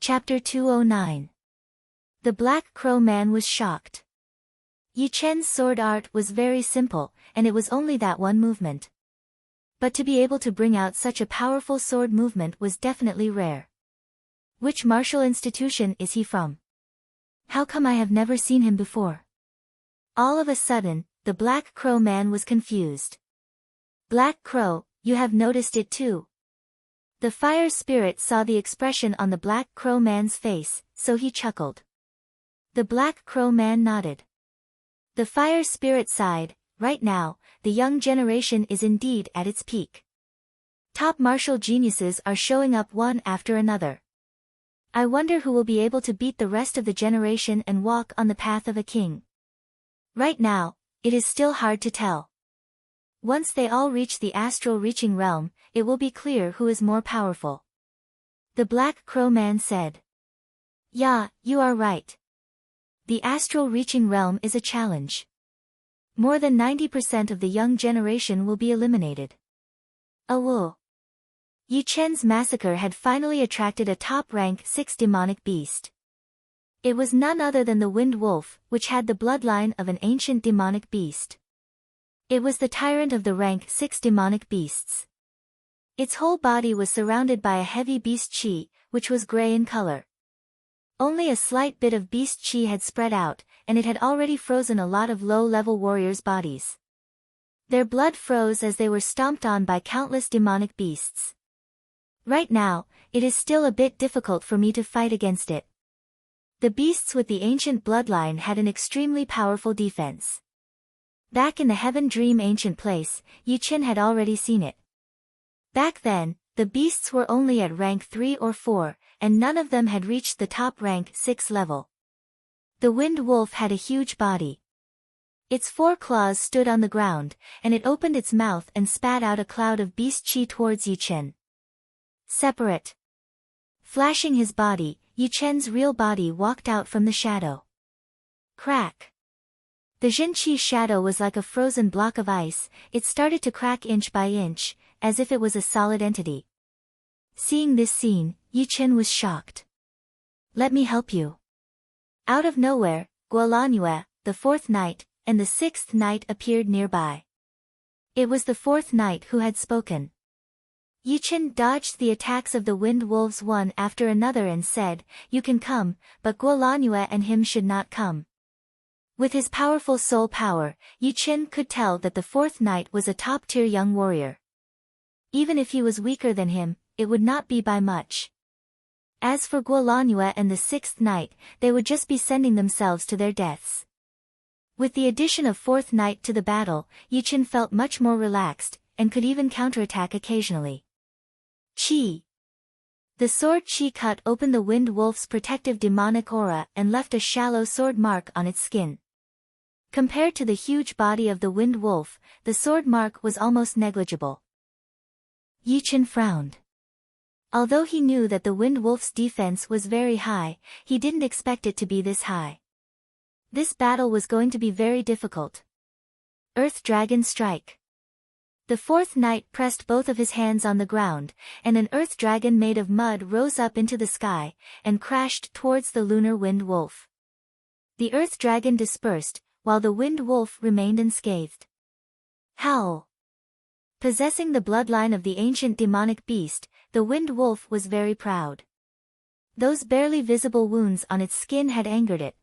Chapter 209. The Black Crow Man was shocked. Yi Chen's sword art was very simple, and it was only that one movement. But to be able to bring out such a powerful sword movement was definitely rare. Which martial institution is he from? How come I have never seen him before? All of a sudden, the Black Crow Man was confused. Black Crow, you have noticed it too. The fire spirit saw the expression on the Black Crow Man's face, so he chuckled. The Black Crow Man nodded. The fire spirit sighed. Right now, the young generation is indeed at its peak. Top martial geniuses are showing up one after another. I wonder who will be able to beat the rest of the generation and walk on the path of a king. Right now, it is still hard to tell. Once they all reach the astral reaching realm, it will be clear who is more powerful. The Black Crow Man said. Yeah, you are right. The astral reaching realm is a challenge. More than 90% of the young generation will be eliminated. Awoo. Yi Chen's massacre had finally attracted a top-rank 6 demonic beast. It was none other than the Wind Wolf, which had the bloodline of an ancient demonic beast. It was the tyrant of the rank 6 demonic beasts. Its whole body was surrounded by a heavy beast chi, which was gray in color. Only a slight bit of beast chi had spread out, and it had already frozen a lot of low-level warriors' bodies. Their blood froze as they were stomped on by countless demonic beasts. Right now, it is still a bit difficult for me to fight against it. The beasts with the ancient bloodline had an extremely powerful defense. Back in the Heaven Dream ancient place, Yi Chen had already seen it. Back then, the beasts were only at rank 3 or 4, and none of them had reached the top rank 6 level. The Wind Wolf had a huge body. Its 4 claws stood on the ground, and it opened its mouth and spat out a cloud of beast chi towards Yi Chen. Separate. Flashing his body, Yi Chen's real body walked out from the shadow. Crack. The Jin Chi shadow was like a frozen block of ice. It started to crack inch by inch, as if it was a solid entity. Seeing this scene, Yi Chen was shocked. Let me help you. Out of nowhere, Guolanyue, the 4th knight, and the 6th knight appeared nearby. It was the 4th knight who had spoken. Yi Chen dodged the attacks of the Wind Wolves one after another and said, "You can come, but Guolanyue and him should not come." With his powerful soul power, Yi Chen could tell that the 4th knight was a top-tier young warrior. Even if he was weaker than him, it would not be by much. As for Guolanyue and the 6th knight, they would just be sending themselves to their deaths. With the addition of 4th knight to the battle, Yi Chen felt much more relaxed, and could even counterattack occasionally. Chi. The sword Chi cut open the Wind Wolf's protective demonic aura and left a shallow sword mark on its skin. Compared to the huge body of the Wind Wolf, the sword mark was almost negligible. Yi Chen frowned. Although he knew that the Wind Wolf's defense was very high, he didn't expect it to be this high. This battle was going to be very difficult. Earth Dragon Strike. The 4th knight pressed both of his hands on the ground, and an earth dragon made of mud rose up into the sky, and crashed towards the lunar Wind Wolf. The earth dragon dispersed, while the Wind Wolf remained unscathed. Howl. Possessing the bloodline of the ancient demonic beast, the Wind Wolf was very proud. Those barely visible wounds on its skin had angered it.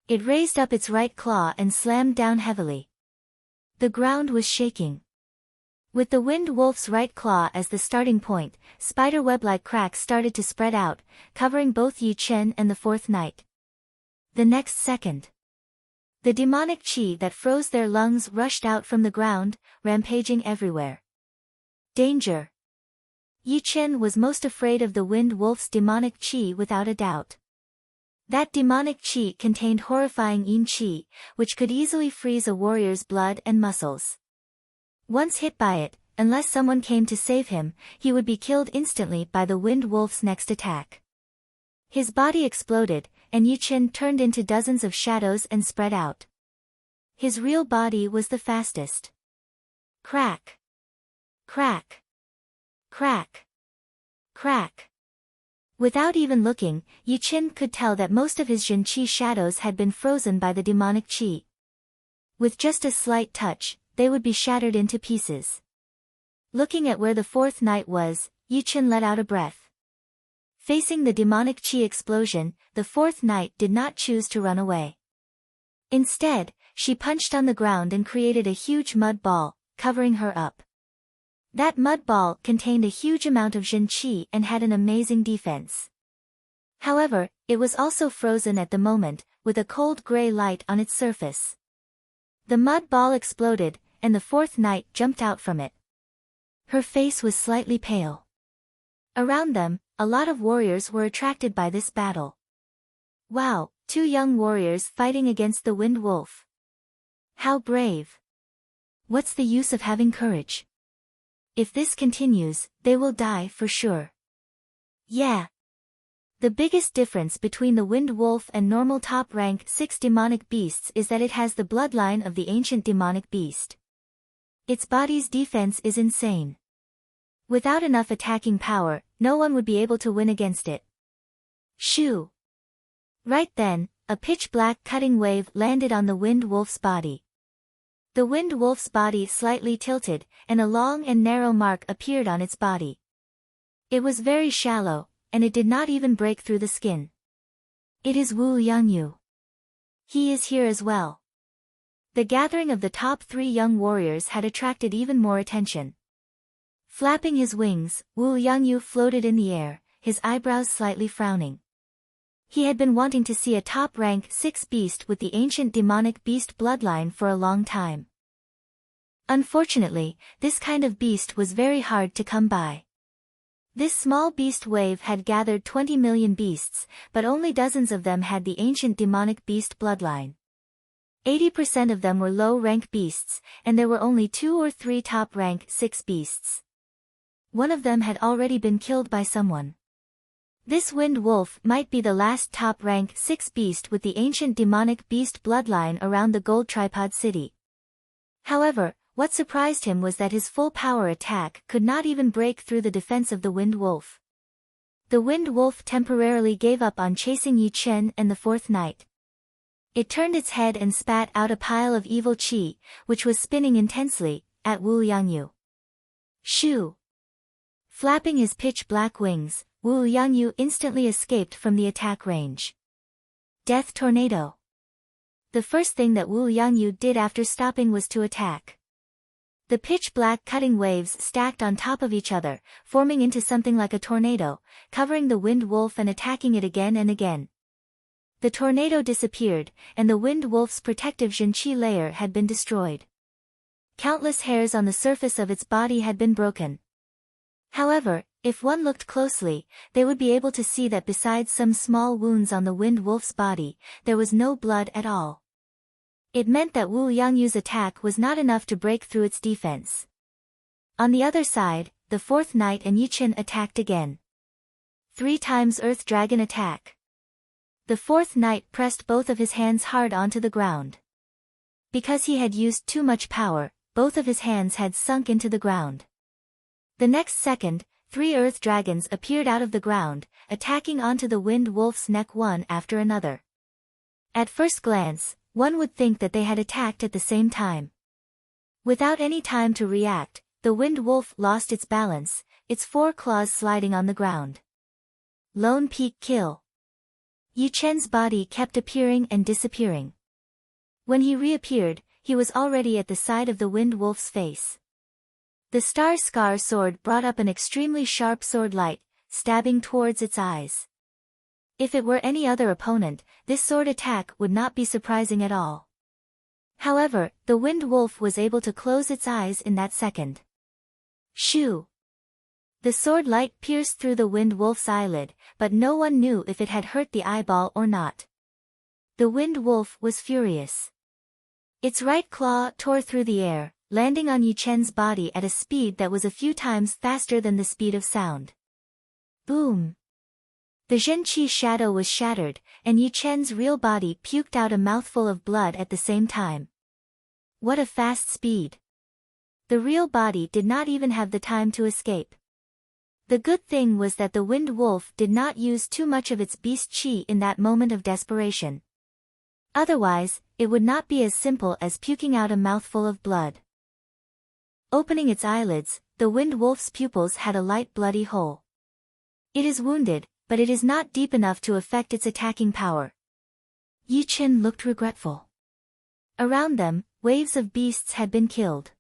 It raised up its right claw and slammed down heavily. The ground was shaking. With the Wind Wolf's right claw as the starting point, spiderweb-like cracks started to spread out, covering both Yi Chen and the 4th knight. The next second, the demonic chi that froze their lungs rushed out from the ground, rampaging everywhere. Danger. Yi Chen was most afraid of the Wind Wolf's demonic chi without a doubt. That demonic chi contained horrifying yin chi, which could easily freeze a warrior's blood and muscles. Once hit by it, unless someone came to save him, he would be killed instantly by the Wind Wolf's next attack. His body exploded, and Yi Chen turned into dozens of shadows and spread out. His real body was the fastest. Crack. Crack. Crack. Crack. Without even looking, Yi Chen could tell that most of his Jin Qi shadows had been frozen by the demonic qi. With just a slight touch, they would be shattered into pieces. Looking at where the fourth knight was, Yi Chen let out a breath. Facing the demonic qi explosion, the fourth knight did not choose to run away. Instead, she punched on the ground and created a huge mud ball, covering her up. That mud ball contained a huge amount of Jin Qi and had an amazing defense. However, it was also frozen at the moment, with a cold gray light on its surface. The mud ball exploded, and the fourth knight jumped out from it. Her face was slightly pale. Around them, a lot of warriors were attracted by this battle. Wow, 2 young warriors fighting against the Wind Wolf. How brave! What's the use of having courage? If this continues, they will die for sure. Yeah. The biggest difference between the Wind Wolf and normal top-rank 6 demonic beasts is that it has the bloodline of the ancient demonic beast. Its body's defense is insane. Without enough attacking power, no one would be able to win against it. Shoo! Right then, a pitch-black cutting wave landed on the Wind Wolf's body. The Wind Wolf's body slightly tilted, and a long and narrow mark appeared on its body. It was very shallow, and it did not even break through the skin. It is Wu Yangyu. He is here as well. The gathering of the top 3 young warriors had attracted even more attention. Flapping his wings, Wu Yangyu floated in the air, his eyebrows slightly frowning. He had been wanting to see a top-rank 6 beast with the ancient demonic beast bloodline for a long time. Unfortunately, this kind of beast was very hard to come by. This small beast wave had gathered 20 million beasts, but only dozens of them had the ancient demonic beast bloodline. 80% of them were low-rank beasts, and there were only 2 or 3 top-rank 6 beasts. One of them had already been killed by someone. This Wind Wolf might be the last top-rank 6 beast with the ancient demonic beast bloodline around the Gold Tripod City. However, what surprised him was that his full-power attack could not even break through the defense of the Wind Wolf. The Wind Wolf temporarily gave up on chasing Yi Chen and the fourth knight. It turned its head and spat out a pile of evil qi, which was spinning intensely, at Wu Yangyu. Shoo! Flapping his pitch-black wings, Wu Yangyu instantly escaped from the attack range. Death Tornado. The first thing that Wu Yangyu did after stopping was to attack. The pitch-black cutting waves stacked on top of each other, forming into something like a tornado, covering the Wind Wolf and attacking it again and again. The tornado disappeared, and the Wind Wolf's protective Jin Qi layer had been destroyed. Countless hairs on the surface of its body had been broken. However, if one looked closely, they would be able to see that besides some small wounds on the Wind Wolf's body, there was no blood at all. It meant that Wu Yangyu's attack was not enough to break through its defense. On the other side, the fourth knight and Yi Chen attacked again. 3 times Earth Dragon attack. The fourth knight pressed both of his hands hard onto the ground. Because he had used too much power, both of his hands had sunk into the ground. The next second, 3 Earth Dragons appeared out of the ground, attacking onto the Wind Wolf's neck one after another. At first glance, one would think that they had attacked at the same time. Without any time to react, the Wind Wolf lost its balance, its 4 claws sliding on the ground. Lone Peak Kill. Yi Chen's body kept appearing and disappearing. When he reappeared, he was already at the side of the Wind Wolf's face. The Star Scar sword brought up an extremely sharp sword light, stabbing towards its eyes. If it were any other opponent, this sword attack would not be surprising at all. However, the Wind Wolf was able to close its eyes in that second. Shoo! The sword light pierced through the Wind Wolf's eyelid, but no one knew if it had hurt the eyeball or not. The Wind Wolf was furious. Its right claw tore through the air, landing on Yi Chen's body at a speed that was a few times faster than the speed of sound. Boom! The Jin Qi shadow was shattered, and Yi Chen's real body puked out a mouthful of blood at the same time. What a fast speed! The real body did not even have the time to escape. The good thing was that the wind wolf did not use too much of its beast chi in that moment of desperation. Otherwise, it would not be as simple as puking out a mouthful of blood. Opening its eyelids, the wind wolf's pupils had a light bloody hole. It is wounded, but it is not deep enough to affect its attacking power. Yi Chen looked regretful. Around them, waves of beasts had been killed.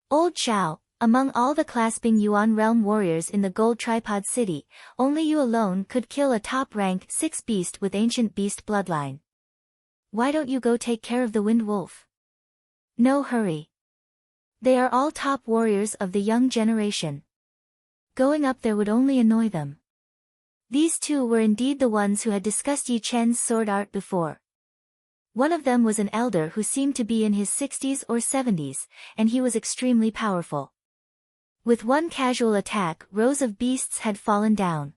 Old Xiao, among all the clasping Yuan realm warriors in the gold tripod city, only you alone could kill a top-rank 6 beast with ancient beast bloodline. Why don't you go take care of the wind wolf? No hurry. They are all top warriors of the young generation. Going up there would only annoy them. These two were indeed the ones who had discussed Yi Chen's sword art before. One of them was an elder who seemed to be in his 60s or 70s, and he was extremely powerful. With one casual attack, rows of beasts had fallen down.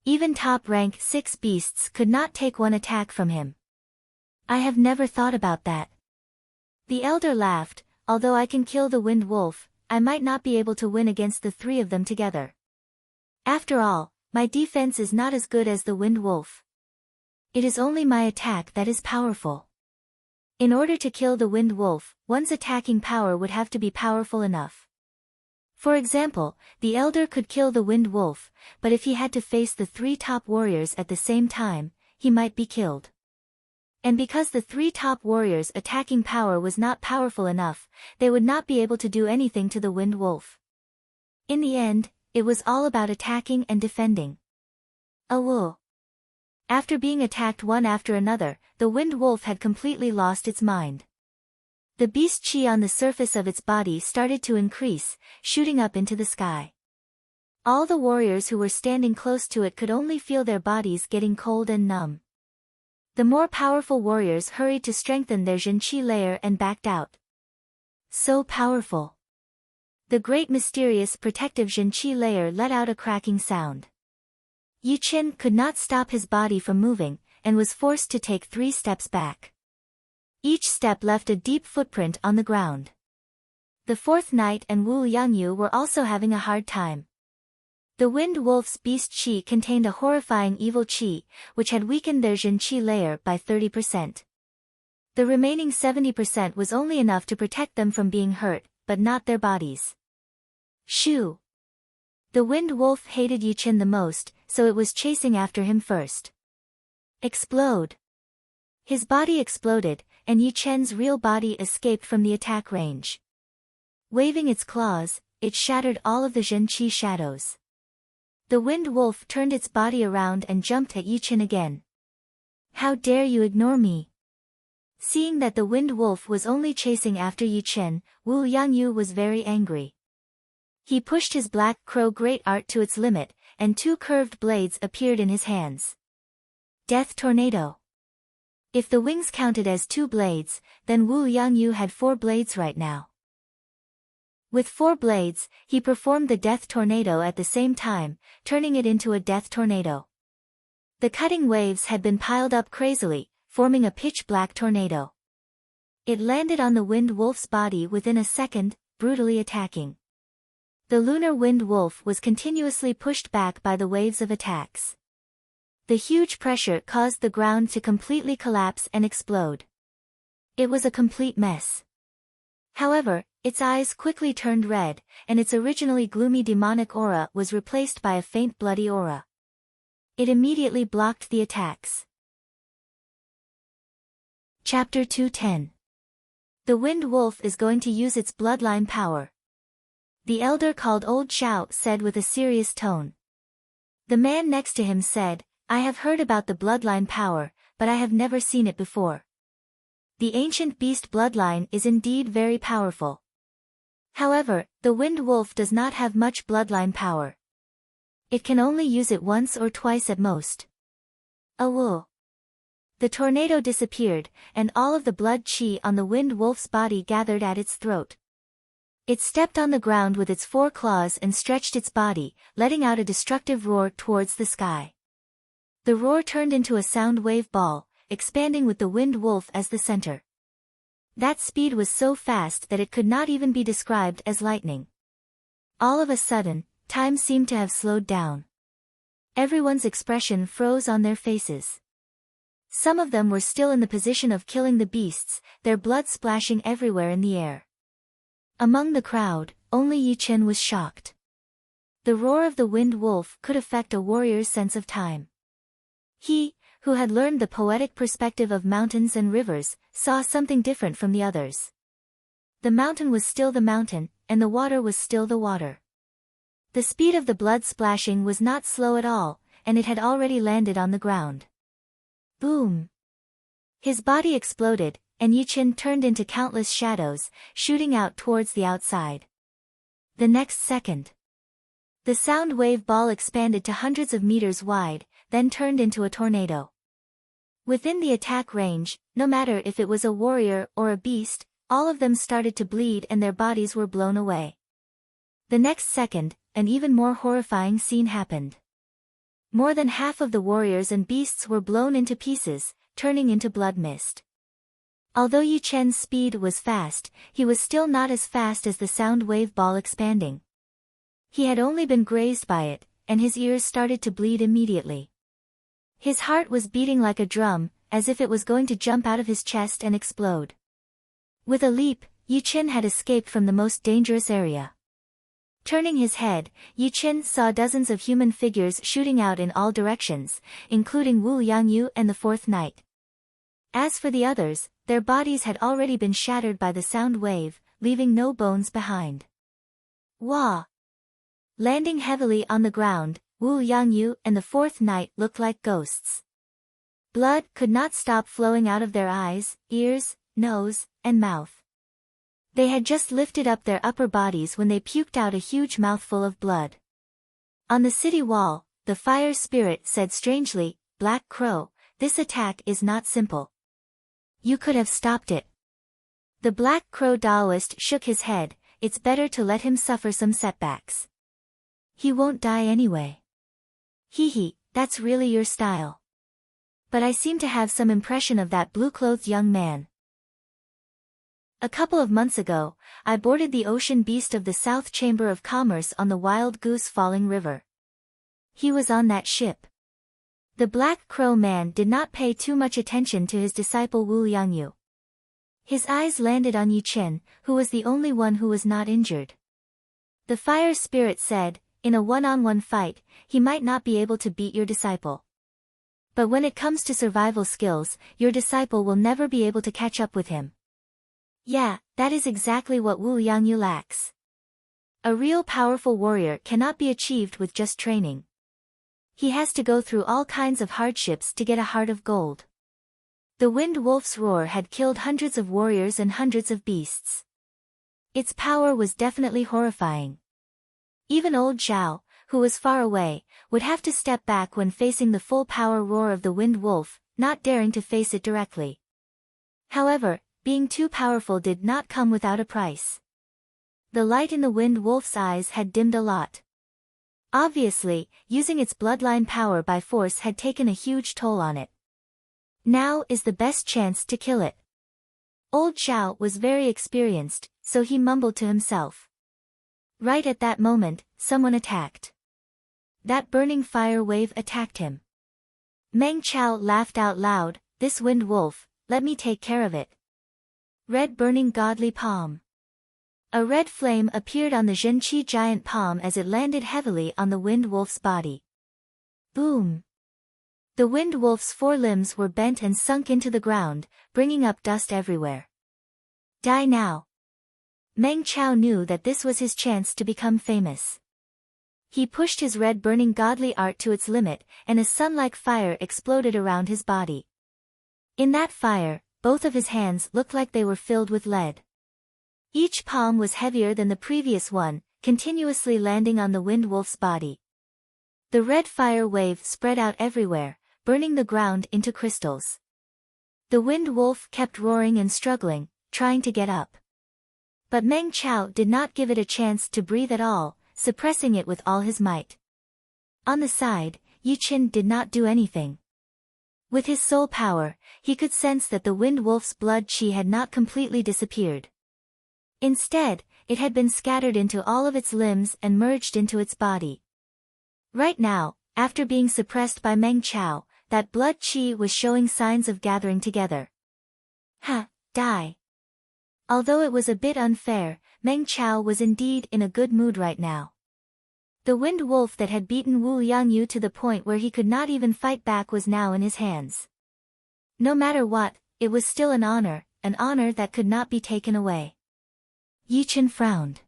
Even top-rank 6 beasts could not take one attack from him. I have never thought about that. The elder laughed. Although I can kill the wind wolf, I might not be able to win against the 3 of them together. After all, my defense is not as good as the wind wolf. It is only my attack that is powerful. In order to kill the wind wolf, one's attacking power would have to be powerful enough. For example, the elder could kill the wind wolf, but if he had to face the 3 top warriors at the same time, he might be killed. And because the 3 top warriors' attacking power was not powerful enough, they would not be able to do anything to the wind wolf. In the end, it was all about attacking and defending. Awoo. After being attacked one after another, the wind wolf had completely lost its mind. The beast chi on the surface of its body started to increase, shooting up into the sky. All the warriors who were standing close to it could only feel their bodies getting cold and numb. The more powerful warriors hurried to strengthen their Zhen Qi layer and backed out. So powerful. The great mysterious protective Zhen Qi layer let out a cracking sound. Yi Chen could not stop his body from moving, and was forced to take 3 steps back. Each step left a deep footprint on the ground. The 4th knight and Wu Yangyu were also having a hard time. The wind wolf's beast chi contained a horrifying evil chi, which had weakened their Zhen Qi layer by 30%. The remaining 70% was only enough to protect them from being hurt, but not their bodies. Shoo! The wind wolf hated Yi Chen the most, so it was chasing after him first. Explode! His body exploded, and Yi Chen's real body escaped from the attack range. Waving its claws, it shattered all of the Zhen Qi shadows. The wind wolf turned its body around and jumped at Yi Chen again. How dare you ignore me? Seeing that the wind wolf was only chasing after Yi Chen, Wu Yangyu was very angry. He pushed his black crow great art to its limit, and 2 curved blades appeared in his hands. Death Tornado. If the wings counted as 2 blades, then Wu Yangyu had 4 blades right now. With 4 blades, he performed the Death Tornado at the same time, turning it into a Death Tornado. The cutting waves had been piled up crazily, forming a pitch-black tornado. It landed on the wind wolf's body within a second, brutally attacking. The lunar wind wolf was continuously pushed back by the waves of attacks. The huge pressure caused the ground to completely collapse and explode. It was a complete mess. However, its eyes quickly turned red, and its originally gloomy demonic aura was replaced by a faint bloody aura. It immediately blocked the attacks. Chapter 210. The wind wolf is going to use its bloodline power. The elder called Old Xiao said with a serious tone. The man next to him said, I have heard about the bloodline power, but I have never seen it before. The ancient beast bloodline is indeed very powerful. However, the wind wolf does not have much bloodline power. It can only use it once or twice at most. Awoo! The tornado disappeared, and all of the blood chi on the wind wolf's body gathered at its throat. It stepped on the ground with its 4 claws and stretched its body, letting out a destructive roar towards the sky. The roar turned into a sound wave ball, expanding with the wind wolf as the center. That speed was so fast that it could not even be described as lightning. All of a sudden, time seemed to have slowed down. Everyone's expression froze on their faces. Some of them were still in the position of killing the beasts, their blood splashing everywhere in the air. Among the crowd, only Yi Chen was shocked. The roar of the wind wolf could affect a warrior's sense of time. He, who had learned the poetic perspective of mountains and rivers, saw something different from the others. The mountain was still the mountain, and the water was still the water. The speed of the blood splashing was not slow at all, and it had already landed on the ground. Boom! His body exploded, and Yi Chen turned into countless shadows, shooting out towards the outside. The next second, the sound wave ball expanded to hundreds of meters wide, then turned into a tornado. Within the attack range, no matter if it was a warrior or a beast, all of them started to bleed and their bodies were blown away. The next second, an even more horrifying scene happened. More than half of the warriors and beasts were blown into pieces, turning into blood mist. Although Yi Chen's speed was fast, he was still not as fast as the sound wave ball expanding. He had only been grazed by it, and his ears started to bleed immediately. His heart was beating like a drum, as if it was going to jump out of his chest and explode. With a leap, Yi Chen had escaped from the most dangerous area. Turning his head, Yi Chen saw dozens of human figures shooting out in all directions, including Wu Yangyu and the fourth knight. As for the others, their bodies had already been shattered by the sound wave, leaving no bones behind. Wah! Landing heavily on the ground, Wu Yangyu and the fourth knight looked like ghosts. Blood could not stop flowing out of their eyes, ears, nose, and mouth. They had just lifted up their upper bodies when they puked out a huge mouthful of blood. On the city wall, the fire spirit said strangely, "Black Crow, this attack is not simple. You could have stopped it." The Black Crow Taoist shook his head. "It's better to let him suffer some setbacks. He won't die anyway." "Hee, that's really your style. But I seem to have some impression of that blue-clothed young man. A couple of months ago, I boarded the ocean beast of the South Chamber of Commerce on the Wild Goose Falling River. He was on that ship." The Black Crow man did not pay too much attention to his disciple Wu Yangyu. His eyes landed on Yi Chen, who was the only one who was not injured. The fire spirit said, "In a one-on-one fight, he might not be able to beat your disciple. But when it comes to survival skills, your disciple will never be able to catch up with him." Yeah, that is exactly what Wu Yangyu lacks. A real powerful warrior cannot be achieved with just training. He has to go through all kinds of hardships to get a heart of gold. The wind wolf's roar had killed hundreds of warriors and hundreds of beasts. Its power was definitely horrifying. Even old Zhao, who was far away, would have to step back when facing the full power roar of the wind wolf, not daring to face it directly. However, being too powerful did not come without a price. The light in the wind wolf's eyes had dimmed a lot. Obviously, using its bloodline power by force had taken a huge toll on it. Now is the best chance to kill it. Old Zhao was very experienced, so he mumbled to himself. Right at that moment, someone attacked. That burning fire wave attacked him. Meng Chao laughed out loud, "This wind wolf, let me take care of it." Red burning godly palm. A red flame appeared on the Zhenqi giant palm as it landed heavily on the wind wolf's body. Boom! The wind wolf's four limbs were bent and sunk into the ground, bringing up dust everywhere. Die now! Meng Chao knew that this was his chance to become famous. He pushed his red burning godly art to its limit, and a sun-like fire exploded around his body. In that fire, both of his hands looked like they were filled with lead. Each palm was heavier than the previous one, continuously landing on the wind wolf's body. The red fire wave spread out everywhere, burning the ground into crystals. The wind wolf kept roaring and struggling, trying to get up. But Meng Chao did not give it a chance to breathe at all, suppressing it with all his might. On the side, Yi Chen did not do anything. With his soul power, he could sense that the wind wolf's blood qi had not completely disappeared. Instead, it had been scattered into all of its limbs and merged into its body. Right now, after being suppressed by Meng Chao, that blood qi was showing signs of gathering together. Ha, die. Although it was a bit unfair, Meng Chao was indeed in a good mood right now. The wind wolf that had beaten Wu Yangyu to the point where he could not even fight back was now in his hands. No matter what, it was still an honor that could not be taken away. Yi Chen frowned.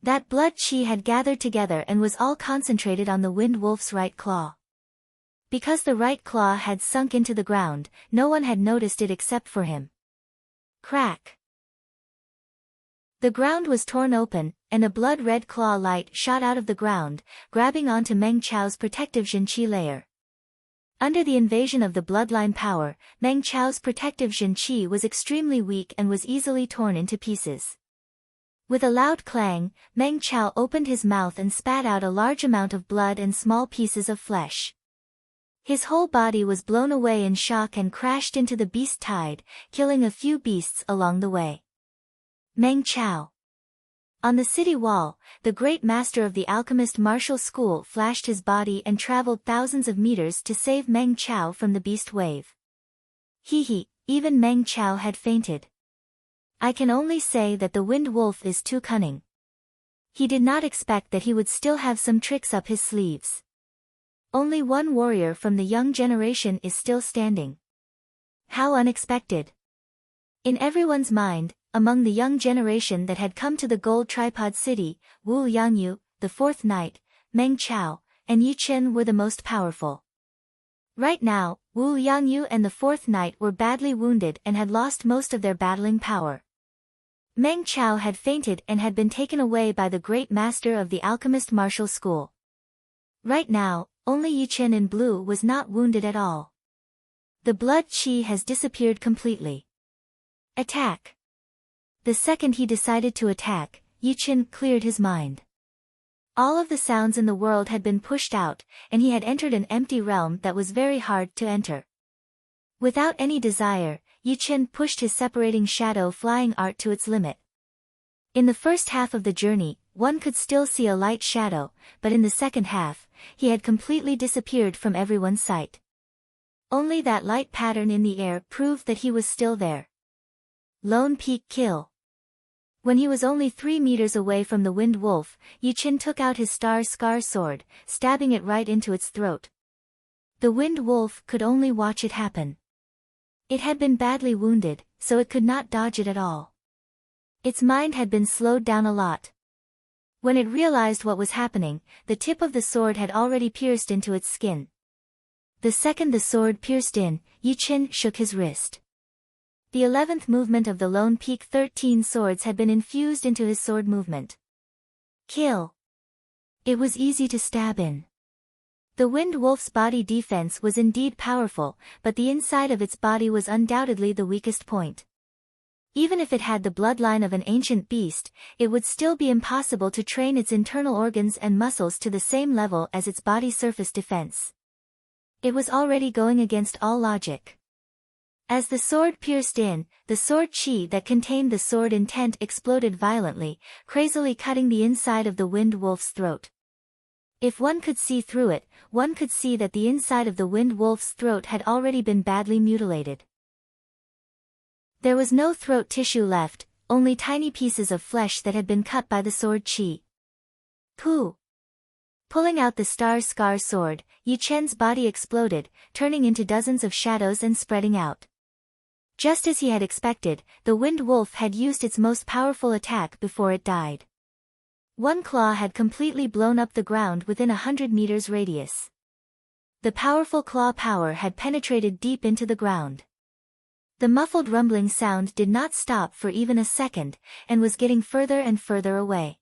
That blood qi had gathered together and was all concentrated on the wind wolf's right claw. Because the right claw had sunk into the ground, no one had noticed it except for him. Crack! The ground was torn open, and a blood-red claw light shot out of the ground, grabbing onto Meng Chao's protective Zhenqi layer. Under the invasion of the bloodline power, Meng Chao's protective Zhenqi was extremely weak and was easily torn into pieces. With a loud clang, Meng Chao opened his mouth and spat out a large amount of blood and small pieces of flesh. His whole body was blown away in shock and crashed into the beast tide, killing a few beasts along the way. Meng Chao. On the city wall, the great master of the alchemist martial school flashed his body and traveled thousands of meters to save Meng Chao from the beast wave. Even Meng Chao had fainted. I can only say that the wind wolf is too cunning. He did not expect that he would still have some tricks up his sleeves. Only one warrior from the young generation is still standing. How unexpected. In everyone's mind, among the young generation that had come to the gold tripod city, Wu Yangyu, the fourth knight, Meng Chao, and Yi Chen were the most powerful. Right now, Wu Yangyu and the fourth knight were badly wounded and had lost most of their battling power. Meng Chao had fainted and had been taken away by the great master of the alchemist martial school. Right now, only Yi Chen in blue was not wounded at all. The blood qi has disappeared completely. Attack! The second he decided to attack, Yi Chen cleared his mind. All of the sounds in the world had been pushed out, and he had entered an empty realm that was very hard to enter. Without any desire, Yi Chen pushed his separating shadow flying art to its limit. In the first half of the journey, one could still see a light shadow, but in the second half, he had completely disappeared from everyone's sight. Only that light pattern in the air proved that he was still there. Lone Peak Kill. When he was only 3 meters away from the wind wolf, Yi Chen took out his star scar sword, stabbing it right into its throat. The wind wolf could only watch it happen. It had been badly wounded, so it could not dodge it at all. Its mind had been slowed down a lot. When it realized what was happening, the tip of the sword had already pierced into its skin. The second the sword pierced in, Yi Chen shook his wrist. The 11th movement of the Lone Peak 13 swords had been infused into his sword movement. Kill. It was easy to stab in. The wind wolf's body defense was indeed powerful, but the inside of its body was undoubtedly the weakest point. Even if it had the bloodline of an ancient beast, it would still be impossible to train its internal organs and muscles to the same level as its body surface defense. It was already going against all logic. As the sword pierced in, the sword qi that contained the sword intent exploded violently, crazily cutting the inside of the wind wolf's throat. If one could see through it, one could see that the inside of the wind wolf's throat had already been badly mutilated. There was no throat tissue left, only tiny pieces of flesh that had been cut by the sword qi. Pooh! Pulling out the star scar sword, Yi Chen's body exploded, turning into dozens of shadows and spreading out. Just as he had expected, the wind wolf had used its most powerful attack before it died. One claw had completely blown up the ground within 100 meters radius. The powerful claw power had penetrated deep into the ground. The muffled rumbling sound did not stop for even a second, and was getting further and further away.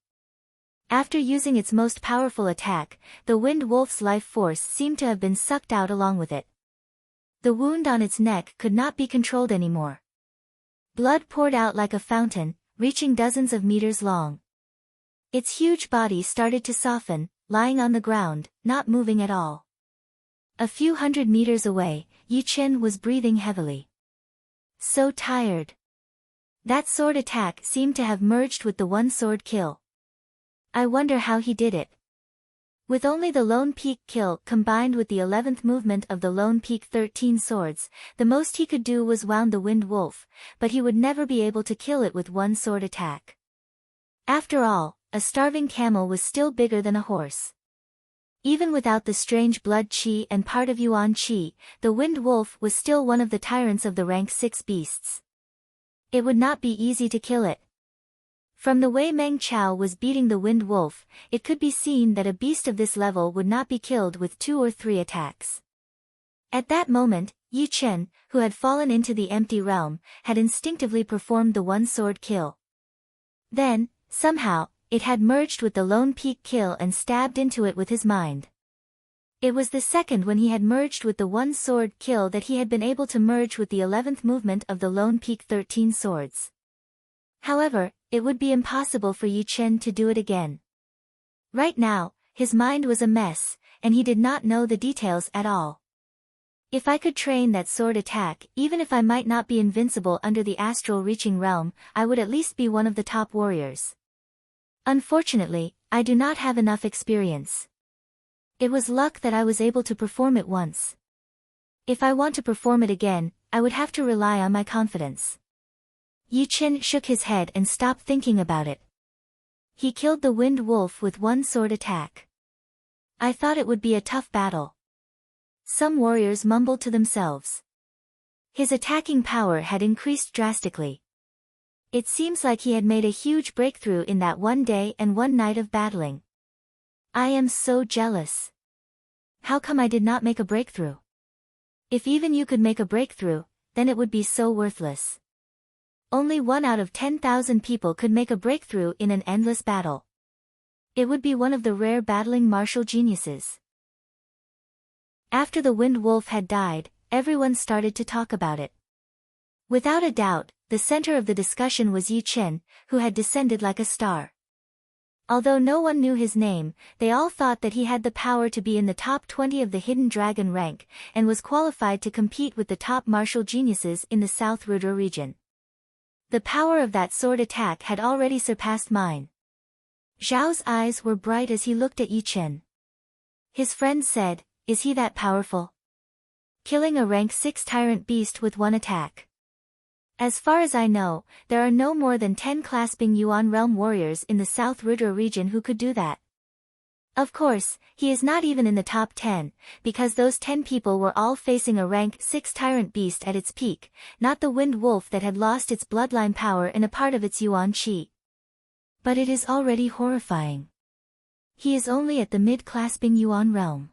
After using its most powerful attack, the wind wolf's life force seemed to have been sucked out along with it. The wound on its neck could not be controlled anymore. Blood poured out like a fountain, reaching dozens of meters long. Its huge body started to soften, lying on the ground, not moving at all. A few hundred meters away, Yi Chen was breathing heavily. So tired. That sword attack seemed to have merged with the one sword kill. I wonder how he did it. With only the lone peak kill combined with the 11th movement of the lone peak 13 swords, the most he could do was wound the wind wolf, but he would never be able to kill it with one sword attack. After all, a starving camel was still bigger than a horse. Even without the strange blood chi and part of yuan chi, the wind wolf was still one of the tyrants of the rank 6 beasts. It would not be easy to kill it. From the way Meng Chao was beating the wind wolf, it could be seen that a beast of this level would not be killed with 2 or 3 attacks. At that moment, Yi Chen, who had fallen into the empty realm, had instinctively performed the one-sword kill. Then, somehow, it had merged with the lone peak kill and stabbed into it with his mind. It was the second when he had merged with the one-sword kill that he had been able to merge with the 11th movement of the lone peak 13 swords. However, it would be impossible for Yi Chen to do it again. Right now, his mind was a mess, and he did not know the details at all. If I could train that sword attack, even if I might not be invincible under the astral reaching realm, I would at least be one of the top warriors. Unfortunately, I do not have enough experience. It was luck that I was able to perform it once. If I want to perform it again, I would have to rely on my confidence. Yi Chen shook his head and stopped thinking about it. He killed the wind wolf with one sword attack. I thought it would be a tough battle. Some warriors mumbled to themselves. His attacking power had increased drastically. It seems like he had made a huge breakthrough in that one day and one night of battling. I am so jealous. How come I did not make a breakthrough? If even you could make a breakthrough, then it would be so worthless. Only 1 out of 10,000 people could make a breakthrough in an endless battle. It would be one of the rare battling martial geniuses. After the wind wolf had died, everyone started to talk about it. Without a doubt, the center of the discussion was Yi Chen, who had descended like a star. Although no one knew his name, they all thought that he had the power to be in the top 20 of the hidden dragon rank, and was qualified to compete with the top martial geniuses in the South Rudra region. The power of that sword attack had already surpassed mine. Zhao's eyes were bright as he looked at Yi Chen. His friend said, "Is he that powerful? Killing a rank 6 tyrant beast with one attack." As far as I know, there are no more than 10 clasping Yuan realm warriors in the South Rudra region who could do that. Of course, he is not even in the top 10, because those 10 people were all facing a rank 6 tyrant beast at its peak, not the wind wolf that had lost its bloodline power in a part of its yuan qi. But it is already horrifying. He is only at the mid-clasping yuan realm.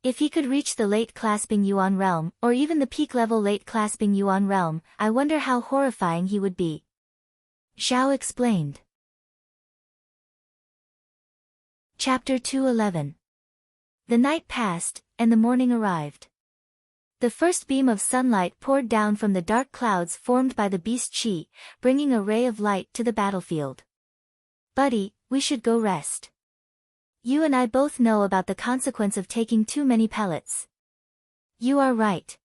If he could reach the late-clasping yuan realm, or even the peak-level late-clasping yuan realm, I wonder how horrifying he would be. Zhao explained. Chapter 211. The night passed, and the morning arrived. The first beam of sunlight poured down from the dark clouds formed by the beast Qi, bringing a ray of light to the battlefield. "Buddy, we should go rest. You and I both know about the consequence of taking too many pellets." "You are right.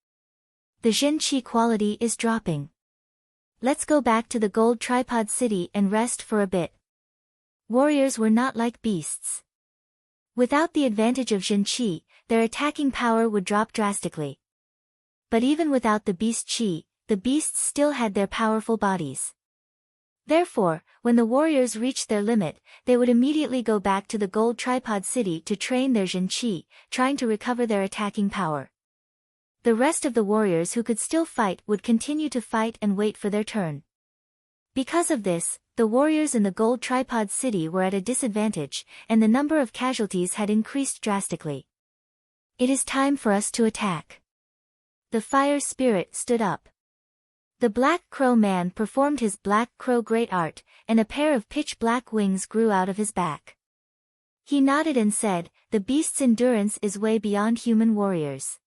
The Zhen Qi quality is dropping. Let's go back to the gold tripod city and rest for a bit." Warriors were not like beasts. Without the advantage of Zhen Qi, their attacking power would drop drastically. But even without the beast Qi, the beasts still had their powerful bodies. Therefore, when the warriors reached their limit, they would immediately go back to the gold tripod city to train their Zhen Qi, trying to recover their attacking power. The rest of the warriors who could still fight would continue to fight and wait for their turn. Because of this, the warriors in the gold tripod city were at a disadvantage, and the number of casualties had increased drastically. "It is time for us to attack." The fire spirit stood up. The black crow man performed his black crow great art, and a pair of pitch black wings grew out of his back. He nodded and said, "The beast's endurance is way beyond human warriors.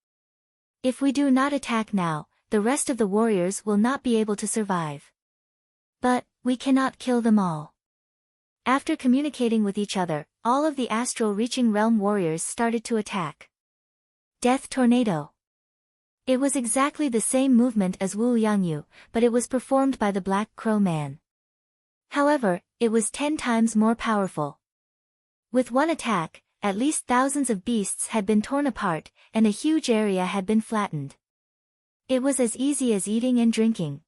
If we do not attack now, the rest of the warriors will not be able to survive. But, we cannot kill them all." After communicating with each other, all of the astral reaching realm warriors started to attack. Death Tornado. It was exactly the same movement as Wu Yangyu, but it was performed by the Black Crow Man. However, it was 10 times more powerful. With one attack, at least thousands of beasts had been torn apart, and a huge area had been flattened. It was as easy as eating and drinking.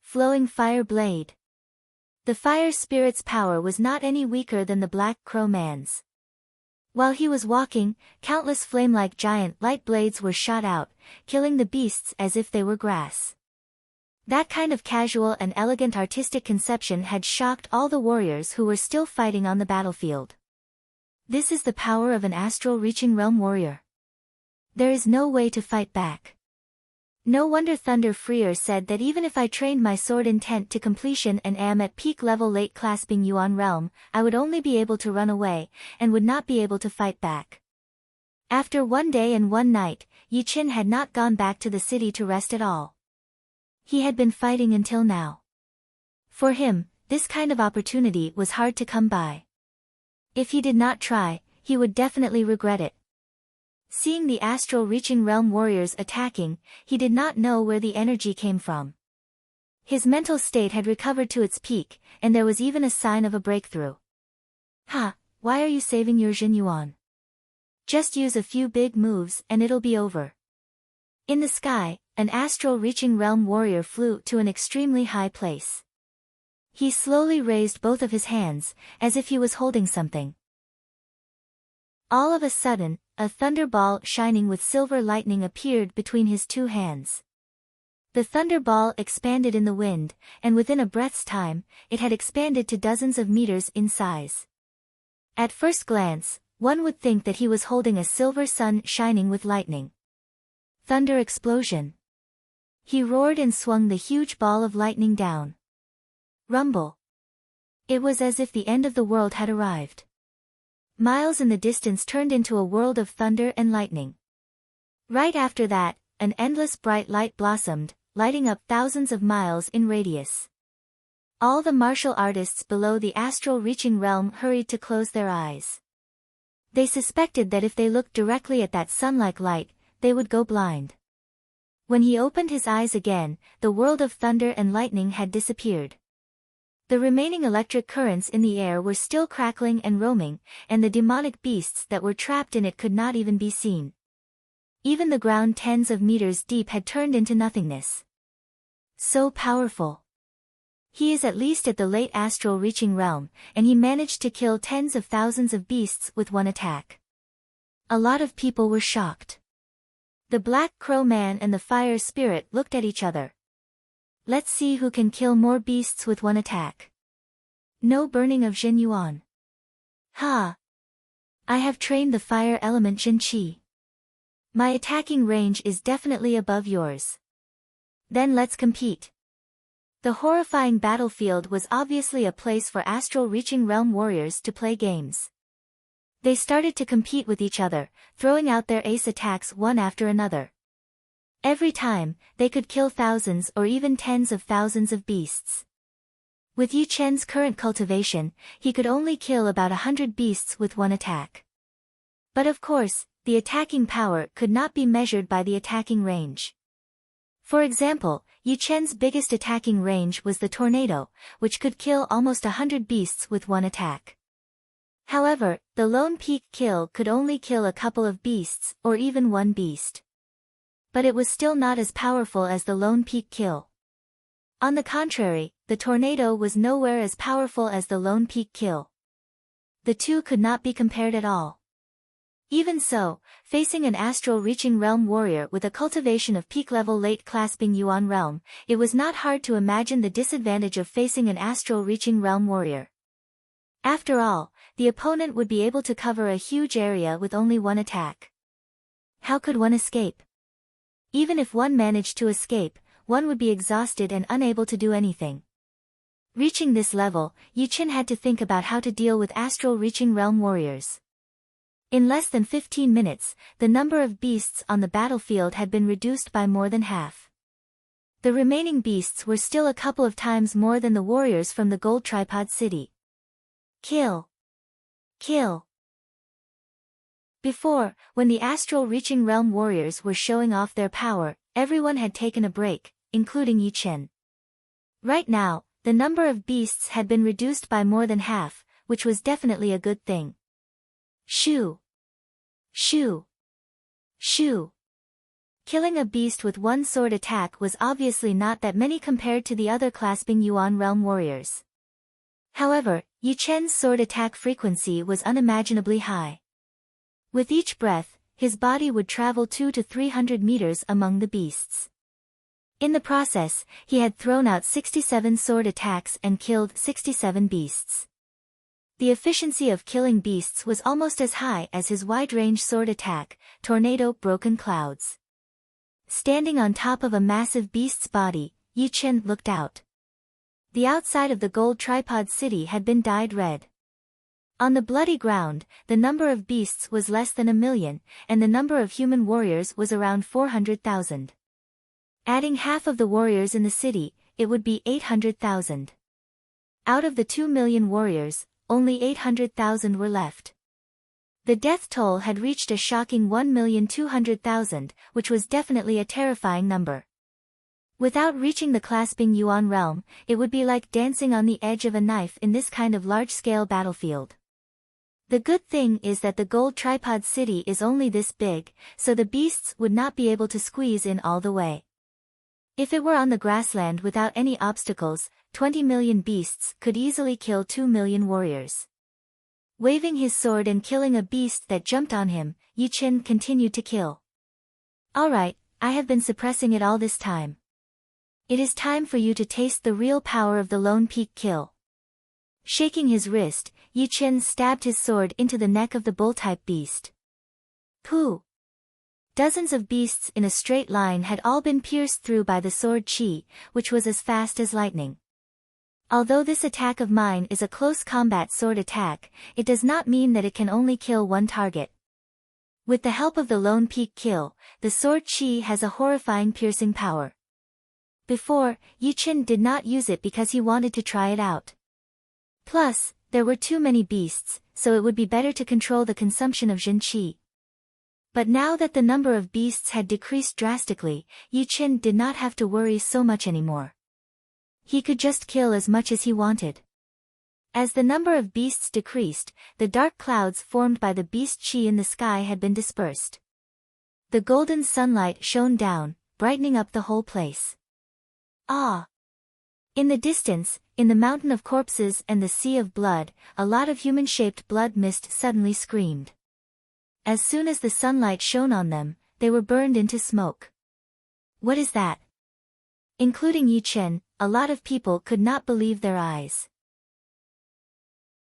Flowing Fire Blade. The fire spirit's power was not any weaker than the Black Crow Man's. While he was walking, countless flame-like giant light blades were shot out, killing the beasts as if they were grass. That kind of casual and elegant artistic conception had shocked all the warriors who were still fighting on the battlefield. This is the power of an astral-reaching realm warrior. There is no way to fight back. No wonder Thunder Freer said that even if I trained my sword intent to completion and am at peak level late clasping Yuan realm, I would only be able to run away, and would not be able to fight back. After one day and one night, Yi Qin had not gone back to the city to rest at all. He had been fighting until now. For him, this kind of opportunity was hard to come by. If he did not try, he would definitely regret it. Seeing the astral-reaching realm warriors attacking, he did not know where the energy came from. His mental state had recovered to its peak, and there was even a sign of a breakthrough. Ha, why are you saving your Jin Yuan? Just use a few big moves and it'll be over. In the sky, an astral-reaching realm warrior flew to an extremely high place. He slowly raised both of his hands, as if he was holding something. All of a sudden, a thunderball shining with silver lightning appeared between his two hands. The thunderball expanded in the wind, and within a breath's time, it had expanded to dozens of meters in size. At first glance, one would think that he was holding a silver sun shining with lightning. Thunder explosion. He roared and swung the huge ball of lightning down. Rumble. It was as if the end of the world had arrived. Miles in the distance turned into a world of thunder and lightning. Right after that, an endless bright light blossomed, lighting up thousands of miles in radius. All the martial artists below the astral-reaching realm hurried to close their eyes. They suspected that if they looked directly at that sun-like light, they would go blind. When he opened his eyes again, the world of thunder and lightning had disappeared. The remaining electric currents in the air were still crackling and roaming, and the demonic beasts that were trapped in it could not even be seen. Even the ground tens of meters deep had turned into nothingness. So powerful. He is at least at the late astral-reaching realm, and he managed to kill tens of thousands of beasts with one attack. A lot of people were shocked. The Black Crow Man and the Fire Spirit looked at each other. Let's see who can kill more beasts with one attack. No burning of Jin Yuan. Ha! I have trained the fire element Jin Qi. My attacking range is definitely above yours. Then let's compete. The horrifying battlefield was obviously a place for astral-reaching realm warriors to play games. They started to compete with each other, throwing out their ace attacks one after another. Every time, they could kill thousands or even tens of thousands of beasts. With Yi Chen's current cultivation, he could only kill about 100 beasts with one attack. But of course, the attacking power could not be measured by the attacking range. For example, Yi Chen's biggest attacking range was the tornado, which could kill almost 100 beasts with one attack. However, the lone peak kill could only kill a couple of beasts or even one beast. But it was still not as powerful as the lone peak kill. On the contrary, the tornado was nowhere as powerful as the lone peak kill. The two could not be compared at all. Even so, facing an astral-reaching realm warrior with a cultivation of peak-level late clasping Yuan realm, it was not hard to imagine the disadvantage of facing an astral-reaching realm warrior. After all, the opponent would be able to cover a huge area with only one attack. How could one escape? Even if one managed to escape, one would be exhausted and unable to do anything. Reaching this level, Yi Qin had to think about how to deal with astral-reaching realm warriors. In less than 15 minutes, the number of beasts on the battlefield had been reduced by more than half. The remaining beasts were still a couple of times more than the warriors from the Gold Tripod City. Kill! Kill! Before, when the astral reaching realm warriors were showing off their power, everyone had taken a break, including Yi Chen. Right now, the number of beasts had been reduced by more than half, which was definitely a good thing. Shoo! Shoo! Shoo! Killing a beast with one sword attack was obviously not that many compared to the other clasping Yuan realm warriors. However, Yi Chen's sword attack frequency was unimaginably high. With each breath, his body would travel 200 to 300 meters among the beasts. In the process, he had thrown out 67 sword attacks and killed 67 beasts. The efficiency of killing beasts was almost as high as his wide-range sword attack, Tornado Broken Clouds. Standing on top of a massive beast's body, Yi Chen looked out. The outside of the gold tripod city had been dyed red. On the bloody ground, the number of beasts was less than 1 million, and the number of human warriors was around 400,000. Adding half of the warriors in the city, it would be 800,000. Out of the 2 million warriors, only 800,000 were left. The death toll had reached a shocking 1,200,000, which was definitely a terrifying number. Without reaching the clasping Yuan realm, it would be like dancing on the edge of a knife in this kind of large-scale battlefield. The good thing is that the gold tripod city is only this big, so the beasts would not be able to squeeze in all the way. If it were on the grassland without any obstacles, 20 million beasts could easily kill 2 million warriors. Waving his sword and killing a beast that jumped on him, Yi Chen continued to kill. Alright, I have been suppressing it all this time. It is time for you to taste the real power of the lone peak kill. Shaking his wrist, Yi Chen stabbed his sword into the neck of the bull-type beast. Pooh! Dozens of beasts in a straight line had all been pierced through by the sword chi, which was as fast as lightning. Although this attack of mine is a close combat sword attack, it does not mean that it can only kill one target. With the help of the lone peak kill, the sword chi has a horrifying piercing power. Before, Yi Chen did not use it because he wanted to try it out. Plus, there were too many beasts, so it would be better to control the consumption of Jin Qi. But now that the number of beasts had decreased drastically, Yi Chen did not have to worry so much anymore. He could just kill as much as he wanted. As the number of beasts decreased, the dark clouds formed by the beast Qi in the sky had been dispersed. The golden sunlight shone down, brightening up the whole place. Ah! In the distance, in the mountain of corpses and the sea of blood, a lot of human-shaped blood mist suddenly screamed. As soon as the sunlight shone on them, they were burned into smoke. What is that? Including Yi Chen, a lot of people could not believe their eyes.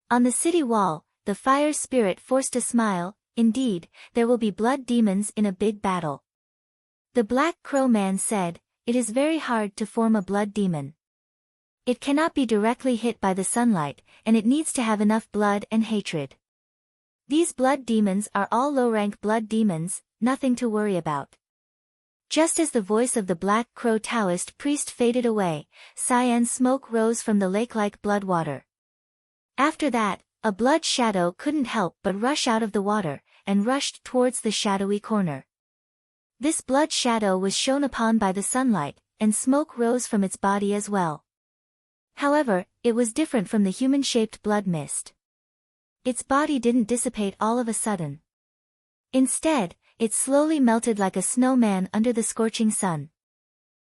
On the city wall, the fire spirit forced a smile. Indeed, there will be blood demons in a big battle. The Black Crow Man said, "It is very hard to form a blood demon. It cannot be directly hit by the sunlight, and it needs to have enough blood and hatred. These blood demons are all low-rank blood demons, nothing to worry about." Just as the voice of the Black Crow Taoist priest faded away, cyan smoke rose from the lake-like blood water. After that, a blood shadow couldn't help but rush out of the water, and rushed towards the shadowy corner. This blood shadow was shone upon by the sunlight, and smoke rose from its body as well. However, it was different from the human-shaped blood mist. Its body didn't dissipate all of a sudden. Instead, it slowly melted like a snowman under the scorching sun.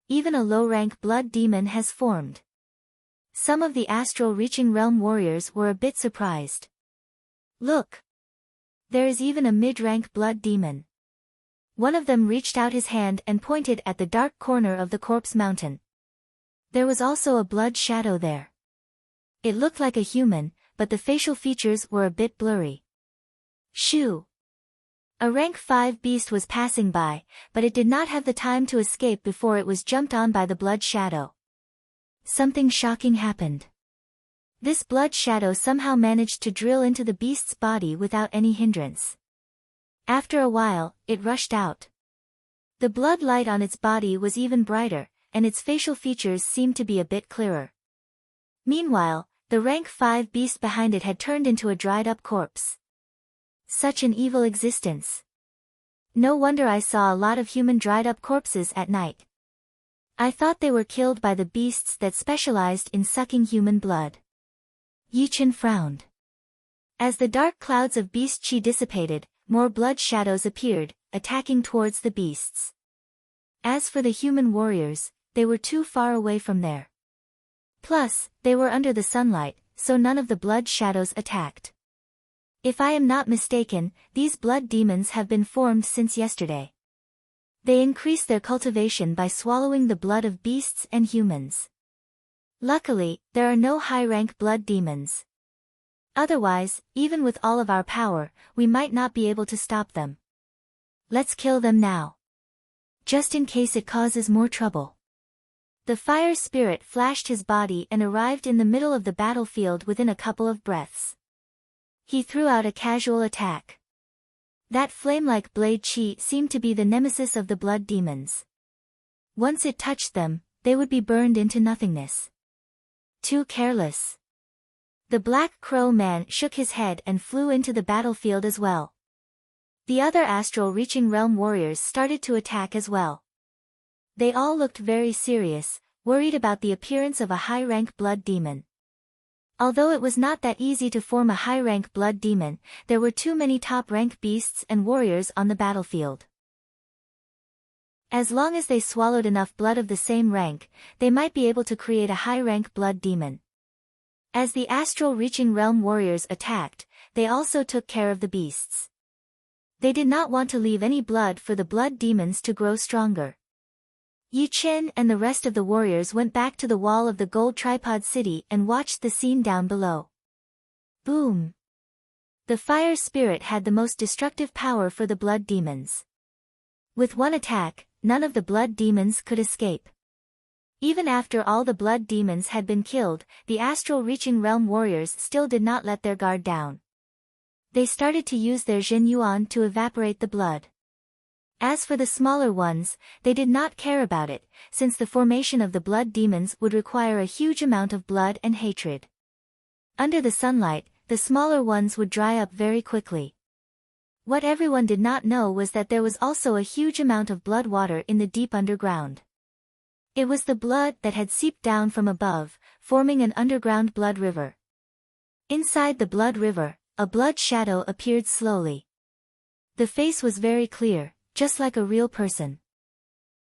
Even a low-rank blood demon has formed. Some of the astral-reaching realm warriors were a bit surprised. Look! There is even a mid-rank blood demon. One of them reached out his hand and pointed at the dark corner of the corpse mountain. There was also a blood shadow there. It looked like a human, but the facial features were a bit blurry. Shoo! A rank 5 beast was passing by, but it did not have the time to escape before it was jumped on by the blood shadow. Something shocking happened. This blood shadow somehow managed to drill into the beast's body without any hindrance. After a while, it rushed out. The blood light on its body was even brighter, and its facial features seemed to be a bit clearer. Meanwhile, the rank 5 beast behind it had turned into a dried-up corpse. Such an evil existence. No wonder I saw a lot of human dried-up corpses at night. I thought they were killed by the beasts that specialized in sucking human blood. Yichen frowned. As the dark clouds of beast chi dissipated, more blood shadows appeared, attacking towards the beasts. As for the human warriors, they were too far away from there. Plus, they were under the sunlight, so none of the blood shadows attacked. If I am not mistaken, these blood demons have been formed since yesterday. They increase their cultivation by swallowing the blood of beasts and humans. Luckily, there are no high-rank blood demons. Otherwise, even with all of our power, we might not be able to stop them. Let's kill them now. Just in case it causes more trouble. The fire spirit flashed his body and arrived in the middle of the battlefield within a couple of breaths. He threw out a casual attack. That flame-like blade chi seemed to be the nemesis of the blood demons. Once it touched them, they would be burned into nothingness. Too careless. The Black Crow Man shook his head and flew into the battlefield as well. The other astral reaching realm warriors started to attack as well. They all looked very serious, worried about the appearance of a high-rank blood demon. Although it was not that easy to form a high-rank blood demon, there were too many top-rank beasts and warriors on the battlefield. As long as they swallowed enough blood of the same rank, they might be able to create a high-rank blood demon. As the astral reaching realm warriors attacked, they also took care of the beasts. They did not want to leave any blood for the blood demons to grow stronger. Yichen and the rest of the warriors went back to the wall of the gold tripod city and watched the scene down below. Boom! The fire spirit had the most destructive power for the blood demons. With one attack, none of the blood demons could escape. Even after all the blood demons had been killed, the astral reaching realm warriors still did not let their guard down. They started to use their Jin Yuan to evaporate the blood. As for the smaller ones, they did not care about it, since the formation of the blood demons would require a huge amount of blood and hatred. Under the sunlight, the smaller ones would dry up very quickly. What everyone did not know was that there was also a huge amount of blood water in the deep underground. It was the blood that had seeped down from above, forming an underground blood river. Inside the blood river, a blood shadow appeared slowly. The face was very clear, just like a real person.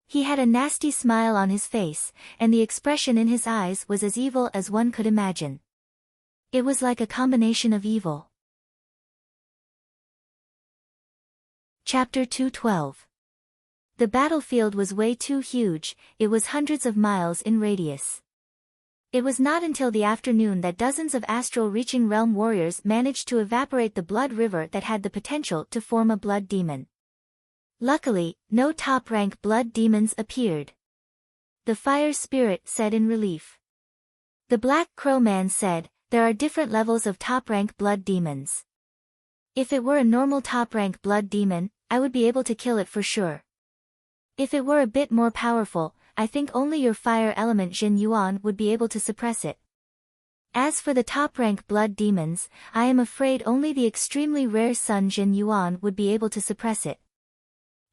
He had a nasty smile on his face, and the expression in his eyes was as evil as one could imagine. It was like a combination of evil. Chapter 212. The battlefield was way too huge, it was hundreds of miles in radius. It was not until the afternoon that dozens of astral reaching realm warriors managed to evaporate the blood river that had the potential to form a blood demon. Luckily, no top-rank blood demons appeared. The fire spirit said in relief. The Black Crow Man said, there are different levels of top-rank blood demons. If it were a normal top-rank blood demon, I would be able to kill it for sure. If it were a bit more powerful, I think only your fire element Jin Yuan would be able to suppress it. As for the top-rank blood demons, I am afraid only the extremely rare Sun Jin Yuan would be able to suppress it.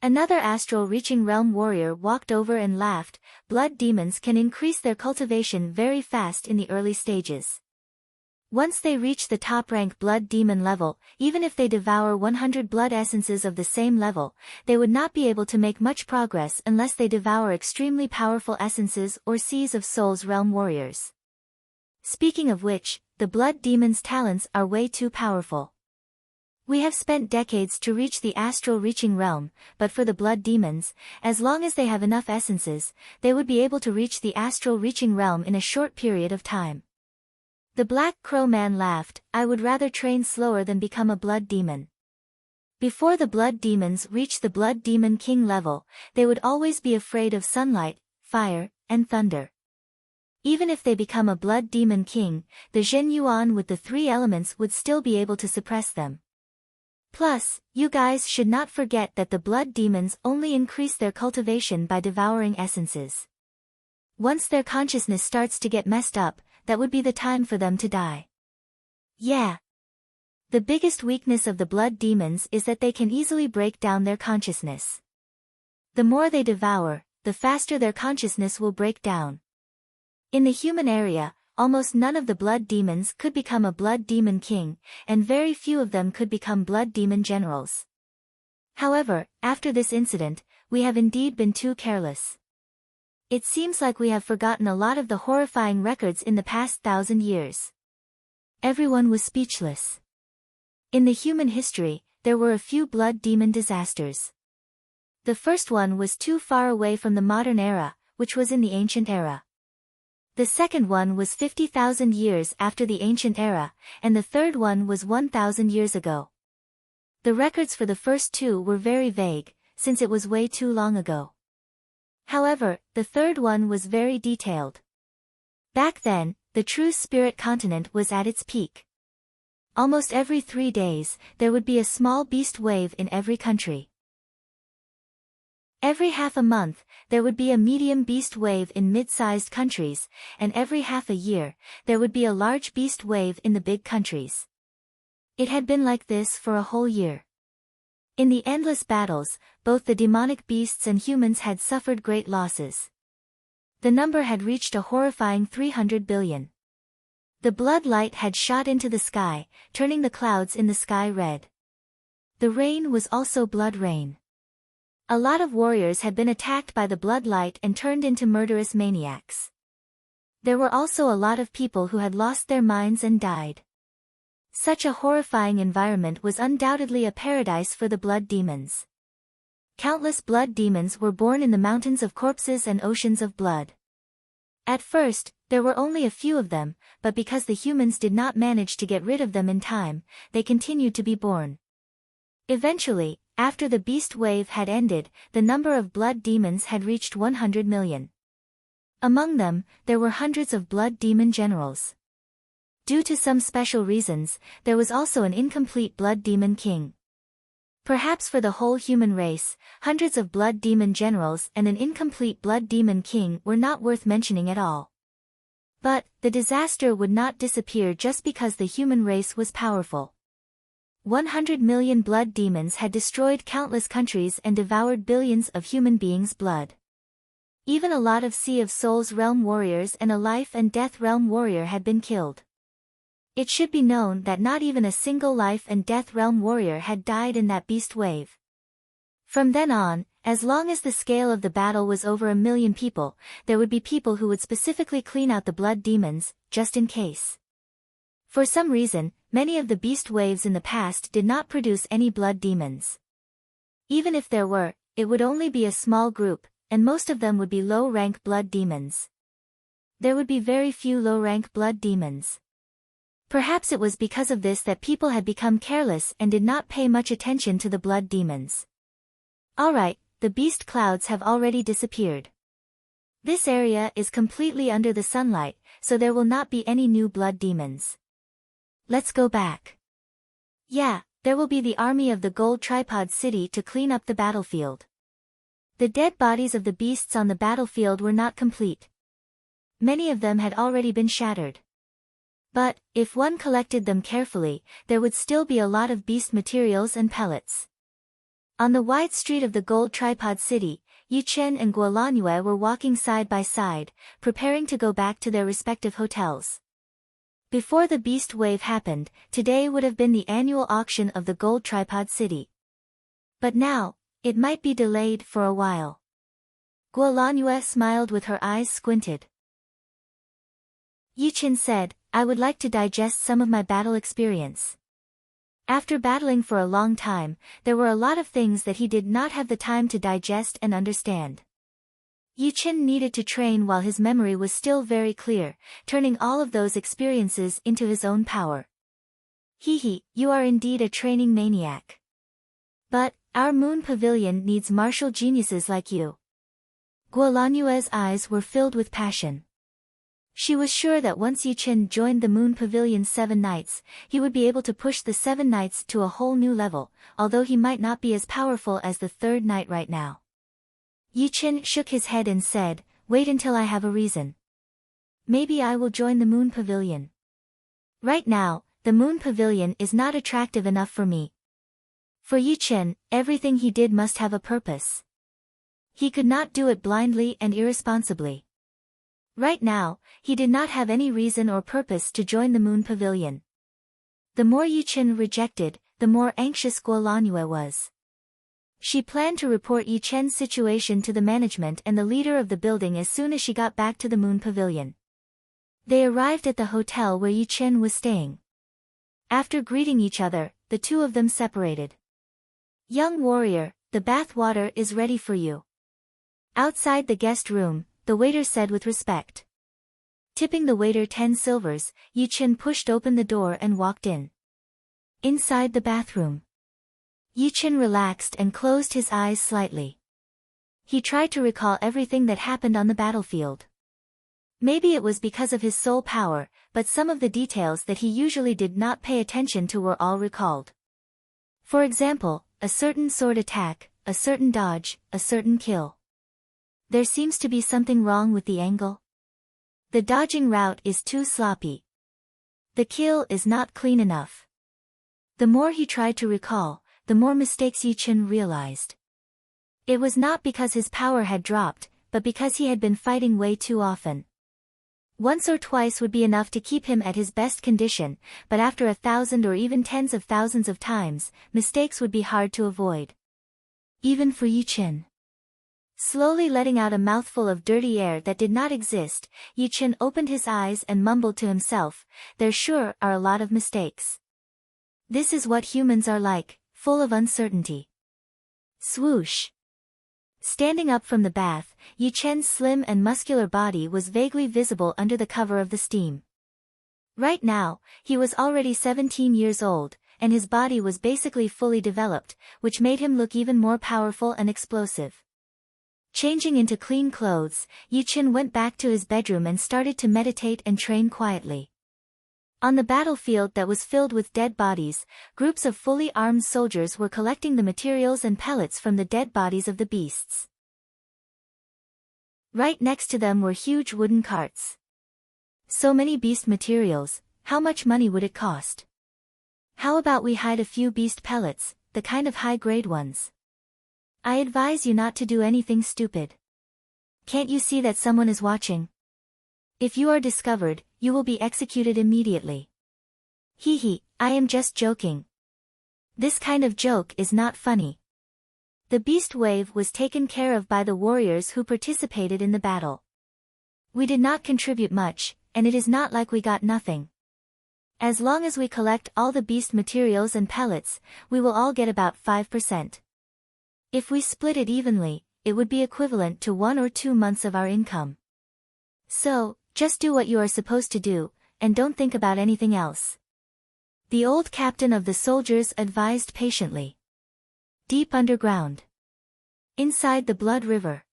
Another astral reaching realm warrior walked over and laughed. Blood demons can increase their cultivation very fast in the early stages. Once they reach the top-rank blood demon level, even if they devour 100 blood essences of the same level, they would not be able to make much progress unless they devour extremely powerful essences or seas of souls realm warriors. Speaking of which, the blood demon's talents are way too powerful. We have spent decades to reach the astral reaching realm, but for the blood demons, as long as they have enough essences, they would be able to reach the astral reaching realm in a short period of time. The Black Crow Man laughed, I would rather train slower than become a blood demon. Before the blood demons reach the blood demon king level, they would always be afraid of sunlight, fire, and thunder. Even if they become a blood demon king, the Jin Yuan with the three elements would still be able to suppress them. Plus, you guys should not forget that the blood demons only increase their cultivation by devouring essences. Once their consciousness starts to get messed up, that would be the time for them to die. Yeah. The biggest weakness of the blood demons is that they can easily break down their consciousness. The more they devour, the faster their consciousness will break down. In the human area, almost none of the blood demons could become a blood demon king, and very few of them could become blood demon generals. However, after this incident, we have indeed been too careless. It seems like we have forgotten a lot of the horrifying records in the past 1,000 years. Everyone was speechless. In the human history, there were a few blood demon disasters. The first one was too far away from the modern era, which was in the ancient era. The second one was 50,000 years after the ancient era, and the third one was 1,000 years ago. The records for the first two were very vague, since it was way too long ago. However, the third one was very detailed. Back then, the true spirit continent was at its peak. Almost every 3 days, there would be a small beast wave in every country. Every half a month, there would be a medium beast wave in mid-sized countries, and every half a year, there would be a large beast wave in the big countries. It had been like this for a whole year. In the endless battles, both the demonic beasts and humans had suffered great losses. The number had reached a horrifying 300 billion. The blood light had shot into the sky, turning the clouds in the sky red. The rain was also blood rain. A lot of warriors had been attacked by the blood light and turned into murderous maniacs. There were also a lot of people who had lost their minds and died. Such a horrifying environment was undoubtedly a paradise for the blood demons. Countless blood demons were born in the mountains of corpses and oceans of blood. At first, there were only a few of them, but because the humans did not manage to get rid of them in time, they continued to be born. Eventually, after the beast wave had ended, the number of blood demons had reached 100 million. Among them, there were hundreds of blood demon generals. Due to some special reasons, there was also an incomplete blood demon king. Perhaps for the whole human race, hundreds of blood demon generals and an incomplete blood demon king were not worth mentioning at all. But, the disaster would not disappear just because the human race was powerful. 100 million blood demons had destroyed countless countries and devoured billions of human beings' blood. Even a lot of Sea of Souls realm warriors and a Life and Death realm warrior had been killed. It should be known that not even a single Life and Death realm warrior had died in that beast wave. From then on, as long as the scale of the battle was over 1 million people, there would be people who would specifically clean out the blood demons, just in case. For some reason, many of the beast waves in the past did not produce any blood demons. Even if there were, it would only be a small group, and most of them would be low-rank blood demons. There would be very few low-rank blood demons. Perhaps it was because of this that people had become careless and did not pay much attention to the blood demons. Alright, the beast clouds have already disappeared. This area is completely under the sunlight, so there will not be any new blood demons. Let's go back. Yeah, there will be the army of the gold tripod city to clean up the battlefield. The dead bodies of the beasts on the battlefield were not complete. Many of them had already been shattered. But, if one collected them carefully, there would still be a lot of beast materials and pellets. On the wide street of the gold tripod city, Yichen and Guolanyue were walking side by side, preparing to go back to their respective hotels. Before the beast wave happened, today would have been the annual auction of the gold tripod city. But now, it might be delayed for a while. Guolanyue smiled with her eyes squinted. Yichen said, I would like to digest some of my battle experience. After battling for a long time, there were a lot of things that he did not have the time to digest and understand. Yichen needed to train while his memory was still very clear, turning all of those experiences into his own power. Hehe, you are indeed a training maniac. But, our moon pavilion needs martial geniuses like you. Guolanyue's eyes were filled with passion. She was sure that once Yichen joined the Moon Pavilion's 7 Knights, he would be able to push the 7 Knights to a whole new level, although he might not be as powerful as the 3rd Knight right now. Yichen shook his head and said, wait until I have a reason. Maybe I will join the Moon Pavilion. Right now, the Moon Pavilion is not attractive enough for me. For Yi Chen, everything he did must have a purpose. He could not do it blindly and irresponsibly. Right now, he did not have any reason or purpose to join the Moon Pavilion. The more Yi Chen rejected, the more anxious Guo Langyue was. She planned to report Yi Chen's situation to the management and the leader of the building as soon as she got back to the Moon Pavilion. They arrived at the hotel where Yi Chen was staying. After greeting each other, the two of them separated. "Young warrior, the bath water is ready for you." Outside the guest room, the waiter said with respect. Tipping the waiter 10 silvers, Yi Chen pushed open the door and walked in. Inside the bathroom, Yi Chen relaxed and closed his eyes slightly. He tried to recall everything that happened on the battlefield. Maybe it was because of his soul power, but some of the details that he usually did not pay attention to were all recalled. For example, a certain sword attack, a certain dodge, a certain kill. There seems to be something wrong with the angle. The dodging route is too sloppy. The kill is not clean enough. The more he tried to recall, the more mistakes Yi Chen realized. It was not because his power had dropped, but because he had been fighting way too often. Once or twice would be enough to keep him at his best condition, but after 1,000 or even tens of thousands of times, mistakes would be hard to avoid. Even for Yi Chen. Slowly letting out a mouthful of dirty air that did not exist, Yi Chen opened his eyes and mumbled to himself, "There sure are a lot of mistakes. This is what humans are like, full of uncertainty." Swoosh. Standing up from the bath, Yi Chen's slim and muscular body was vaguely visible under the cover of the steam. Right now, he was already 17 years old, and his body was basically fully developed, which made him look even more powerful and explosive. Changing into clean clothes, Yi Chen went back to his bedroom and started to meditate and train quietly. On the battlefield that was filled with dead bodies, groups of fully armed soldiers were collecting the materials and pellets from the dead bodies of the beasts. Right next to them were huge wooden carts. So many beast materials, how much money would it cost? How about we hide a few beast pellets, the kind of high-grade ones? I advise you not to do anything stupid. Can't you see that someone is watching? If you are discovered, you will be executed immediately. Hee, I am just joking. This kind of joke is not funny. The beast wave was taken care of by the warriors who participated in the battle. We did not contribute much, and it is not like we got nothing. As long as we collect all the beast materials and pellets, we will all get about 5%. If we split it evenly, it would be equivalent to 1 or 2 months of our income. So, just do what you are supposed to do, and don't think about anything else. The old captain of the soldiers advised patiently. Deep underground. Inside the Blood River.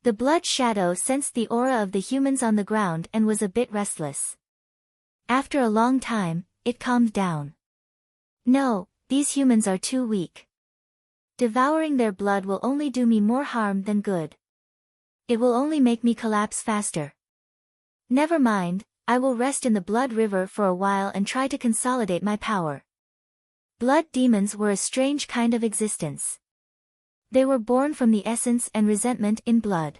The Blood Shadow sensed the aura of the humans on the ground and was a bit restless. After a long time, it calmed down. No, these humans are too weak. Devouring their blood will only do me more harm than good. It will only make me collapse faster. Never mind, I will rest in the Blood River for a while and try to consolidate my power. Blood demons were a strange kind of existence. They were born from the essence and resentment in blood.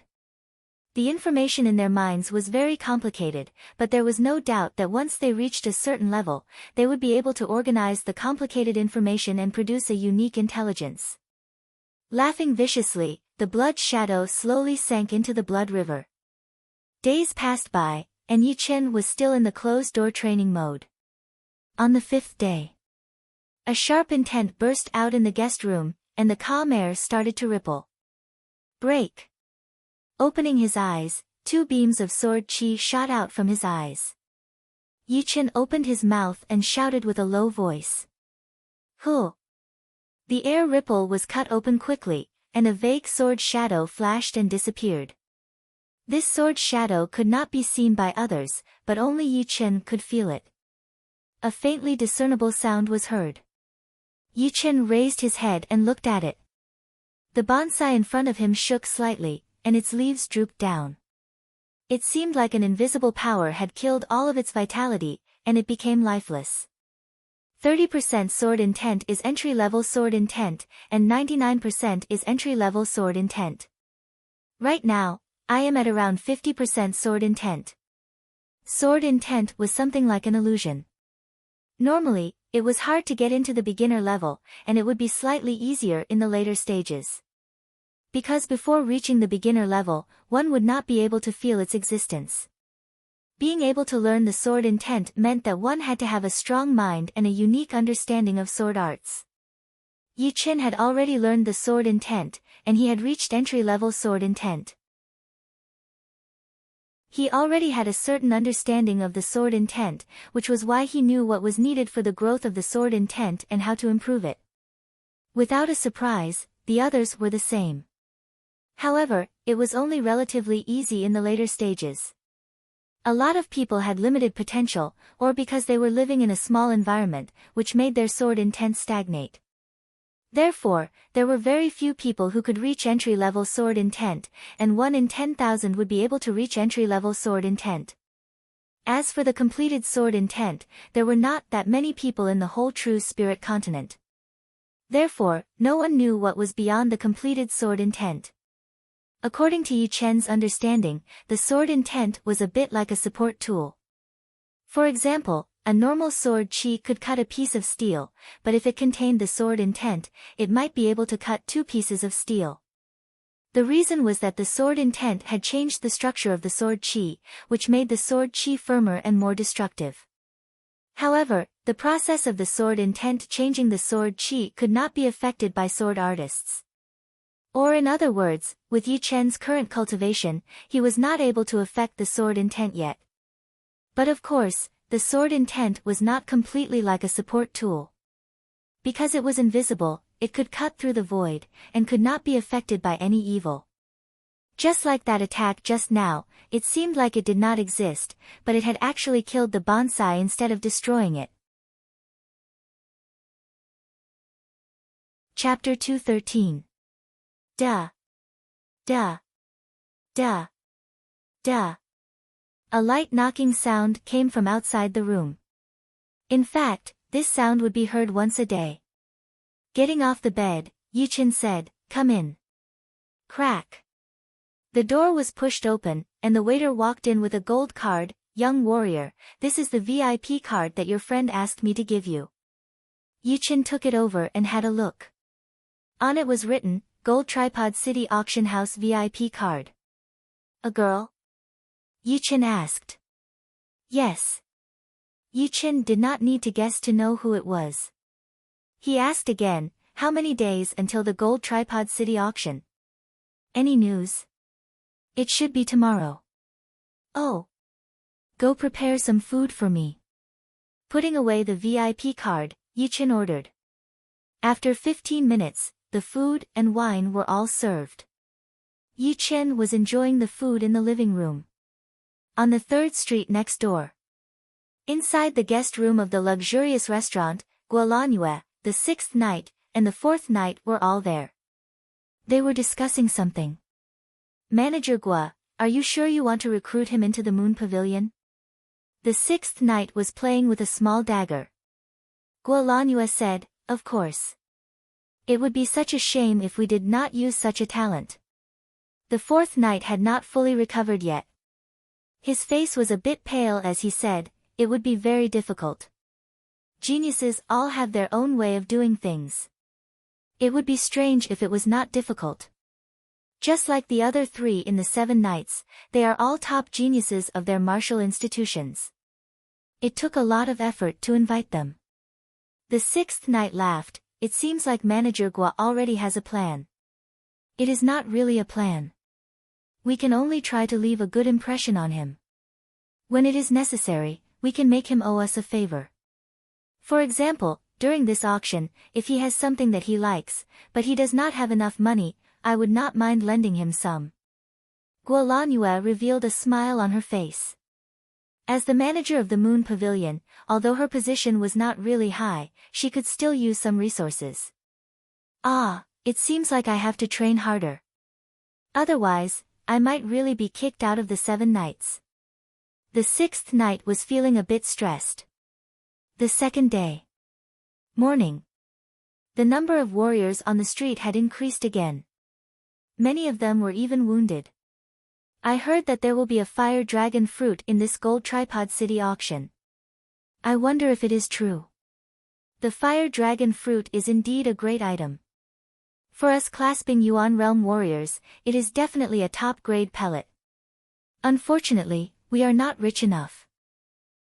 The information in their minds was very complicated, but there was no doubt that once they reached a certain level, they would be able to organize the complicated information and produce a unique intelligence. Laughing viciously, the Blood Shadow slowly sank into the Blood River. Days passed by, and Yi Chen was still in the closed-door training mode. On the 5th day, a sharp intent burst out in the guest room, and the calm air started to ripple. Break! Opening his eyes, 2 beams of sword chi shot out from his eyes. Yi Chen opened his mouth and shouted with a low voice. Huh! The air ripple was cut open quickly, and a vague sword shadow flashed and disappeared. This sword shadow could not be seen by others, but only Yi Chen could feel it. A faintly discernible sound was heard. Yi Chen raised his head and looked at it. The bonsai in front of him shook slightly, and its leaves drooped down. It seemed like an invisible power had killed all of its vitality, and it became lifeless. 30% sword intent is entry-level sword intent, and 99% is entry-level sword intent. Right now, I am at around 50% sword intent. Sword intent was something like an illusion. Normally, it was hard to get into the beginner level, and it would be slightly easier in the later stages. Because before reaching the beginner level, one would not be able to feel its existence. Being able to learn the sword intent meant that one had to have a strong mind and a unique understanding of sword arts. Yi Chen had already learned the sword intent, and he had reached entry-level sword intent. He already had a certain understanding of the sword intent, which was why he knew what was needed for the growth of the sword intent and how to improve it. Without a surprise, the others were the same. However, it was only relatively easy in the later stages. A lot of people had limited potential, or because they were living in a small environment, which made their sword intent stagnate. Therefore, there were very few people who could reach entry-level sword intent, and 1 in 10,000 would be able to reach entry-level sword intent. As for the completed sword intent, there were not that many people in the whole True Spirit continent. Therefore, no one knew what was beyond the completed sword intent. According to Yi Chen's understanding, the sword intent was a bit like a support tool. For example, a normal sword chi could cut a piece of steel, but if it contained the sword intent, it might be able to cut 2 pieces of steel. The reason was that the sword intent had changed the structure of the sword chi, which made the sword chi firmer and more destructive. However, the process of the sword intent changing the sword chi could not be affected by sword artists. Or in other words, with Yi Chen's current cultivation, he was not able to affect the sword intent yet. But of course, the sword intent was not completely like a support tool. Because it was invisible, it could cut through the void, and could not be affected by any evil. Just like that attack just now, it seemed like it did not exist, but it had actually killed the bonsai instead of destroying it. Chapter 213. Duh. Duh. Duh. Duh. A light knocking sound came from outside the room. In fact, this sound would be heard once a day. Getting off the bed, Yi Chen said, "Come in." Crack. The door was pushed open, and the waiter walked in with a gold card. "Young warrior, this is the VIP card that your friend asked me to give you." Yi Chen took it over and had a look. On it was written, "Gold Tripod City Auction House VIP card." "A girl?" Yi Chen asked. "Yes." Yi Chen did not need to guess to know who it was. He asked again, "How many days until the Gold Tripod City auction?" "Any news?" "It should be tomorrow." "Oh. Go prepare some food for me." Putting away the VIP card, Yi Chen ordered. After 15 minutes, the food and wine were all served. Yi Chen was enjoying the food in the living room. On the 3rd street next door. Inside the guest room of the luxurious restaurant, Guolanyue, the 6th knight, and the 4th knight were all there. They were discussing something. "Manager Gua, are you sure you want to recruit him into the Moon Pavilion?" The 6th knight was playing with a small dagger. Guolanyue said, "Of course. It would be such a shame if we did not use such a talent." The 4th knight had not fully recovered yet. His face was a bit pale as he said, "It would be very difficult. Geniuses all have their own way of doing things. It would be strange if it was not difficult. Just like the other 3 in the 7 knights, they are all top geniuses of their martial institutions. It took a lot of effort to invite them." The 6th knight laughed. "It seems like Manager Gua already has a plan." "It is not really a plan. We can only try to leave a good impression on him. When it is necessary, we can make him owe us a favor. For example, during this auction, if he has something that he likes, but he does not have enough money, I would not mind lending him some." Guolanyue revealed a smile on her face. As the manager of the Moon Pavilion, although her position was not really high, she could still use some resources. "Ah, it seems like I have to train harder. Otherwise, I might really be kicked out of the 7 knights." The 6th knight was feeling a bit stressed. The second day. Morning. The number of warriors on the street had increased again. Many of them were even wounded. I heard that there will be a fire dragon fruit in this gold tripod city auction. I wonder if it is true. The fire dragon fruit is indeed a great item. For us clasping Yuan realm warriors, it is definitely a top-grade pellet. Unfortunately, we are not rich enough.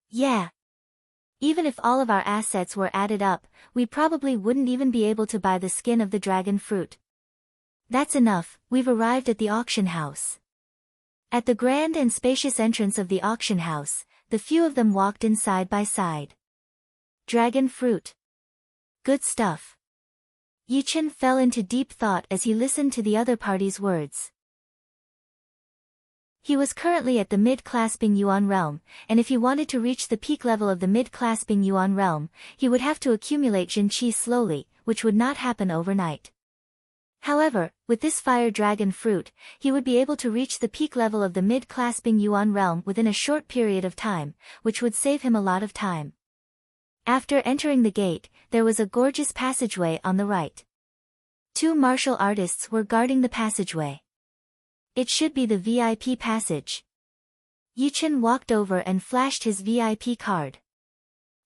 Yeah. Even if all of our assets were added up, we probably wouldn't even be able to buy the skin of the dragon fruit. That's enough, we've arrived at the auction house. At the grand and spacious entrance of the auction house, the few of them walked in side by side. Dragon fruit. Good stuff. Yichen fell into deep thought as he listened to the other party's words. He was currently at the mid-clasping Yuan realm, and if he wanted to reach the peak level of the mid-clasping Yuan realm, he would have to accumulate Jinqi slowly, which would not happen overnight. However, with this fire dragon fruit, he would be able to reach the peak level of the mid-clasping Yuan realm within a short period of time, which would save him a lot of time. After entering the gate, there was a gorgeous passageway on the right. 2 martial artists were guarding the passageway. It should be the VIP passage. Yichen walked over and flashed his VIP card.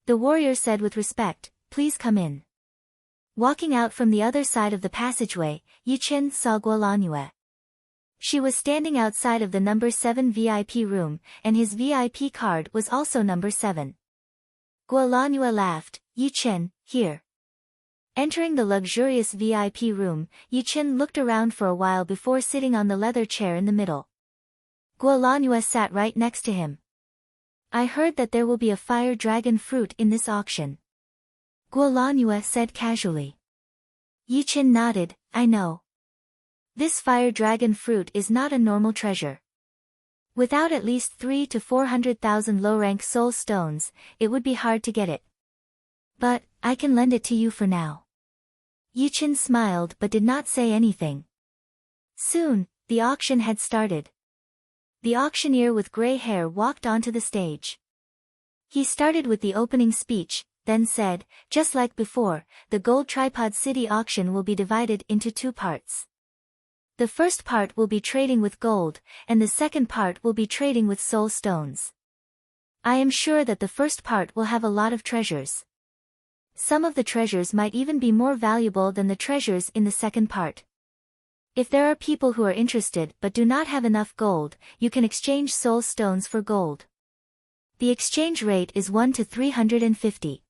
The warrior said with respect, "Please come in." Walking out from the other side of the passageway, Yichen saw Guolanue. She was standing outside of the number 7 VIP room, and his VIP card was also number 7. Guolanue laughed, "Yichen, here." Entering the luxurious VIP room, Yichen looked around for a while before sitting on the leather chair in the middle. Guolanue sat right next to him. "I heard that there will be a fire dragon fruit in this auction," Guolanue said casually. Yichen nodded, "I know. This fire dragon fruit is not a normal treasure. Without at least 300,000 to 400,000 low-rank soul stones, it would be hard to get it. But, I can lend it to you for now." Yichen smiled but did not say anything. Soon, the auction had started. The auctioneer with gray hair walked onto the stage. He started with the opening speech, then said, "Just like before, the gold tripod city auction will be divided into 2 parts. The first part will be trading with gold, and the second part will be trading with soul stones. I am sure that the first part will have a lot of treasures. Some of the treasures might even be more valuable than the treasures in the second part. If there are people who are interested but do not have enough gold, you can exchange soul stones for gold. The exchange rate is 1 to 350.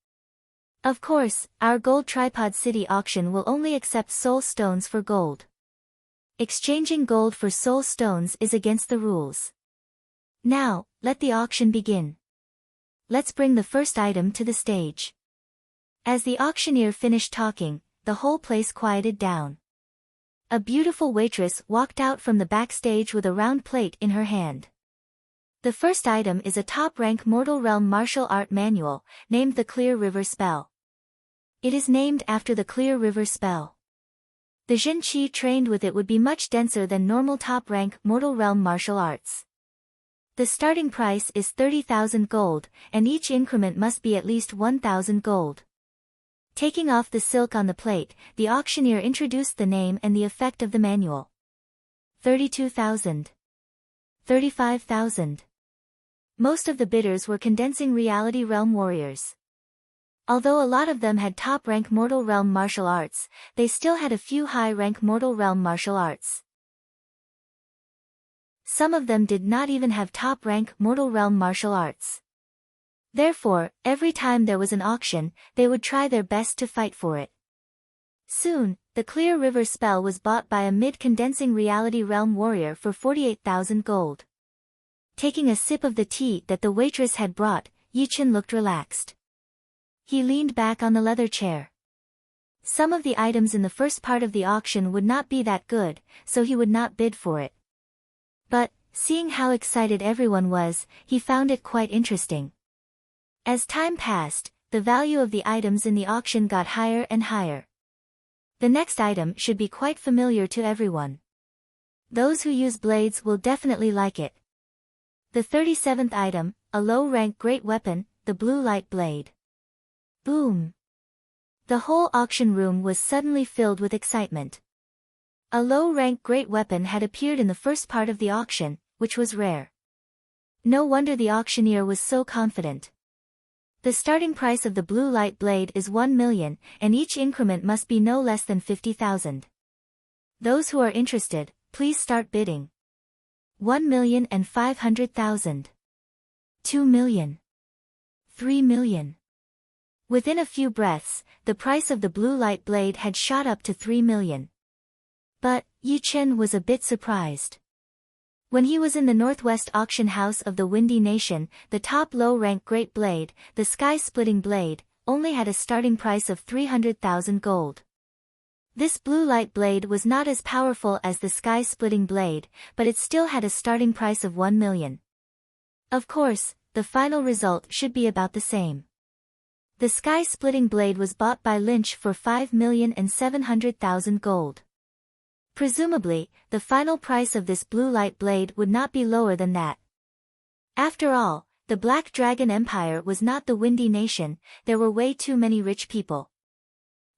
Of course, our gold tripod city auction will only accept soul stones for gold. Exchanging gold for soul stones is against the rules. Now, let the auction begin. Let's bring the first item to the stage." As the auctioneer finished talking, the whole place quieted down. A beautiful waitress walked out from the backstage with a round plate in her hand. The first item is a top-rank Mortal Realm martial art manual, named the Clear River Spell. It is named after the Clear River spell. The Jinqi trained with it would be much denser than normal top-rank Mortal Realm martial arts. The starting price is 30,000 gold, and each increment must be at least 1,000 gold. Taking off the silk on the plate, the auctioneer introduced the name and the effect of the manual. 32,000. 35,000. Most of the bidders were condensing reality realm warriors. Although a lot of them had top-rank Mortal Realm martial arts, they still had a few high-rank Mortal Realm martial arts. Some of them did not even have top-rank Mortal Realm martial arts. Therefore, every time there was an auction, they would try their best to fight for it. Soon, the Clear River spell was bought by a mid-condensing reality realm warrior for 48,000 gold. Taking a sip of the tea that the waitress had brought, Yichen looked relaxed. He leaned back on the leather chair. Some of the items in the first part of the auction would not be that good, so he would not bid for it. But, seeing how excited everyone was, he found it quite interesting. As time passed, the value of the items in the auction got higher and higher. The next item should be quite familiar to everyone. Those who use blades will definitely like it. The 37th item, a low-rank great weapon, the blue light blade. Boom! The whole auction room was suddenly filled with excitement. A low-rank great weapon had appeared in the first part of the auction, which was rare. No wonder the auctioneer was so confident. The starting price of the blue light blade is 1 million, and each increment must be no less than 50,000. Those who are interested, please start bidding. 1,500,000. 2 million. 3 million. Within a few breaths, the price of the blue light blade had shot up to 3 million. But, Yi Chen was a bit surprised. When he was in the Northwest auction house of the Windy Nation, the top low-rank great blade, the sky-splitting blade, only had a starting price of 300,000 gold. This blue light blade was not as powerful as the sky-splitting blade, but it still had a starting price of 1 million. Of course, the final result should be about the same. The sky-splitting blade was bought by Lynch for 5,700,000 gold. Presumably, the final price of this blue light blade would not be lower than that. After all, the Black Dragon Empire was not the Windy Nation, there were way too many rich people.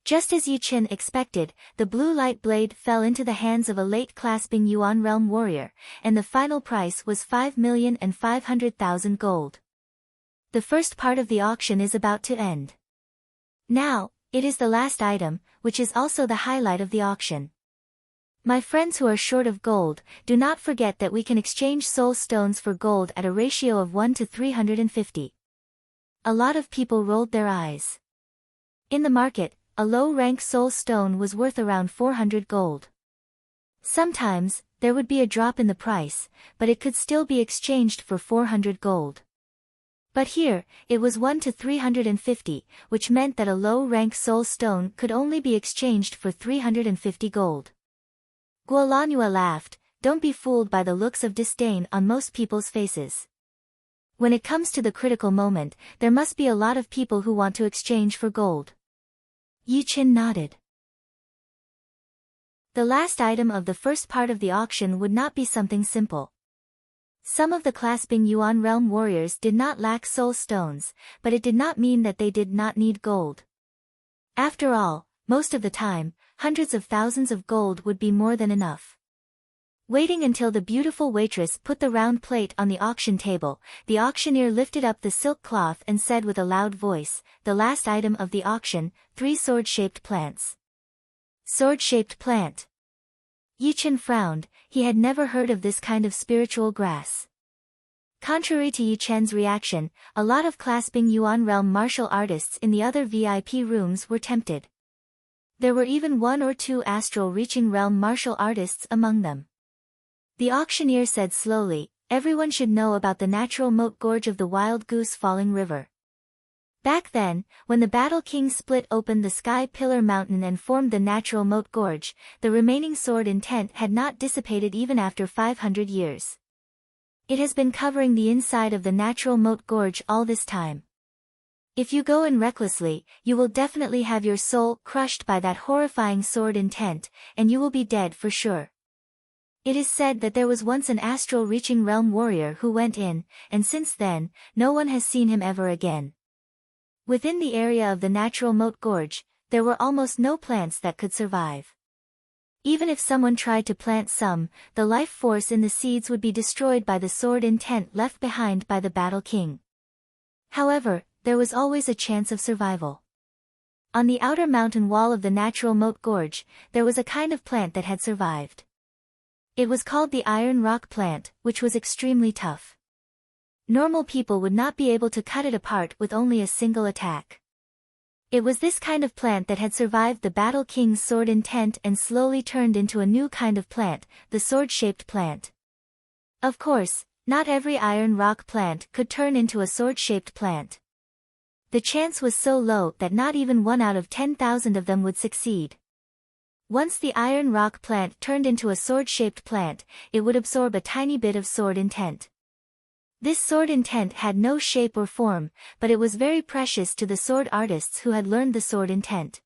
Just as Yi Chen expected, the blue light blade fell into the hands of a late-clasping Yuan realm warrior, and the final price was 5,500,000 gold. The first part of the auction is about to end. Now, it is the last item, which is also the highlight of the auction. My friends who are short of gold, do not forget that we can exchange soul stones for gold at a ratio of 1 to 350. A lot of people rolled their eyes. In the market, a low-rank soul stone was worth around 400 gold. Sometimes, there would be a drop in the price, but it could still be exchanged for 400 gold. But here, it was 1 to 350, which meant that a low-rank soul stone could only be exchanged for 350 gold. Guolanhua laughed, "Don't be fooled by the looks of disdain on most people's faces. When it comes to the critical moment, there must be a lot of people who want to exchange for gold." Yi Chen nodded. The last item of the first part of the auction would not be something simple. Some of the clasping Yuan realm warriors did not lack soul stones, but it did not mean that they did not need gold. After all, most of the time, hundreds of thousands of gold would be more than enough. Waiting until the beautiful waitress put the round plate on the auction table, the auctioneer lifted up the silk cloth and said with a loud voice, "The last item of the auction, 3 sword-shaped plants." Sword-shaped plant. Yi Chen frowned, he had never heard of this kind of spiritual grass. Contrary to Yi Chen's reaction, a lot of clasping Yuan realm martial artists in the other VIP rooms were tempted. There were even 1 or 2 astral reaching realm martial artists among them. The auctioneer said slowly, "Everyone should know about the natural moat gorge of the Wild Goose Falling River. Back then, when the Battle King split open the Sky Pillar Mountain and formed the natural moat gorge, the remaining sword intent had not dissipated even after 500 years. It has been covering the inside of the natural moat gorge all this time. If you go in recklessly, you will definitely have your soul crushed by that horrifying sword intent, and you will be dead for sure. It is said that there was once an astral reaching realm warrior who went in, and since then, no one has seen him ever again. Within the area of the natural moat gorge, there were almost no plants that could survive. Even if someone tried to plant some, the life force in the seeds would be destroyed by the sword intent left behind by the Battle King. However, there was always a chance of survival. On the outer mountain wall of the natural moat gorge, there was a kind of plant that had survived. It was called the iron rock plant, which was extremely tough. Normal people would not be able to cut it apart with only a single attack. It was this kind of plant that had survived the Battle King's sword intent and slowly turned into a new kind of plant, the sword-shaped plant. Of course, not every iron rock plant could turn into a sword-shaped plant. The chance was so low that not even 1 out of 10,000 of them would succeed. Once the iron rock plant turned into a sword-shaped plant, it would absorb a tiny bit of sword intent. This sword intent had no shape or form, but it was very precious to the sword artists who had learned the sword intent.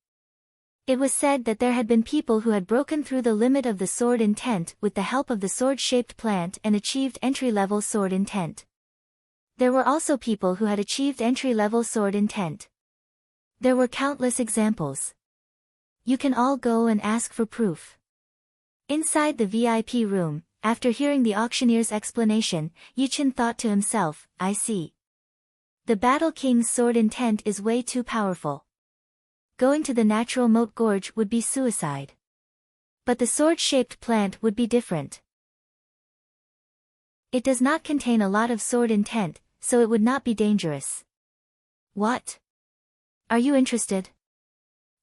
It was said that there had been people who had broken through the limit of the sword intent with the help of the sword-shaped plant and achieved entry-level sword intent. There were also people who had achieved entry-level sword intent. There were countless examples. You can all go and ask for proof. Inside the VIP room, after hearing the auctioneer's explanation, Yichen thought to himself, I see. The Battle King's sword intent is way too powerful. Going to the natural moat gorge would be suicide. But the sword-shaped plant would be different. It does not contain a lot of sword intent, so it would not be dangerous. What? Are you interested?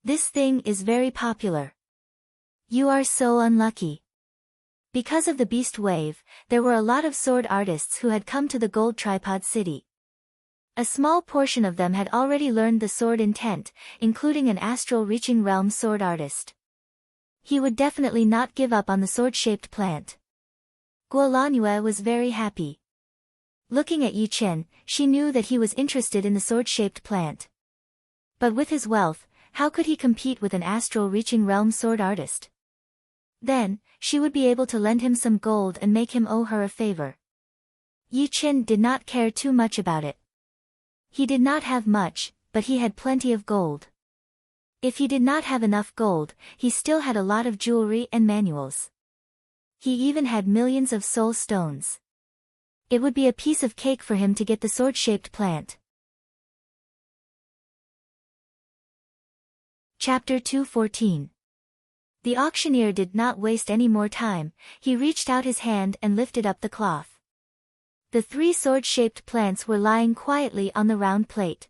This thing is very popular. You are so unlucky. Because of the beast wave, there were a lot of sword artists who had come to the Gold Tripod City. A small portion of them had already learned the sword intent, including an astral reaching realm sword artist. He would definitely not give up on the sword-shaped plant. Guo Langyue was very happy. Looking at Yichen, she knew that he was interested in the sword-shaped plant. But with his wealth, how could he compete with an astral reaching realm sword artist? Then, she would be able to lend him some gold and make him owe her a favor. Yichen did not care too much about it. He did not have much, but he had plenty of gold. If he did not have enough gold, he still had a lot of jewelry and manuals. He even had millions of soul stones. It would be a piece of cake for him to get the sword-shaped plant. Chapter 214. The auctioneer did not waste any more time, he reached out his hand and lifted up the cloth. The 3 sword-shaped plants were lying quietly on the round plate.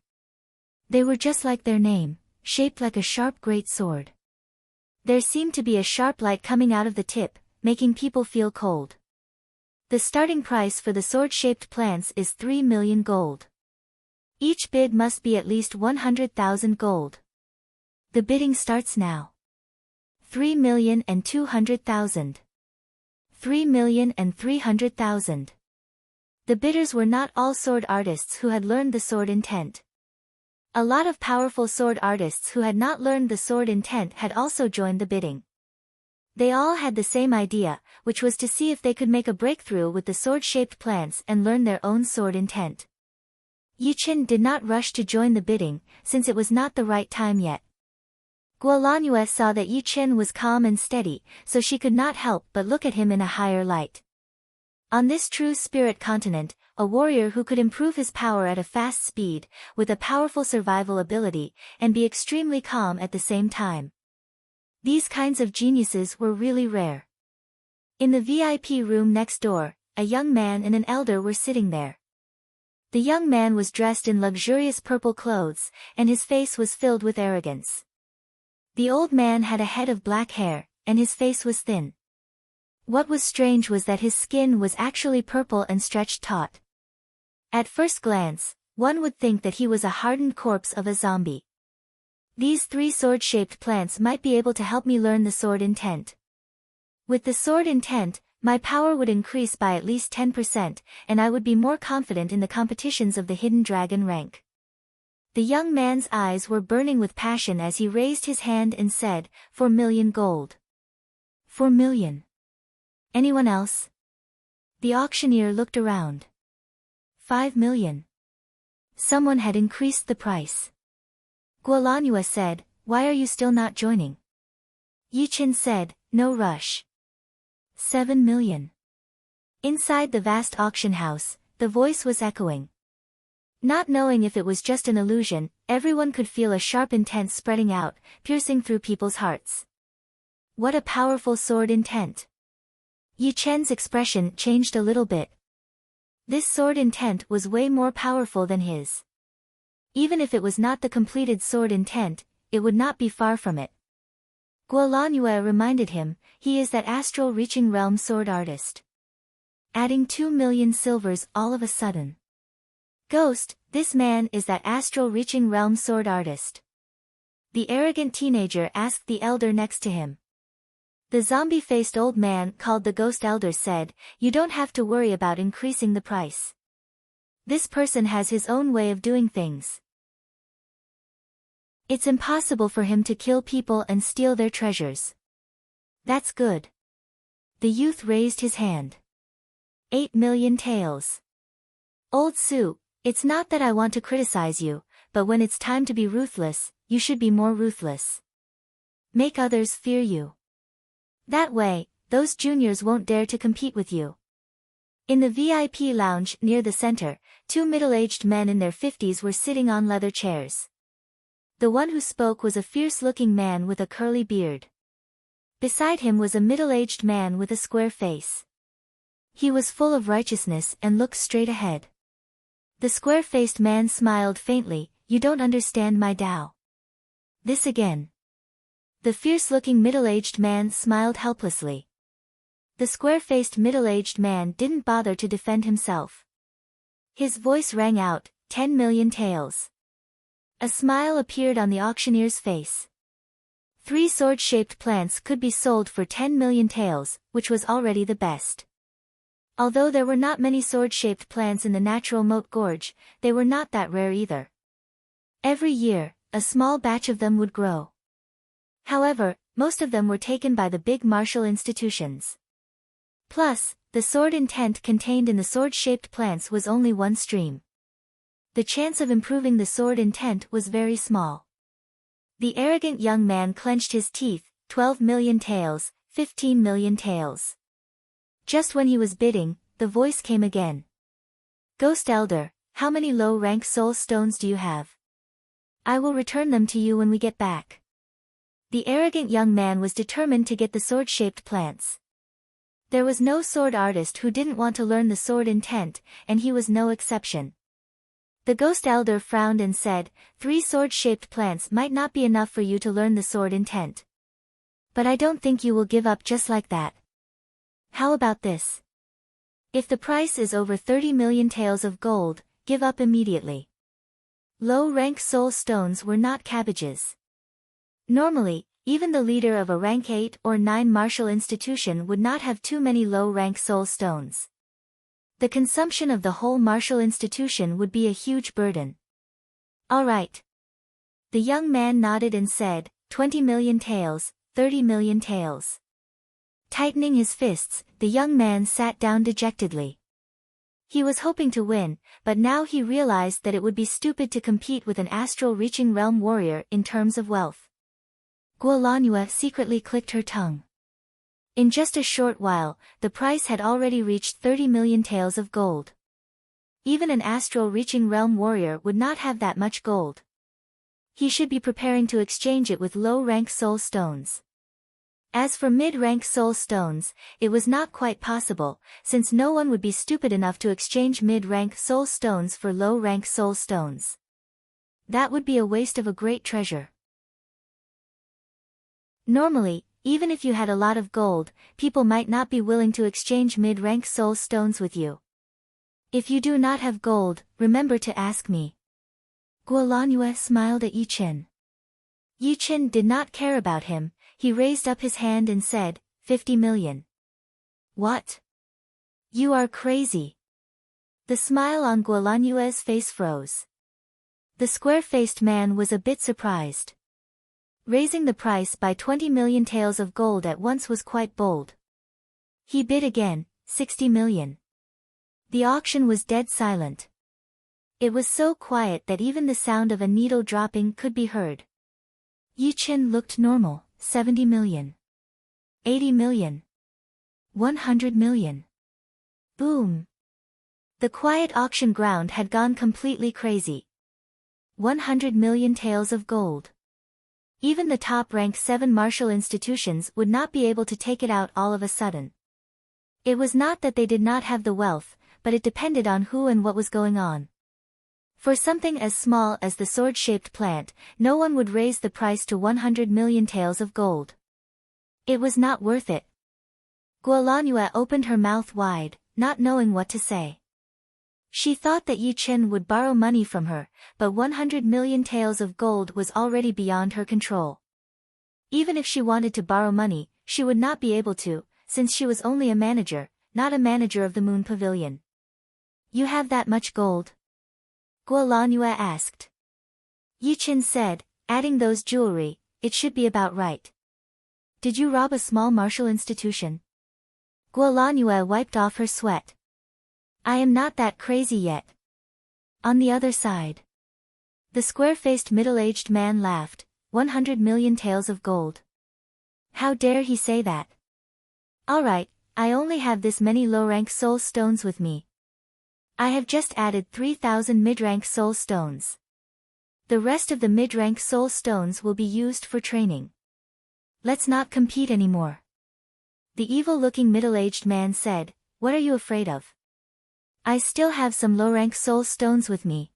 They were just like their name, shaped like a sharp great sword. There seemed to be a sharp light coming out of the tip, making people feel cold. The starting price for the sword-shaped plants is 3 million gold. Each bid must be at least 100,000 gold. The bidding starts now. 3,200,000. 3,300,000. The bidders were not all sword artists who had learned the sword intent. A lot of powerful sword artists who had not learned the sword intent had also joined the bidding. They all had the same idea, which was to see if they could make a breakthrough with the sword-shaped plants and learn their own sword intent. Yichen did not rush to join the bidding, since it was not the right time yet. Guo Langyue saw that Yichen was calm and steady, so she could not help but look at him in a higher light. On this true spirit continent, a warrior who could improve his power at a fast speed, with a powerful survival ability, and be extremely calm at the same time. These kinds of geniuses were really rare. In the VIP room next door, a young man and an elder were sitting there. The young man was dressed in luxurious purple clothes, and his face was filled with arrogance. The old man had a head of black hair, and his face was thin. What was strange was that his skin was actually purple and stretched taut. At first glance, one would think that he was a hardened corpse of a zombie. These 3 sword-shaped plants might be able to help me learn the sword intent. With the sword intent, my power would increase by at least 10%, and I would be more confident in the competitions of the hidden dragon rank. The young man's eyes were burning with passion as he raised his hand and said, 4 million gold. 4 million. Anyone else? The auctioneer looked around. 5 million. Someone had increased the price. Guo Langyue said, why are you still not joining? Yichen said, no rush. 7 million. Inside the vast auction house, the voice was echoing. Not knowing if it was just an illusion, everyone could feel a sharp intent spreading out, piercing through people's hearts. What a powerful sword intent. Yichen's expression changed a little bit. This sword intent was way more powerful than his. Even if it was not the completed sword intent, it would not be far from it. Guo Langyue reminded him, he is that astral reaching realm sword artist. Adding 2 million silvers all of a sudden. Ghost, this man is that astral reaching realm sword artist. The arrogant teenager asked the elder next to him. The zombie-faced old man called the ghost elder said, you don't have to worry about increasing the price. This person has his own way of doing things. It's impossible for him to kill people and steal their treasures. That's good. The youth raised his hand. 8 million taels. Old Su, it's not that I want to criticize you, but when it's time to be ruthless, you should be more ruthless. Make others fear you. That way, those juniors won't dare to compete with you. In the VIP lounge near the center, two middle-aged men in their 50s were sitting on leather chairs. The one who spoke was a fierce-looking man with a curly beard. Beside him was a middle-aged man with a square face. He was full of righteousness and looked straight ahead. The square-faced man smiled faintly. "You don't understand my Tao." "This again." The fierce-looking middle-aged man smiled helplessly. The square-faced middle-aged man didn't bother to defend himself. His voice rang out, 10 million taels. A smile appeared on the auctioneer's face. 3 sword-shaped plants could be sold for 10 million taels, which was already the best. Although there were not many sword-shaped plants in the natural moat gorge, they were not that rare either. Every year, a small batch of them would grow. However, most of them were taken by the big martial institutions. Plus, the sword intent contained in the sword-shaped plants was only one stream. The chance of improving the sword intent was very small. The arrogant young man clenched his teeth. 12 million taels, 15 million taels. Just when he was bidding, the voice came again. "Ghost Elder, how many low-rank soul stones do you have? I will return them to you when we get back." The arrogant young man was determined to get the sword-shaped plants. There was no sword artist who didn't want to learn the sword intent, and he was no exception. The Ghost Elder frowned and said, 3 sword-shaped plants might not be enough for you to learn the sword intent. But I don't think you will give up just like that. How about this? If the price is over 30 million taels of gold, give up immediately. Low-rank soul stones were not cabbages. Normally, even the leader of a rank 8 or 9 martial institution would not have too many low-rank soul stones. The consumption of the whole martial institution would be a huge burden. All right. The young man nodded and said, 20 million taels, 30 million taels. Tightening his fists, the young man sat down dejectedly. He was hoping to win, but now he realized that it would be stupid to compete with an astral-reaching realm warrior in terms of wealth. Guolanhua secretly clicked her tongue. In just a short while, the price had already reached 30 million taels of gold. Even an astral-reaching realm warrior would not have that much gold. He should be preparing to exchange it with low-rank soul stones. As for mid-rank soul stones, it was not quite possible, since no one would be stupid enough to exchange mid-rank soul stones for low-rank soul stones. That would be a waste of a great treasure. Normally, even if you had a lot of gold, people might not be willing to exchange mid-rank soul stones with you. If you do not have gold, remember to ask me. Guolanhua smiled at Yichen. Yichen did not care about him. He raised up his hand and said, 50 million. What? You are crazy. The smile on Guolanhua's face froze. The square-faced man was a bit surprised. Raising the price by 20 million taels of gold at once was quite bold. He bid again, 60 million. The auction was dead silent. It was so quiet that even the sound of a needle dropping could be heard. Yichen looked normal. 70 million. 80 million. 100 million. Boom. The quiet auction ground had gone completely crazy. 100 million taels of gold. Even the top rank 7 martial institutions would not be able to take it out all of a sudden. It was not that they did not have the wealth, but it depended on who and what was going on. For something as small as the sword-shaped plant, no one would raise the price to 100 million taels of gold. It was not worth it. Guolanhua opened her mouth wide, not knowing what to say. She thought that Yichen would borrow money from her, but 100 million taels of gold was already beyond her control. Even if she wanted to borrow money, she would not be able to, since she was only a manager, not a manager of the Moon Pavilion. You have that much gold? Guolanhua asked. Yichen said, adding those jewelry, it should be about right. Did you rob a small martial institution? Guolanhua wiped off her sweat. I am not that crazy yet. On the other side. The square-faced middle-aged man laughed. 100 million taels of gold. How dare he say that? All right, I only have this many low-rank soul stones with me. I have just added 3,000 mid-rank soul stones. The rest of the mid-rank soul stones will be used for training. Let's not compete anymore. The evil-looking middle-aged man said, What are you afraid of? I still have some low-rank soul stones with me.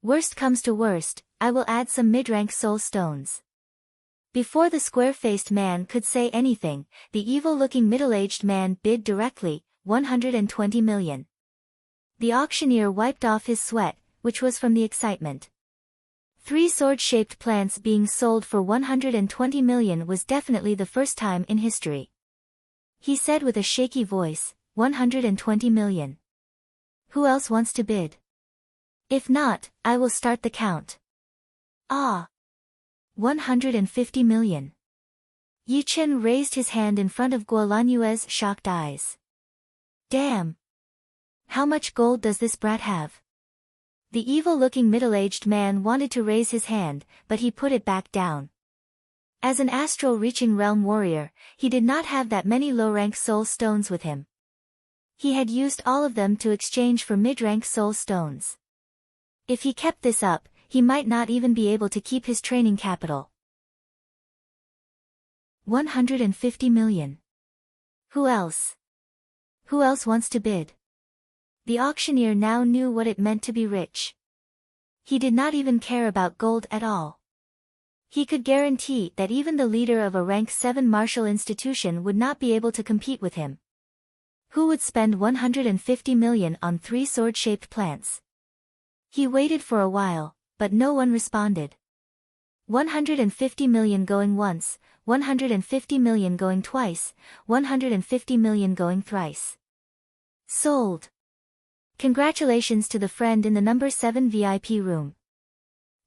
Worst comes to worst, I will add some mid-rank soul stones. Before the square-faced man could say anything, the evil-looking middle-aged man bid directly, 120 million. The auctioneer wiped off his sweat, which was from the excitement. 3 sword-shaped plants being sold for 120 million was definitely the first time in history. He said with a shaky voice, 120 million. Who else wants to bid? If not, I will start the count. Ah! 150 million. Yi Chen raised his hand in front of Guolanue's shocked eyes. Damn! How much gold does this brat have? The evil-looking middle-aged man wanted to raise his hand, but he put it back down. As an astral-reaching realm warrior, he did not have that many low-rank soul stones with him. He had used all of them to exchange for mid-rank soul stones. If he kept this up, he might not even be able to keep his training capital. 150 million. Who else? Who else wants to bid? The auctioneer now knew what it meant to be rich. He did not even care about gold at all. He could guarantee that even the leader of a rank 7 martial institution would not be able to compete with him. Who would spend 150 million on 3 sword-shaped plants? He waited for a while, but no one responded. 150 million going once, 150 million going twice, 150 million going thrice. Sold. Congratulations to the friend in the number 7 VIP room.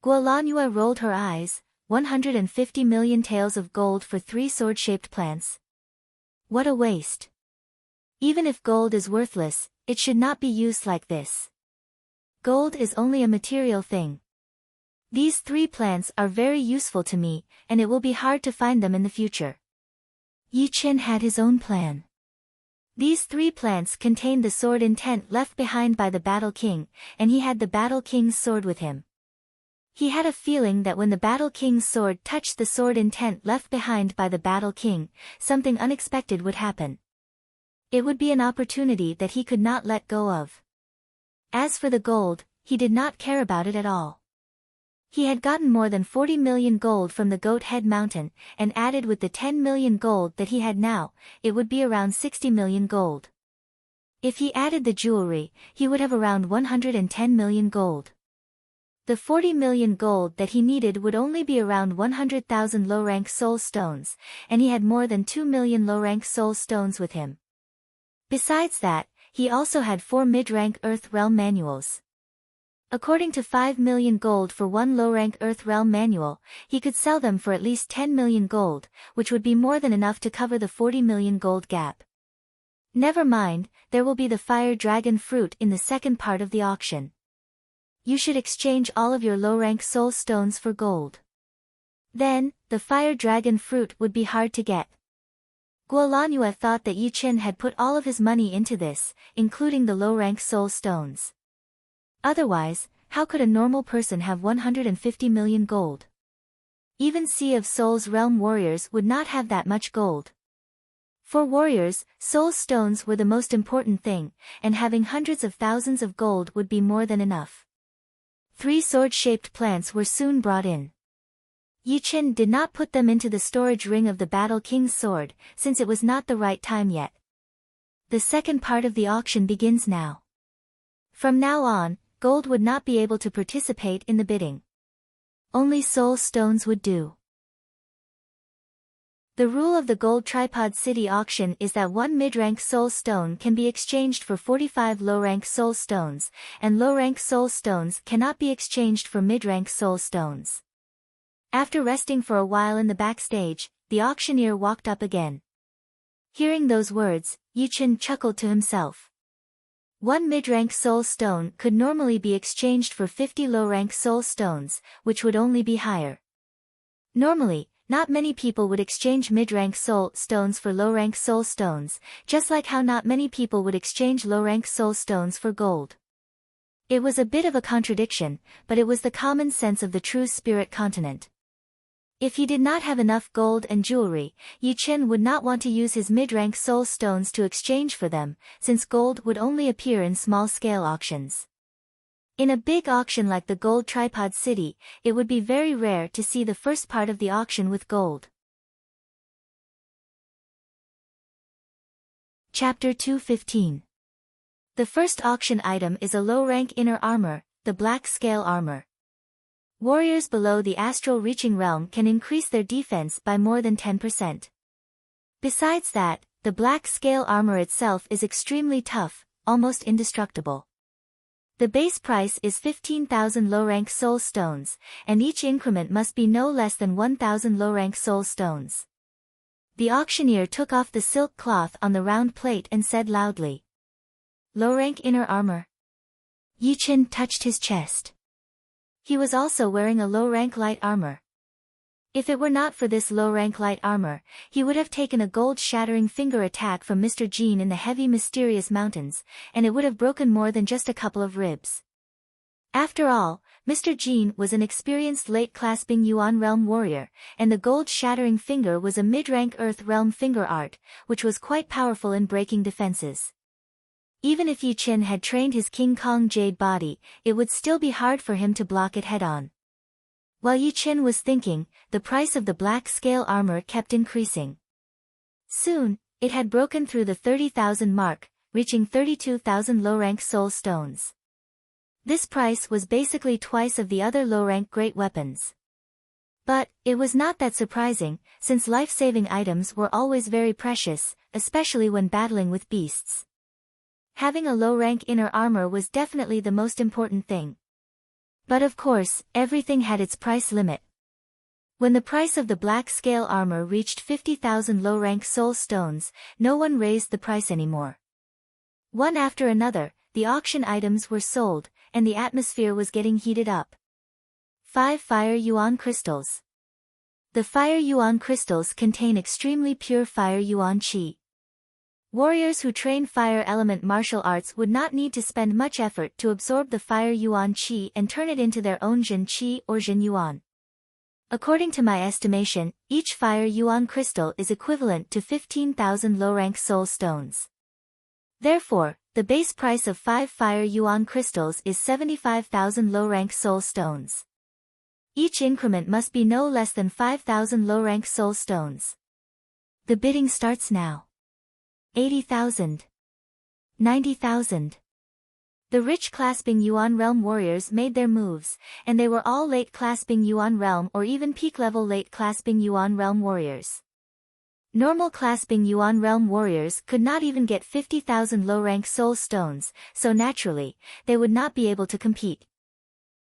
Guolanhua rolled her eyes. 150 million taels of gold for 3 sword-shaped plants. What a waste. Even if gold is worthless, it should not be used like this. Gold is only a material thing. These 3 plants are very useful to me, and it will be hard to find them in the future. Yi Chen had his own plan. These 3 plants contained the sword intent left behind by the Battle King, and he had the Battle King's sword with him. He had a feeling that when the Battle King's sword touched the sword intent left behind by the Battle King, something unexpected would happen. It would be an opportunity that he could not let go of. As for the gold, he did not care about it at all. He had gotten more than 40 million gold from the Goat Head Mountain, and added with the 10 million gold that he had now, it would be around 60 million gold. If he added the jewelry, he would have around 110 million gold. The 40 million gold that he needed would only be around 100,000 low-rank soul stones, and he had more than 2 million low-rank soul stones with him. Besides that, he also had 4 mid-rank Earth Realm manuals. According to 5 million gold for 1 low-rank Earth Realm manual, he could sell them for at least 10 million gold, which would be more than enough to cover the 40 million gold gap. Never mind, there will be the Fire Dragon fruit in the second part of the auction. You should exchange all of your low-rank soul stones for gold. Then, the Fire Dragon fruit would be hard to get. Guolanhua thought that Yi Chen had put all of his money into this, including the low-rank soul stones. Otherwise, how could a normal person have 150 million gold? Even Sea of Souls realm warriors would not have that much gold. For warriors, soul stones were the most important thing, and having hundreds of thousands of gold would be more than enough. 3 sword-shaped plants were soon brought in. Yi Chen did not put them into the storage ring of the Battle King's sword, since it was not the right time yet. The second part of the auction begins now. From now on, gold would not be able to participate in the bidding. Only soul stones would do. The rule of the Gold Tripod City auction is that 1 mid-rank soul stone can be exchanged for 45 low-rank soul stones, and low-rank soul stones cannot be exchanged for mid-rank soul stones. After resting for a while in the backstage, the auctioneer walked up again. Hearing those words, Yi Chen chuckled to himself. One mid-rank soul stone could normally be exchanged for 50 low-rank soul stones, which would only be higher. Normally, not many people would exchange mid-rank soul stones for low-rank soul stones, just like how not many people would exchange low-rank soul stones for gold. It was a bit of a contradiction, but it was the common sense of the true spirit continent. If he did not have enough gold and jewelry, Yi Chen would not want to use his mid-rank soul stones to exchange for them, since gold would only appear in small-scale auctions. In a big auction like the Gold Tripod City, it would be very rare to see the first part of the auction with gold. Chapter 215. The first auction item is a low-rank inner armor, the Black Scale Armor. Warriors below the astral reaching realm can increase their defense by more than 10%. Besides that, the Black Scale Armor itself is extremely tough, almost indestructible. The base price is 15,000 low-rank soul stones, and each increment must be no less than 1,000 low-rank soul stones. The auctioneer took off the silk cloth on the round plate and said loudly, "Low-rank inner armor." Yi Chen touched his chest. He was also wearing a low-rank light armor. If it were not for this low-rank light armor, he would have taken a gold-shattering finger attack from Mr. Jean in the heavy mysterious mountains, and it would have broken more than just a couple of ribs. After all, Mr. Jean was an experienced late-clasping Yuan realm warrior, and the gold-shattering finger was a mid-rank earth realm finger art, which was quite powerful in breaking defenses. Even if Yi Chen had trained his King Kong jade body, it would still be hard for him to block it head-on. While Yi Chen was thinking, the price of the Black Scale Armor kept increasing. Soon, it had broken through the 30,000 mark, reaching 32,000 low-rank soul stones. This price was basically twice of the other low-rank great weapons. But, it was not that surprising, since life-saving items were always very precious, especially when battling with beasts. Having a low-rank inner armor was definitely the most important thing. But of course, everything had its price limit. When the price of the Black Scale Armor reached 50,000 low-rank soul stones, no one raised the price anymore. One after another, the auction items were sold, and the atmosphere was getting heated up. 5 Fire Yuan Crystals. The Fire Yuan Crystals contain extremely pure Fire Yuan Qi. Warriors who train fire element martial arts would not need to spend much effort to absorb the Fire Yuan Qi and turn it into their own Jin Qi or Jin Yuan. According to my estimation, each Fire Yuan crystal is equivalent to 15,000 low-rank soul stones. Therefore, the base price of 5 Fire Yuan crystals is 75,000 low-rank soul stones. Each increment must be no less than 5,000 low-rank soul stones. The bidding starts now. 80,000. 90,000. The rich clasping Yuan Realm warriors made their moves, and they were all late clasping Yuan Realm or even peak level late clasping Yuan Realm warriors. Normal clasping Yuan Realm warriors could not even get 50,000 low-rank soul stones, so naturally, they would not be able to compete.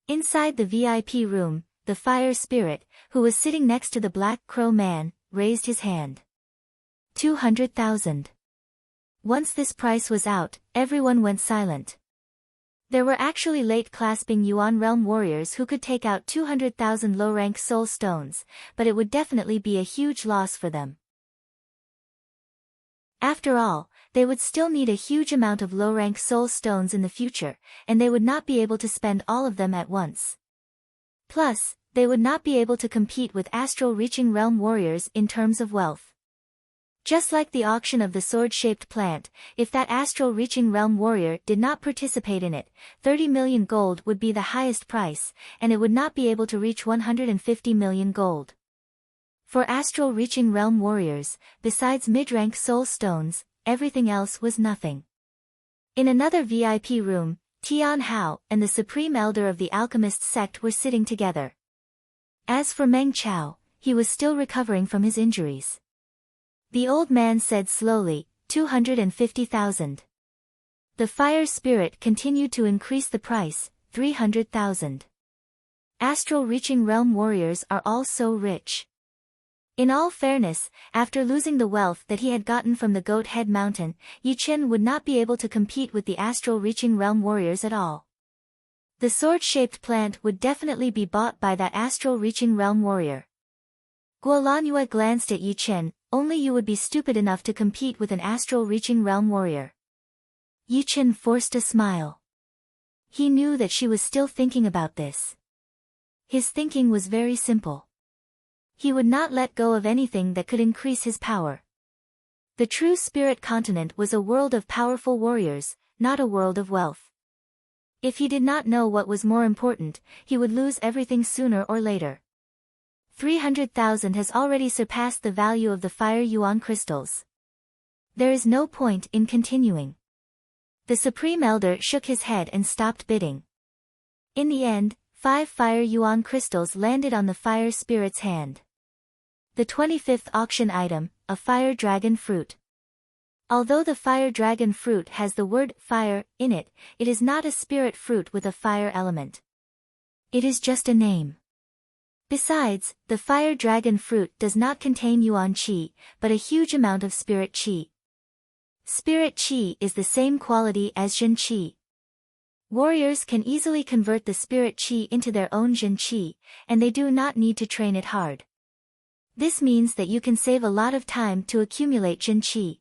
Inside the VIP room, the fire spirit, who was sitting next to the Black Crow man, raised his hand. 200,000. Once this price was out, everyone went silent. There were actually late clasping Yuan Realm warriors who could take out 200,000 low-rank soul stones, but it would definitely be a huge loss for them. After all, they would still need a huge amount of low-rank soul stones in the future, and they would not be able to spend all of them at once. Plus, they would not be able to compete with astral-reaching realm warriors in terms of wealth. Just like the auction of the sword-shaped plant, if that astral-reaching realm warrior did not participate in it, 30 million gold would be the highest price, and it would not be able to reach 150 million gold. For astral-reaching realm warriors, besides mid-rank soul stones, everything else was nothing. In another VIP room, Tian Hao and the Supreme Elder of the Alchemist sect were sitting together. As for Meng Chao, he was still recovering from his injuries. The old man said slowly, 250,000. The fire spirit continued to increase the price, 300,000. Astral-reaching realm warriors are all so rich. In all fairness, after losing the wealth that he had gotten from the Goat Head Mountain, Yichen would not be able to compete with the astral-reaching realm warriors at all. The sword-shaped plant would definitely be bought by that astral-reaching realm warrior. Guolanhua glanced at Yichen. Only you would be stupid enough to compete with an astral-reaching realm warrior. Yichen forced a smile. He knew that she was still thinking about this. His thinking was very simple. He would not let go of anything that could increase his power. The true spirit continent was a world of powerful warriors, not a world of wealth. If he did not know what was more important, he would lose everything sooner or later. 300,000 has already surpassed the value of the fire yuan crystals. There is no point in continuing. The Supreme Elder shook his head and stopped bidding. In the end, 5 fire yuan crystals landed on the fire spirit's hand. The 25th auction item, a fire dragon fruit. Although the fire dragon fruit has the word fire in it, it is not a spirit fruit with a fire element. It is just a name. Besides, the fire dragon fruit does not contain yuan qi, but a huge amount of spirit qi. Spirit qi is the same quality as zhen qi. Warriors can easily convert the spirit qi into their own zhen qi, and they do not need to train it hard. This means that you can save a lot of time to accumulate zhen qi.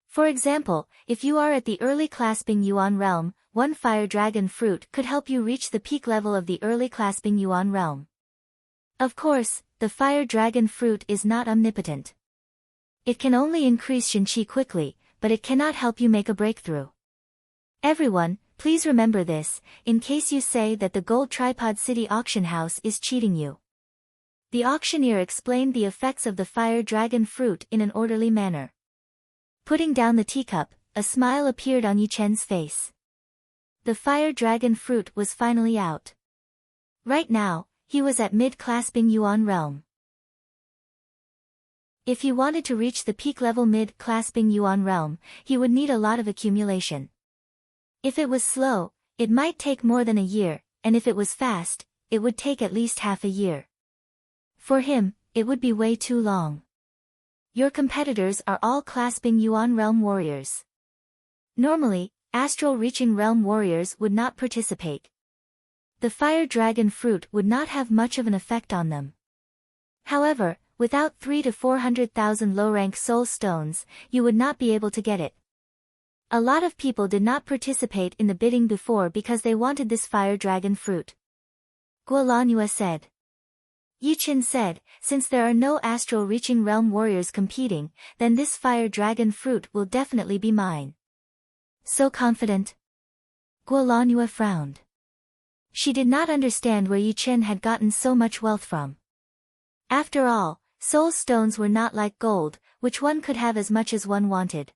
For example, if you are at the early clasping yuan realm, one fire dragon fruit could help you reach the peak level of the early clasping yuan realm. Of course, the fire dragon fruit is not omnipotent. It can only increase zhen qi quickly, but it cannot help you make a breakthrough. Everyone, please remember this, in case you say that the Gold Tripod City auction house is cheating you. The auctioneer explained the effects of the fire dragon fruit in an orderly manner. Putting down the teacup, a smile appeared on Yichen's face. The fire dragon fruit was finally out. Right now, he was at mid-clasping yuan realm. If he wanted to reach the peak level mid-clasping yuan realm, he would need a lot of accumulation. If it was slow, it might take more than a year, and if it was fast, it would take at least half a year. For him, it would be way too long. Your competitors are all clasping yuan realm warriors. Normally, astral-reaching realm warriors would not participate. The fire dragon fruit would not have much of an effect on them. However, without 300,000 to 400,000 low-rank soul stones, you would not be able to get it. A lot of people did not participate in the bidding before because they wanted this fire dragon fruit. Guolanhua said. Yichen said, since there are no astral-reaching realm warriors competing, then this fire dragon fruit will definitely be mine. So confident? Guolanhua frowned. She did not understand where Yichen had gotten so much wealth from. After all, soul stones were not like gold, which one could have as much as one wanted.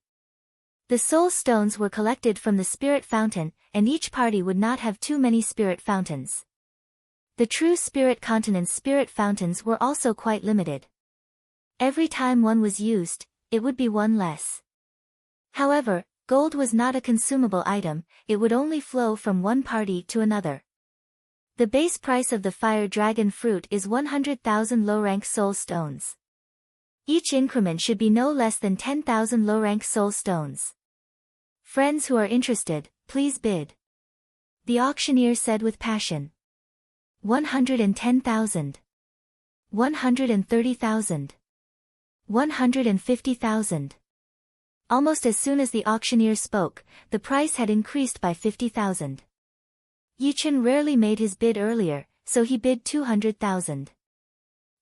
The soul stones were collected from the spirit fountain, and each party would not have too many spirit fountains. The true spirit continent's spirit fountains were also quite limited. Every time one was used, it would be one less. However, gold was not a consumable item, it would only flow from one party to another. The base price of the fire dragon fruit is 100,000 low-rank soul stones. Each increment should be no less than 10,000 low-rank soul stones. Friends who are interested, please bid. The auctioneer said with passion. 110,000. 130,000. 150,000. Almost as soon as the auctioneer spoke, the price had increased by 50,000. Yichen rarely made his bid earlier, so he bid 200,000.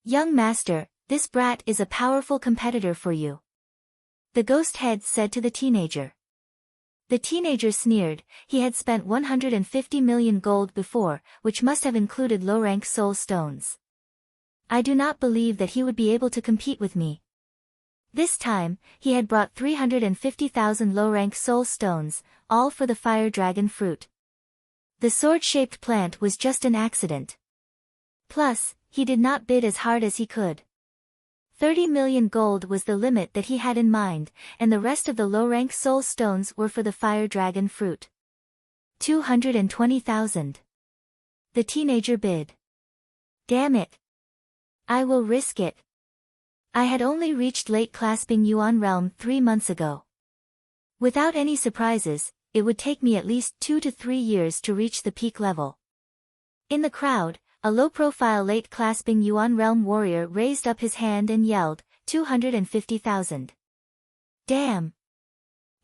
Young master, this brat is a powerful competitor for you. The ghost head said to the teenager. The teenager sneered, he had spent 150 million gold before, which must have included low-rank soul stones. I do not believe that he would be able to compete with me. This time, he had brought 350,000 low-rank soul stones, all for the fire dragon fruit. The sword-shaped plant was just an accident. Plus, he did not bid as hard as he could. 30 million gold was the limit that he had in mind, and the rest of the low-rank soul stones were for the fire dragon fruit. 220,000. The teenager bid. Damn it. I will risk it. I had only reached late clasping Yuan realm 3 months ago. Without any surprises, it would take me at least 2 to 3 years to reach the peak level. In the crowd, a low-profile late clasping Yuan realm warrior raised up his hand and yelled, 250,000. Damn!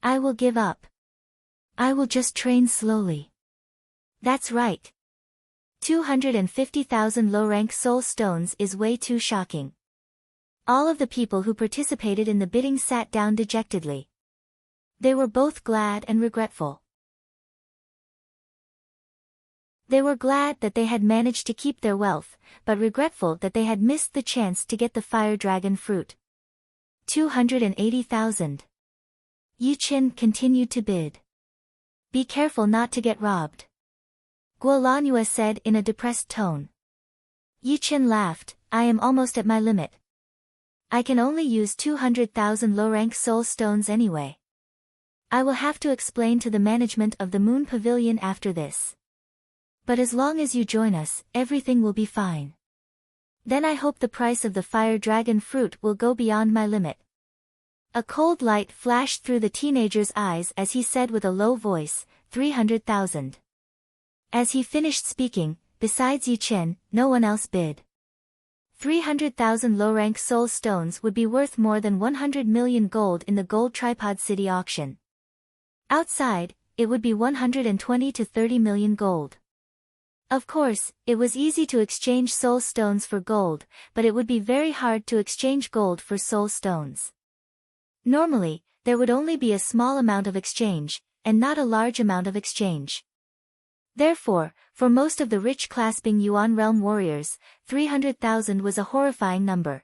I will give up. I will just train slowly. That's right. 250,000 low-rank soul stones is way too shocking. All of the people who participated in the bidding sat down dejectedly. They were both glad and regretful. They were glad that they had managed to keep their wealth, but regretful that they had missed the chance to get the fire dragon fruit. 280,000. Yi Chen continued to bid. Be careful not to get robbed. Guo Lanyue said in a depressed tone. Yi Chen laughed, I am almost at my limit. I can only use 200,000 low-rank soul stones anyway. I will have to explain to the management of the Moon Pavilion after this. But as long as you join us, everything will be fine. Then I hope the price of the fire dragon fruit will go beyond my limit. A cold light flashed through the teenager's eyes as he said with a low voice, 300,000. As he finished speaking, besides Yi Chen, no one else bid. 300,000 low-rank soul stones would be worth more than 100 million gold in the Gold Tripod City auction. Outside, it would be 120 to 30 million gold. Of course, it was easy to exchange soul stones for gold, but it would be very hard to exchange gold for soul stones. Normally, there would only be a small amount of exchange, and not a large amount of exchange. Therefore, for most of the rich clasping Yuan realm warriors, 300,000 was a horrifying number.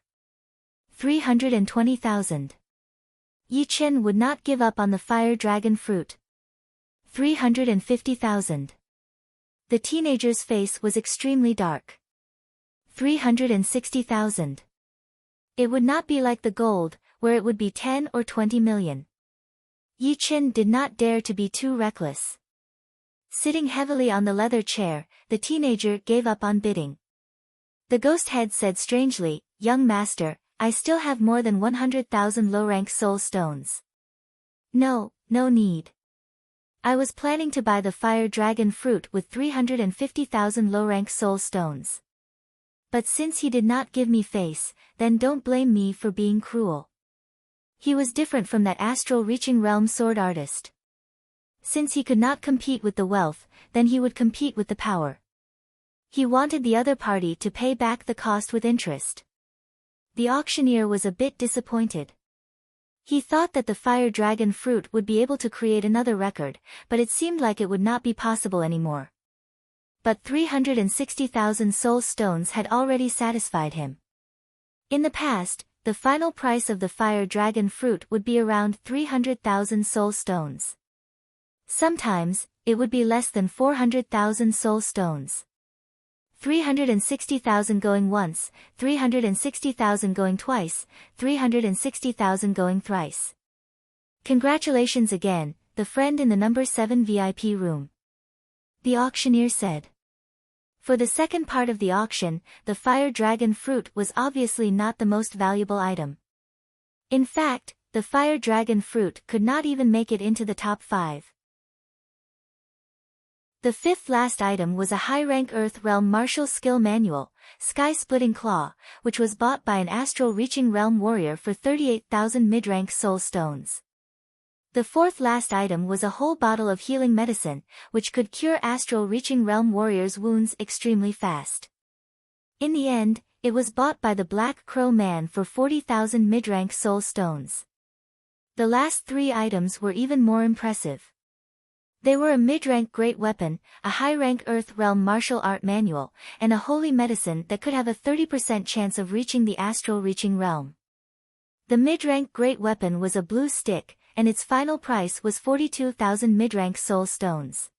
320,000. Yi Chen would not give up on the fire dragon fruit. 350,000. The teenager's face was extremely dark. 360,000. It would not be like the gold, where it would be 10 or 20 million. Yi Chen did not dare to be too reckless. Sitting heavily on the leather chair, the teenager gave up on bidding. The ghost head said strangely, Young master, I still have more than 100,000 low-rank soul stones. No need. I was planning to buy the fire dragon fruit with 350,000 low-rank soul stones. But since he did not give me face, then don't blame me for being cruel. He was different from that astral-reaching realm sword artist. Since he could not compete with the wealth, then he would compete with the power. He wanted the other party to pay back the cost with interest. The auctioneer was a bit disappointed. He thought that the fire dragon fruit would be able to create another record, but it seemed like it would not be possible anymore. But 360,000 soul stones had already satisfied him. In the past, the final price of the fire dragon fruit would be around 300,000 soul stones. Sometimes, it would be less than 400,000 soul stones. 360,000 going once, 360,000 going twice, 360,000 going thrice. Congratulations again, the friend in the number 7 VIP room. The auctioneer said. For the second part of the auction, the fire dragon fruit was obviously not the most valuable item. In fact, the fire dragon fruit could not even make it into the top 5. The fifth last item was a high-rank Earth Realm Martial Skill Manual, Sky-Splitting Claw, which was bought by an astral-reaching realm warrior for 38,000 mid-rank soul stones. The fourth last item was a whole bottle of healing medicine, which could cure astral-reaching realm warriors' wounds extremely fast. In the end, it was bought by the Black Crow Man for 40,000 mid-rank soul stones. The last 3 items were even more impressive. They were a mid-rank great weapon, a high-rank Earth Realm martial art manual, and a holy medicine that could have a 30% chance of reaching the astral-reaching realm. The mid-rank great weapon was a blue stick, and its final price was 42,000 mid-rank soul stones.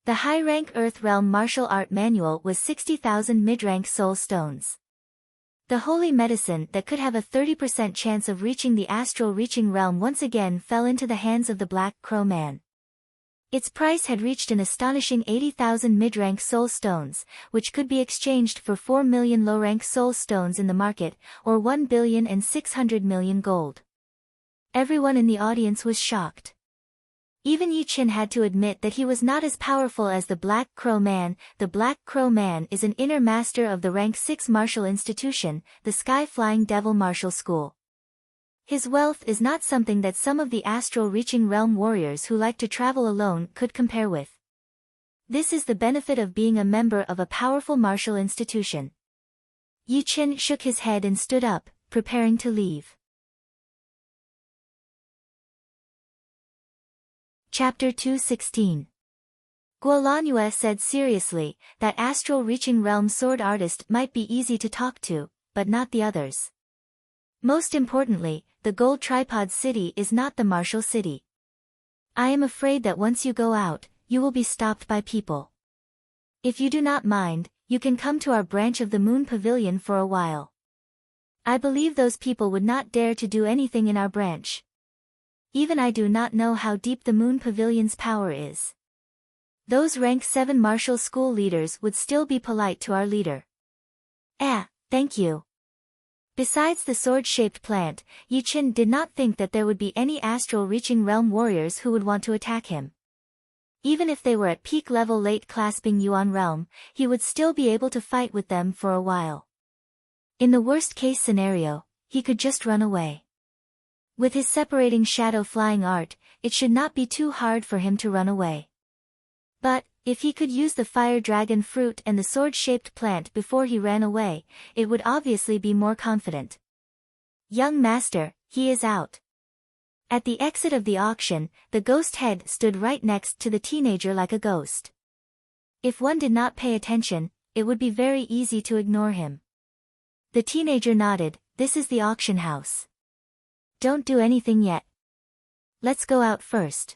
The high-rank Earth Realm martial art manual was 60,000 mid-rank soul stones. The holy medicine that could have a 30% chance of reaching the astral-reaching realm once again fell into the hands of the Black Crow Man. Its price had reached an astonishing 80,000 mid-rank soul stones, which could be exchanged for 4 million low-rank soul stones in the market, or 1,600,000,000 gold. Everyone in the audience was shocked. Even Yi Chen had to admit that he was not as powerful as the Black Crow Man. The Black Crow Man is an inner master of the rank 6 martial institution, the Sky Flying Devil Martial School. His wealth is not something that some of the astral-reaching realm warriors who like to travel alone could compare with. This is the benefit of being a member of a powerful martial institution. Yi Chen shook his head and stood up, preparing to leave. Chapter 216. Guo Lanyue said seriously, that astral-reaching realm sword artist might be easy to talk to, but not the others. Most importantly, the gold tripod city is not the martial city. I am afraid that once you go out, you will be stopped by people. If you do not mind, you can come to our branch of the Moon Pavilion for a while. I believe those people would not dare to do anything in our branch. Even I do not know how deep the Moon Pavilion's power is. Those rank 7 martial school leaders would still be polite to our leader. Thank you. Besides the sword-shaped plant, Yi Chen did not think that there would be any astral-reaching realm warriors who would want to attack him. Even if they were at peak level late clasping Yuan realm, he would still be able to fight with them for a while. In the worst-case scenario, he could just run away. With his separating shadow flying art, it should not be too hard for him to run away. But, if he could use the fire dragon fruit and the sword-shaped plant before he ran away, it would obviously be more confident. Young master, he is out. At the exit of the auction, the ghost head stood right next to the teenager like a ghost. If one did not pay attention, it would be very easy to ignore him. The teenager nodded. This is the auction house. Don't do anything yet. Let's go out first.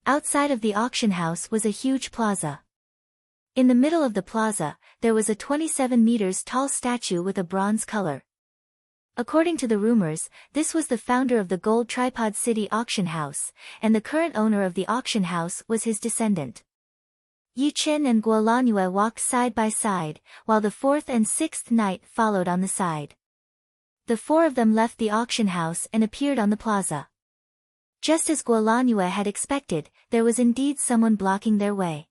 Outside of the auction house was a huge plaza. In the middle of the plaza, there was a 27 meters tall statue with a bronze color. According to the rumors, this was the founder of the Gold Tripod City auction house, and the current owner of the auction house was his descendant. Yi Chen and Guo Lanyue walked side by side, while the 4th and 6th knight followed on the side. The 4 of them left the auction house and appeared on the plaza. Just as Guo Lanyue had expected, there was indeed someone blocking their way.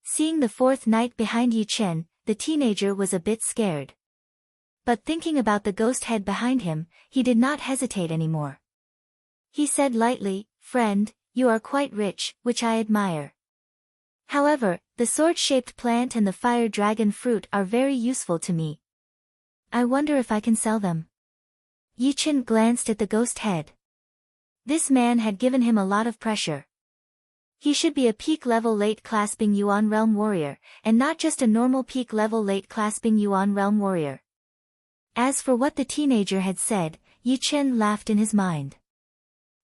Seeing the 4th knight behind Yi Chen, the teenager was a bit scared. But thinking about the ghost head behind him, he did not hesitate anymore. He said lightly, "Friend, you are quite rich, which I admire. However, the sword-shaped plant and the fire dragon fruit are very useful to me. I wonder if I can sell them." Yi Chen glanced at the ghost head. This man had given him a lot of pressure. He should be a peak-level late-clasping Yuan realm warrior, and not just a normal peak-level late-clasping Yuan realm warrior. As for what the teenager had said, Yi Chen laughed in his mind.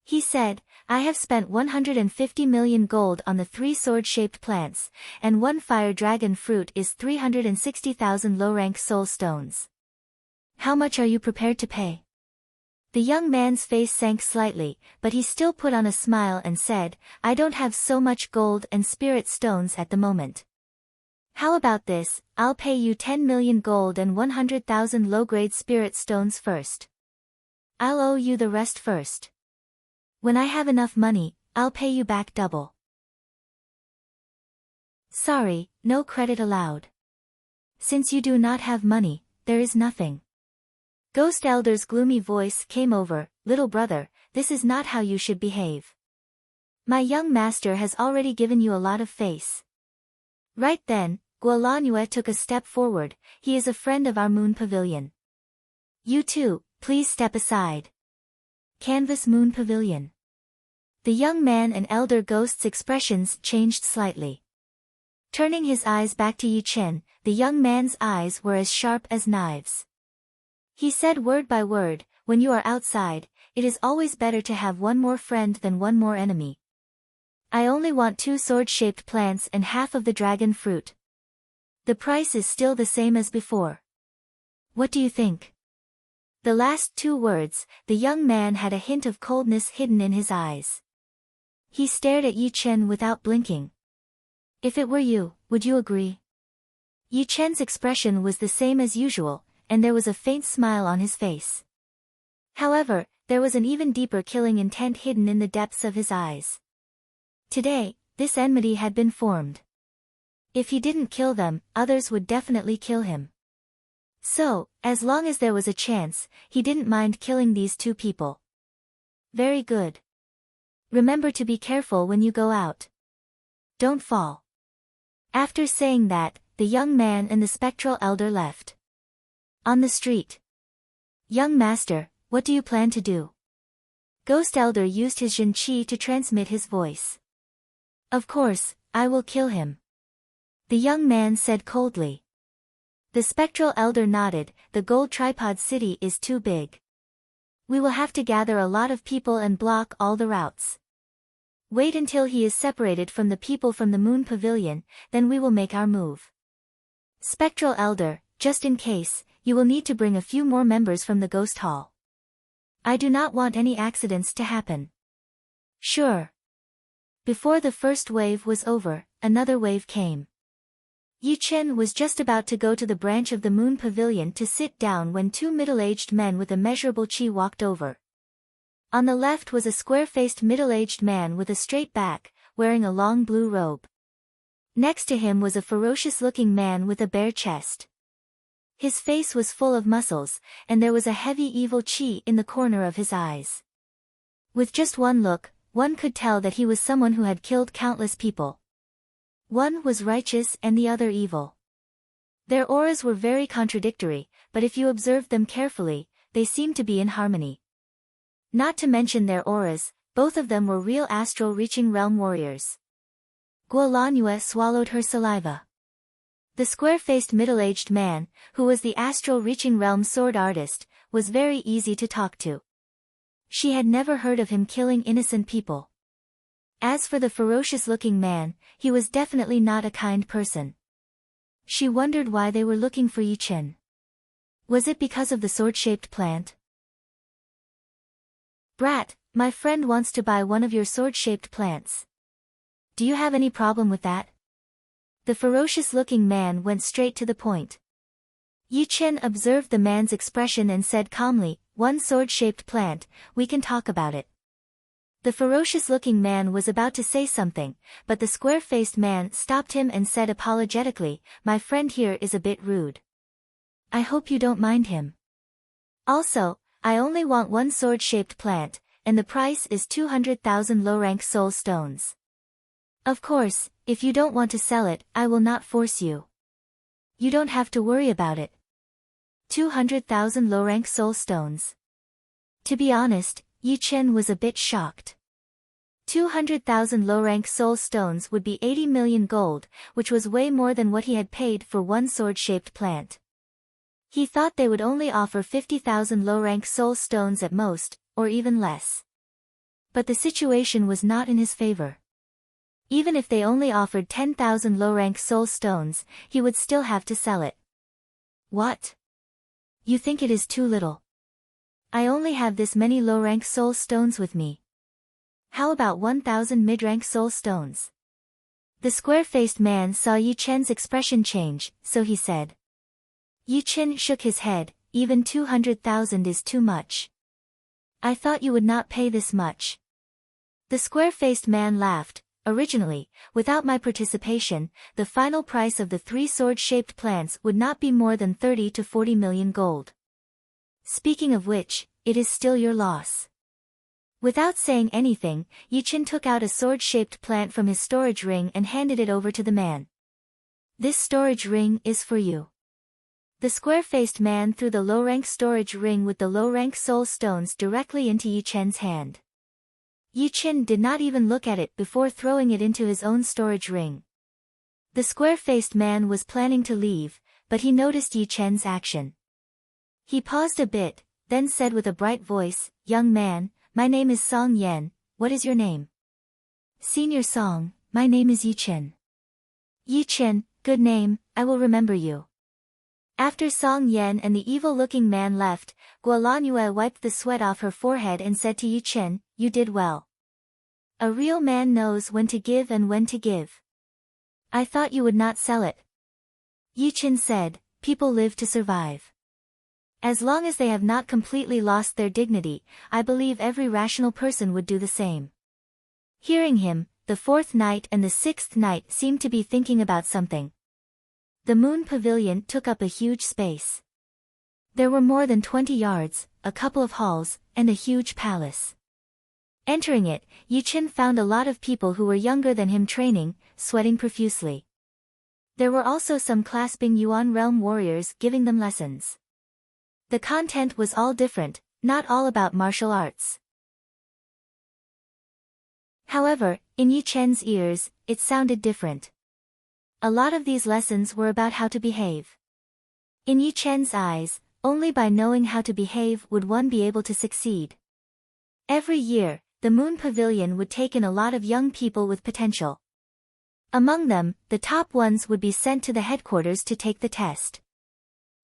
He said, "I have spent 150 million gold on the 3 sword-shaped plants, and 1 fire dragon fruit is 360,000 low-rank soul stones. How much are you prepared to pay?" The young man's face sank slightly, but he still put on a smile and said, "I don't have so much gold and spirit stones at the moment. How about this, I'll pay you 10 million gold and 100,000 low-grade spirit stones first. I'll owe you the rest first. When I have enough money, I'll pay you back double." "Sorry, no credit allowed. Since you do not have money, there is nothing." Ghost Elder's gloomy voice came over. "Little brother, this is not how you should behave. My young master has already given you a lot of face." Right then, Guo Lanyue took a step forward. "He is a friend of our Moon Pavilion. You two, please step aside." Canvas Moon Pavilion. The young man and elder ghost's expressions changed slightly. Turning his eyes back to Yi Chen, the young man's eyes were as sharp as knives. He said word by word, "When you are outside, it is always better to have one more friend than one more enemy. I only want 2 sword-shaped plants and half of the dragon fruit. The price is still the same as before. What do you think?" The last 2 words, the young man had a hint of coldness hidden in his eyes. He stared at Yi Chen without blinking. If it were you, would you agree? Yi Chen's expression was the same as usual, and there was a faint smile on his face. However, there was an even deeper killing intent hidden in the depths of his eyes. Today, this enmity had been formed. If he didn't kill them, others would definitely kill him. So, as long as there was a chance, he didn't mind killing these two people. Very good. Remember to be careful when you go out. Don't fall. After saying that, the young man and the spectral elder left. On the street. Young master, what do you plan to do? Ghost elder used his Jin Qi to transmit his voice. Of course, I will kill him. The young man said coldly. The spectral elder nodded. The gold tripod city is too big. We will have to gather a lot of people and block all the routes. Wait until he is separated from the people from the moon pavilion, then we will make our move. Spectral elder, just in case, you will need to bring a few more members from the ghost hall. I do not want any accidents to happen. Sure. Before the first wave was over, another wave came. Yi Chen was just about to go to the branch of the moon pavilion to sit down when two middle-aged men with immeasurable qi walked over. On the left was a square-faced middle-aged man with a straight back, wearing a long blue robe. Next to him was a ferocious-looking man with a bare chest. His face was full of muscles, and there was a heavy evil qi in the corner of his eyes. With just one look, one could tell that he was someone who had killed countless people. One was righteous and the other evil. Their auras were very contradictory, but if you observed them carefully, they seemed to be in harmony. Not to mention their auras, both of them were real astral reaching realm warriors. Guo Langyue swallowed her saliva. The square-faced middle-aged man, who was the astral reaching realm sword artist, was very easy to talk to. She had never heard of him killing innocent people. As for the ferocious-looking man, he was definitely not a kind person. She wondered why they were looking for Yi Chen. Was it because of the sword-shaped plant? Brat, my friend wants to buy one of your sword-shaped plants. Do you have any problem with that? The ferocious-looking man went straight to the point. Yi Chen observed the man's expression and said calmly, "One sword-shaped plant, we can talk about it." The ferocious-looking man was about to say something, but the square-faced man stopped him and said apologetically, "My friend here is a bit rude. I hope you don't mind him. Also, I only want one sword-shaped plant, and the price is 200,000 low-rank soul stones. Of course, if you don't want to sell it, I will not force you. You don't have to worry about it." 200,000 low-rank soul stones. To be honest, Yi Chen was a bit shocked. 200,000 low-rank soul stones would be 80 million gold, which was way more than what he had paid for one sword-shaped plant. He thought they would only offer 50,000 low-rank soul stones at most, or even less. But the situation was not in his favor. Even if they only offered 10,000 low-rank soul stones, he would still have to sell it. What? You think it is too little? I only have this many low-rank soul stones with me. How about 1,000 mid-rank soul stones? The square-faced man saw Yi Chen's expression change, so he said. Yi Chen shook his head, "Even 200,000 is too much. I thought you would not pay this much." The square-faced man laughed. "Originally, without my participation, the final price of the 3 sword-shaped plants would not be more than 30 to 40 million gold. Speaking of which, it is still your loss." Without saying anything, Yi Chen took out a sword-shaped plant from his storage ring and handed it over to the man. "This storage ring is for you." The square-faced man threw the low-rank storage ring with the low-rank soul stones directly into Yi Chen's hand. Yi Chen did not even look at it before throwing it into his own storage ring. The square-faced man was planning to leave, but he noticed Yi Chen's action. He paused a bit, then said with a bright voice, "Young man, my name is Song Yan, what is your name?" "Senior Song, my name is Yi Chen." "Yi Chen, good name, I will remember you." After Song Yan and the evil-looking man left, Guo Langyue wiped the sweat off her forehead and said to Yi Chen, "You did well. A real man knows when to give and when to give. I thought you would not sell it. Yichen said, people live to survive. As long as they have not completely lost their dignity, I believe every rational person would do the same. Hearing him, the fourth knight and the sixth knight seemed to be thinking about something. The moon pavilion took up a huge space. There were more than 20 yards, a couple of halls, and a huge palace. Entering it, Yichen found a lot of people who were younger than him training, sweating profusely. There were also some clasping Yuan realm warriors giving them lessons. The content was all different, not all about martial arts. However, in Yichen's ears, it sounded different. A lot of these lessons were about how to behave. In Yichen's eyes, only by knowing how to behave would one be able to succeed. Every year, the Moon Pavilion would take in a lot of young people with potential. Among them, the top ones would be sent to the headquarters to take the test.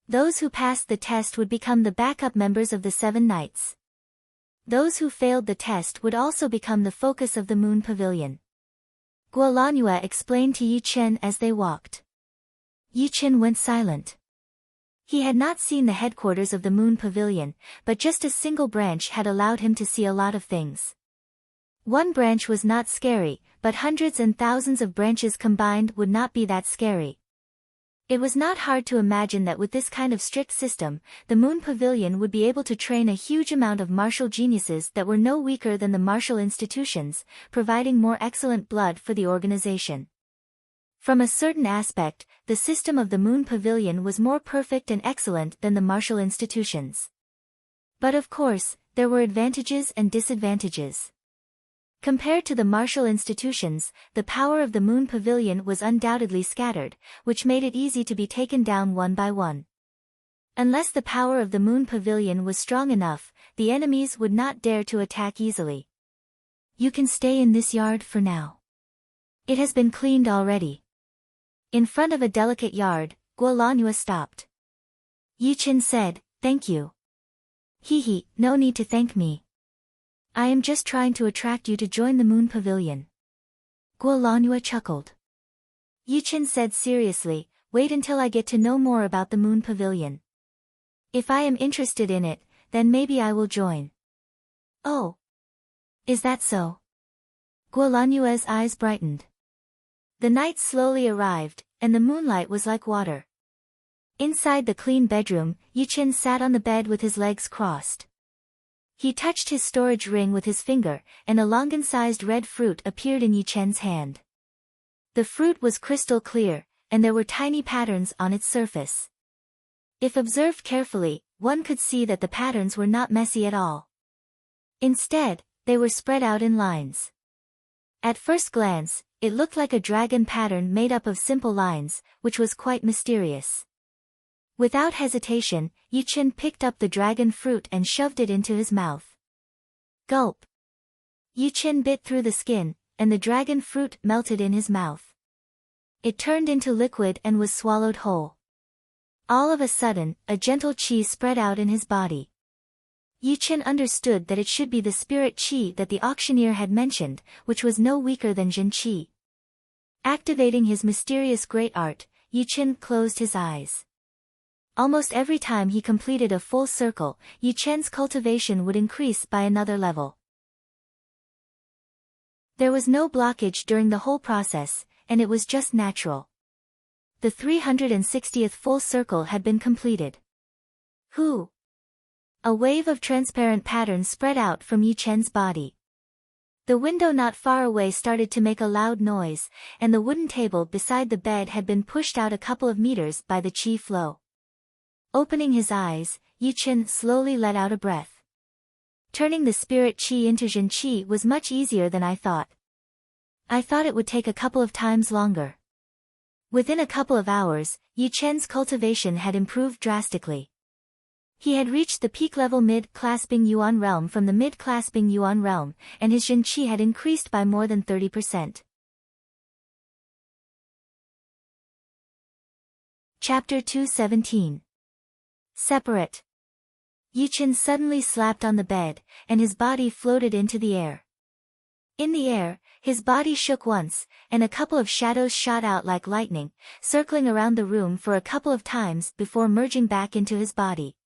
Those who passed the test would become the backup members of the 7 Knights. Those who failed the test would also become the focus of the Moon Pavilion. Guolanhua explained to Yichen as they walked. Yichen went silent. He had not seen the headquarters of the Moon Pavilion, but just a single branch had allowed him to see a lot of things. One branch was not scary, but hundreds and thousands of branches combined would not be that scary. It was not hard to imagine that with this kind of strict system, the Moon Pavilion would be able to train a huge amount of martial geniuses that were no weaker than the martial institutions, providing more excellent blood for the organization. From a certain aspect, the system of the Moon Pavilion was more perfect and excellent than the martial institutions. But of course, there were advantages and disadvantages. Compared to the martial institutions, the power of the Moon Pavilion was undoubtedly scattered, which made it easy to be taken down one by one. Unless the power of the Moon Pavilion was strong enough, the enemies would not dare to attack easily. You can stay in this yard for now. It has been cleaned already. In front of a delicate yard, Guolanhua stopped. Yichen said, thank you. Hehe, no need to thank me. I am just trying to attract you to join the Moon Pavilion. Guolanhua chuckled. Yichen said seriously, wait until I get to know more about the Moon Pavilion. If I am interested in it, then maybe I will join. Oh. Is that so? Guolanhua's eyes brightened. The night slowly arrived, and the moonlight was like water. Inside the clean bedroom, Yichen sat on the bed with his legs crossed. He touched his storage ring with his finger, and a longan-sized red fruit appeared in Yichen's hand. The fruit was crystal clear, and there were tiny patterns on its surface. If observed carefully, one could see that the patterns were not messy at all. Instead, they were spread out in lines. At first glance, it looked like a dragon pattern made up of simple lines, which was quite mysterious. Without hesitation, Yichen picked up the dragon fruit and shoved it into his mouth. Gulp! Yichen bit through the skin, and the dragon fruit melted in his mouth. It turned into liquid and was swallowed whole. All of a sudden, a gentle qi spread out in his body. Yichen understood that it should be the spirit qi that the auctioneer had mentioned, which was no weaker than Jin qi. Activating his mysterious great art, Yichen closed his eyes. Almost every time he completed a full circle, Yichen's cultivation would increase by another level. There was no blockage during the whole process, and it was just natural. The 360th full circle had been completed. Hoo! A wave of transparent patterns spread out from Yichen's body. The window not far away started to make a loud noise, and the wooden table beside the bed had been pushed out a couple of meters by the qi flow. Opening his eyes, Yichen slowly let out a breath. Turning the spirit qi into Jin qi was much easier than I thought. I thought it would take a couple of times longer. Within a couple of hours, Yichen's cultivation had improved drastically. He had reached the peak level mid-clasping Yuan realm from the mid-clasping Yuan realm, and his Jin qi had increased by more than 30%. Chapter 217. Separate. Yichen suddenly slapped on the bed, and his body floated into the air. In the air, his body shook once, and a couple of shadows shot out like lightning, circling around the room for a couple of times before merging back into his body.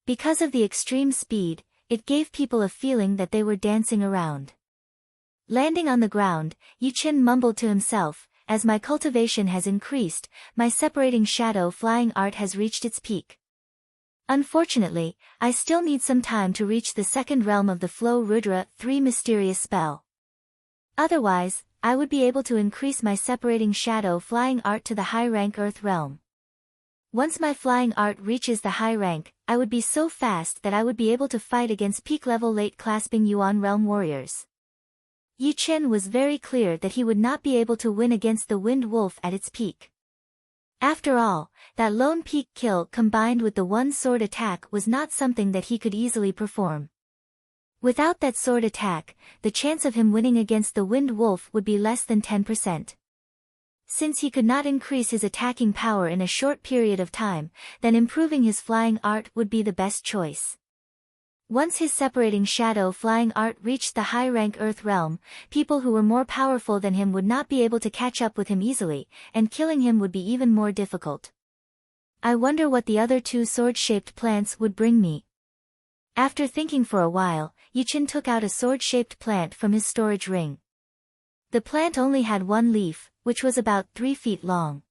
Because of the extreme speed, it gave people a feeling that they were dancing around. Landing on the ground, Yuchen mumbled to himself, "As my cultivation has increased, my separating shadow flying art has reached its peak. Unfortunately, I still need some time to reach the second realm of the Flow Rudra 3 mysterious spell. Otherwise, I would be able to increase my separating shadow flying art to the high rank Earth realm. Once my flying art reaches the high rank, I would be so fast that I would be able to fight against peak level late clasping Yuan realm warriors." Yuchen was very clear that he would not be able to win against the Wind Wolf at its peak. After all, that lone peak kill combined with the one sword attack was not something that he could easily perform. Without that sword attack, the chance of him winning against the Wind Wolf would be less than 10%. Since he could not increase his attacking power in a short period of time, then improving his flying art would be the best choice. Once his separating shadow flying art reached the high-rank Earth realm, people who were more powerful than him would not be able to catch up with him easily, and killing him would be even more difficult. I wonder what the other two sword-shaped plants would bring me. After thinking for a while, Yuchen took out a sword-shaped plant from his storage ring. The plant only had one leaf, which was about 3 feet long.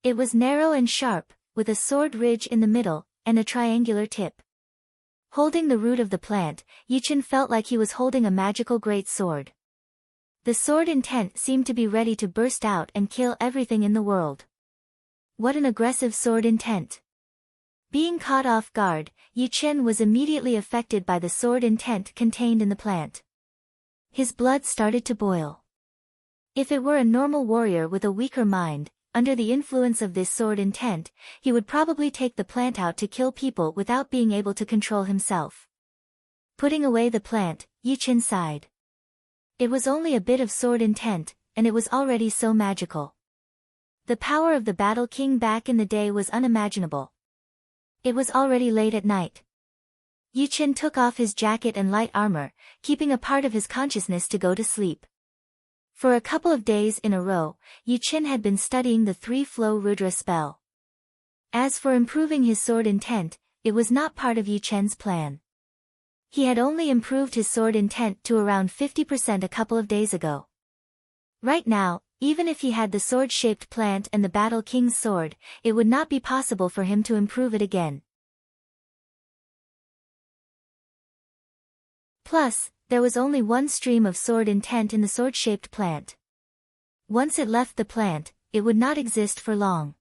It was narrow and sharp, with a sword ridge in the middle, and a triangular tip. Holding the root of the plant, Yuchen felt like he was holding a magical great sword. The sword intent seemed to be ready to burst out and kill everything in the world. What an aggressive sword intent! Being caught off guard, Yuchen was immediately affected by the sword intent contained in the plant. His blood started to boil. If it were a normal warrior with a weaker mind, under the influence of this sword intent, he would probably take the plant out to kill people without being able to control himself. Putting away the plant, Yuchen sighed. It was only a bit of sword intent, and it was already so magical. The power of the Battle King back in the day was unimaginable. It was already late at night. Yuchen took off his jacket and light armor, keeping a part of his consciousness to go to sleep. For a couple of days in a row, Yuchen had been studying the 3 Flow Rudra spell. As for improving his sword intent, it was not part of Yuchen's plan. He had only improved his sword intent to around 50% a couple of days ago. Right now, even if he had the sword-shaped plant and the Battle King's sword, it would not be possible for him to improve it again. Plus, there was only one stream of sword intent in the sword-shaped plant. Once it left the plant, it would not exist for long.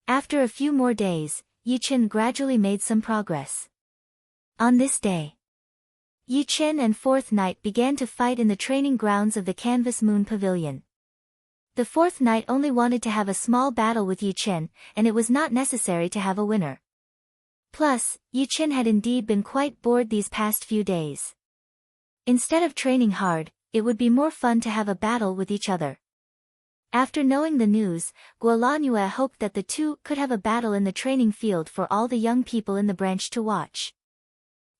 After a few more days, Yuchen gradually made some progress. On this day, Yuchen and Fourth Knight began to fight in the training grounds of the Canvas Moon Pavilion. The Fourth Knight only wanted to have a small battle with Yuchen, and it was not necessary to have a winner. Plus, Yuchen had indeed been quite bored these past few days. Instead of training hard, it would be more fun to have a battle with each other. After knowing the news, Guolanue hoped that the two could have a battle in the training field for all the young people in the branch to watch.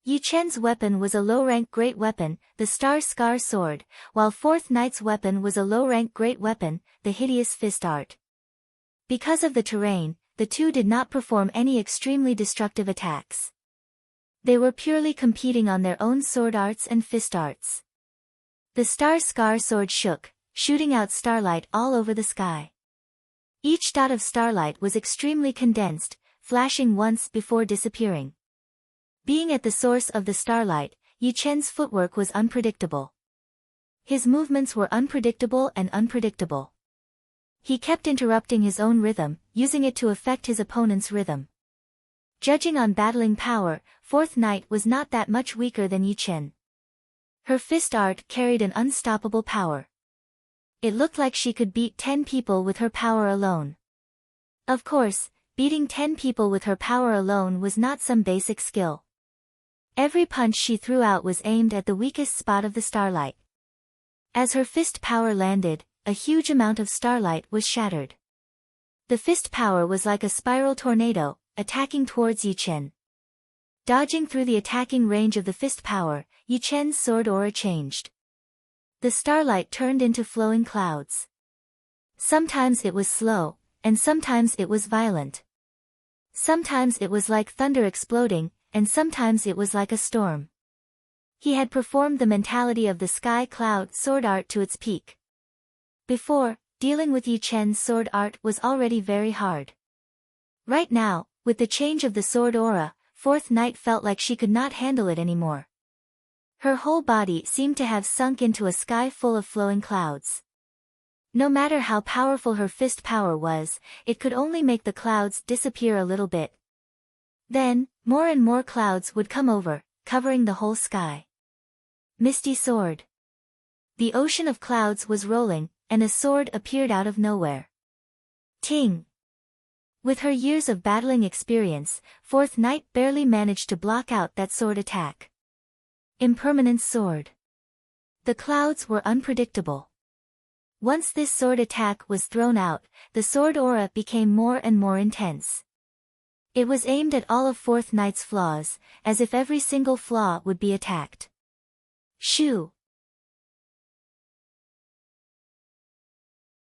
Yuchen's weapon was a low-rank great weapon, the Star Scar Sword, while Fourth Knight's weapon was a low-rank great weapon, the Hideous Fist Art. Because of the terrain, the two did not perform any extremely destructive attacks. They were purely competing on their own sword arts and fist arts. The Star Scar Sword shook, shooting out starlight all over the sky. Each dot of starlight was extremely condensed, flashing once before disappearing. Being at the source of the starlight, Yuchen's footwork was unpredictable. His movements were unpredictable and unpredictable. He kept interrupting his own rhythm, using it to affect his opponent's rhythm. Judging on battling power, Fourth Knight was not that much weaker than Yuchen. Her fist art carried an unstoppable power. It looked like she could beat 10 people with her power alone. Of course, beating 10 people with her power alone was not some basic skill. Every punch she threw out was aimed at the weakest spot of the starlight. As her fist power landed, a huge amount of starlight was shattered. The fist power was like a spiral tornado, attacking towards Yuchen. Dodging through the attacking range of the fist power, Yuchen's sword aura changed. The starlight turned into flowing clouds. Sometimes it was slow, and sometimes it was violent. Sometimes it was like thunder exploding, and sometimes it was like a storm. He had performed the mentality of the sky cloud sword art to its peak. Before, dealing with Yi Chen's sword art was already very hard. Right now, with the change of the sword aura, Fourth Night felt like she could not handle it anymore. Her whole body seemed to have sunk into a sky full of flowing clouds. No matter how powerful her fist power was, it could only make the clouds disappear a little bit. Then, more and more clouds would come over, covering the whole sky. Misty sword. The ocean of clouds was rolling, and a sword appeared out of nowhere. Ting! With her years of battling experience, Fourth Night barely managed to block out that sword attack. Impermanence sword. The clouds were unpredictable. Once this sword attack was thrown out, the sword aura became more and more intense. It was aimed at all of Fourth Night's flaws, as if every single flaw would be attacked. Shoo!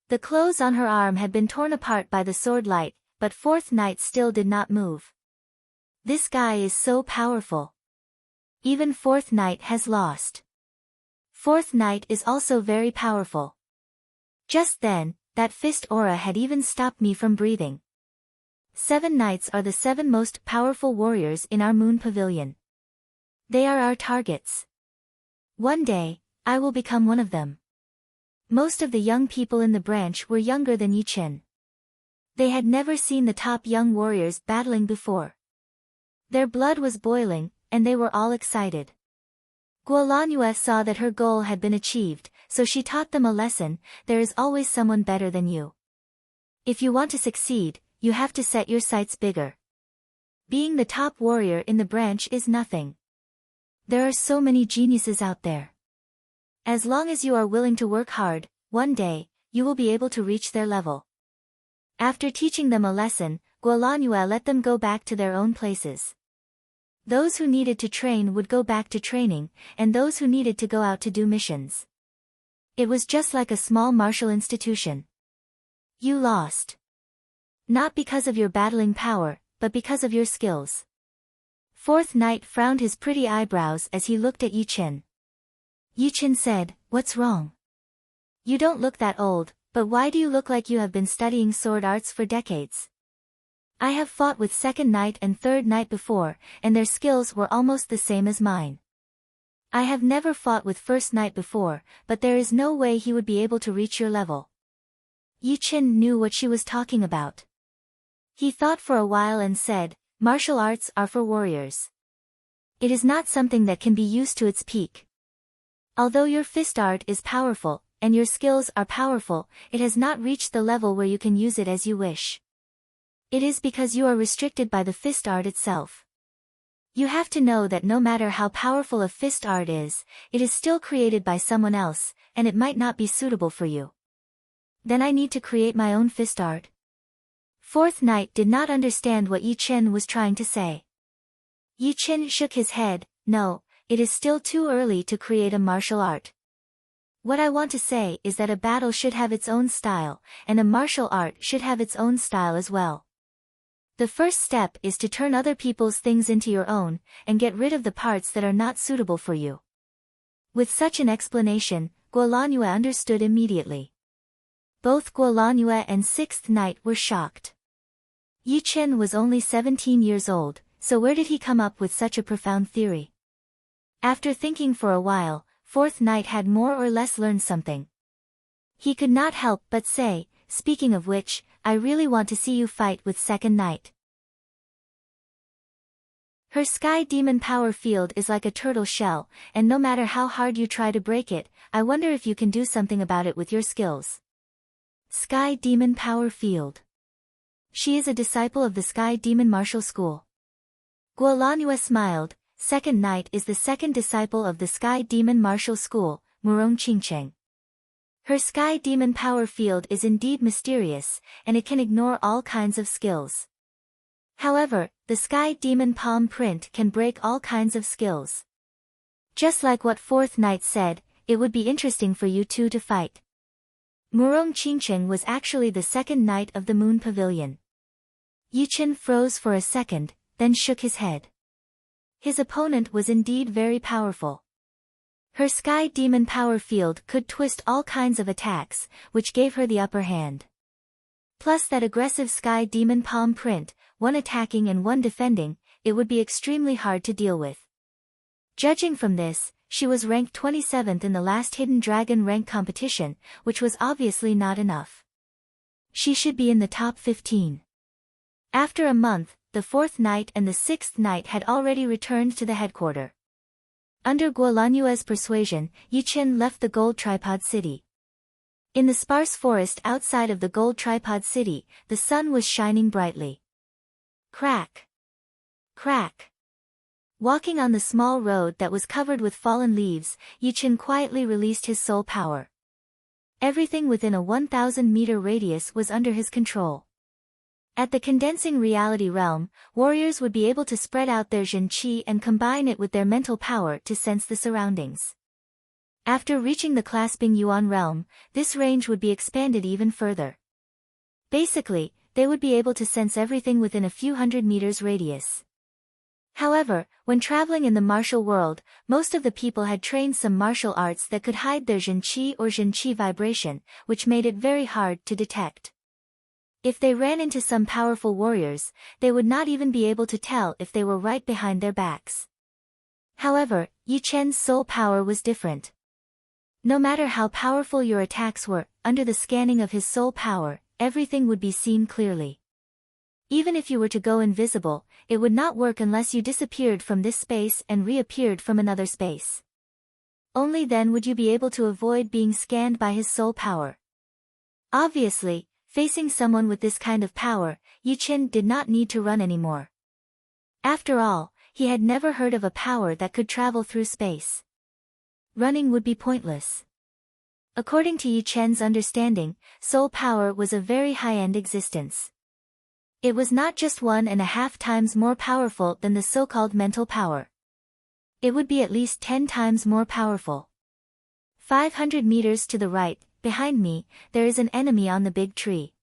The clothes on her arm had been torn apart by the sword light, but Fourth Night still did not move. This guy is so powerful. Even Fourth Night has lost. Fourth Night is also very powerful. Just then, that fist aura had even stopped me from breathing. 7 Knights are the 7 most powerful warriors in our moon pavilion. They are our targets. One day, I will become one of them. Most of the young people in the branch were younger than Yi Chen. They had never seen the top young warriors battling before. Their blood was boiling, and they were all excited. Guolanhue saw that her goal had been achieved, so she taught them a lesson: there is always someone better than you. If you want to succeed, you have to set your sights bigger. Being the top warrior in the branch is nothing. There are so many geniuses out there. As long as you are willing to work hard, one day, you will be able to reach their level. After teaching them a lesson, Guolanhue let them go back to their own places. Those who needed to train would go back to training, and those who needed to go out to do missions. It was just like a small martial institution. You lost. Not because of your battling power, but because of your skills. Fourth Night frowned his pretty eyebrows as he looked at Yi Chen. Yi Chen said, "What's wrong? You don't look that old, but why do you look like you have been studying sword arts for decades? I have fought with Second Night and Third Night before, and their skills were almost the same as mine. I have never fought with First Night before, but there is no way he would be able to reach your level." Yi Chen knew what she was talking about. He thought for a while and said, "Martial arts are for warriors. It is not something that can be used to its peak. Although your fist art is powerful, and your skills are powerful, it has not reached the level where you can use it as you wish. It is because you are restricted by the fist art itself. You have to know that no matter how powerful a fist art is, it is still created by someone else, and it might not be suitable for you. Then I need to create my own fist art." Fourth Night did not understand what Yi Chen was trying to say. Yi Chen shook his head. "No, it is still too early to create a martial art. What I want to say is that a battle should have its own style, and a martial art should have its own style as well. The first step is to turn other people's things into your own, and get rid of the parts that are not suitable for you." With such an explanation, Guolanhue understood immediately. Both Guolanhue and Sixth Night were shocked. Yi Chen was only 17 years old, so where did he come up with such a profound theory? After thinking for a while, Fourth Night had more or less learned something. He could not help but say, "Speaking of which, I really want to see you fight with Second Night." Her sky demon power field is like a turtle shell, and no matter how hard you try to break it, I wonder if you can do something about it with your skills. Sky demon power field. She is a disciple of the Sky Demon Martial School. Guolanhue smiled. Second Night is the second disciple of the Sky Demon Martial School, Murong Qingcheng. Her Sky Demon power field is indeed mysterious, and it can ignore all kinds of skills. However, the Sky Demon palm print can break all kinds of skills. Just like what Fourth Night said, it would be interesting for you two to fight. Murong Qingcheng was actually the second knight of the Moon Pavilion. Yichen froze for a second, then shook his head. His opponent was indeed very powerful. Her Sky Demon power field could twist all kinds of attacks, which gave her the upper hand. Plus that aggressive Sky Demon palm print, one attacking and one defending, it would be extremely hard to deal with. Judging from this, she was ranked 27th in the last Hidden Dragon rank competition, which was obviously not enough. She should be in the top 15. After a month, the 4th knight and the 6th knight had already returned to the headquarters. Under Guo Lanyue's persuasion, Yichen left the Gold Tripod City. In the sparse forest outside of the Gold Tripod City, the sun was shining brightly. Crack! Crack! Walking on the small road that was covered with fallen leaves, Yichen quietly released his soul power. Everything within a 1,000-meter radius was under his control. At the condensing reality realm, warriors would be able to spread out their Jin Qi and combine it with their mental power to sense the surroundings. After reaching the clasping Yuan realm, this range would be expanded even further. Basically, they would be able to sense everything within a few hundred meters radius. However, when traveling in the martial world, most of the people had trained some martial arts that could hide their Jin Qi or Jin Qi vibration, which made it very hard to detect. If they ran into some powerful warriors, they would not even be able to tell if they were right behind their backs. However, Yichen's soul power was different. No matter how powerful your attacks were, under the scanning of his soul power, everything would be seen clearly. Even if you were to go invisible, it would not work unless you disappeared from this space and reappeared from another space. Only then would you be able to avoid being scanned by his soul power. Obviously, facing someone with this kind of power, Yichen did not need to run anymore. After all, he had never heard of a power that could travel through space. Running would be pointless. According to Yichen's understanding, soul power was a very high-end existence. It was not just 1.5 times more powerful than the so-called mental power. It would be at least 10 times more powerful. 500 meters to the right, behind me, there is an enemy on the big tree.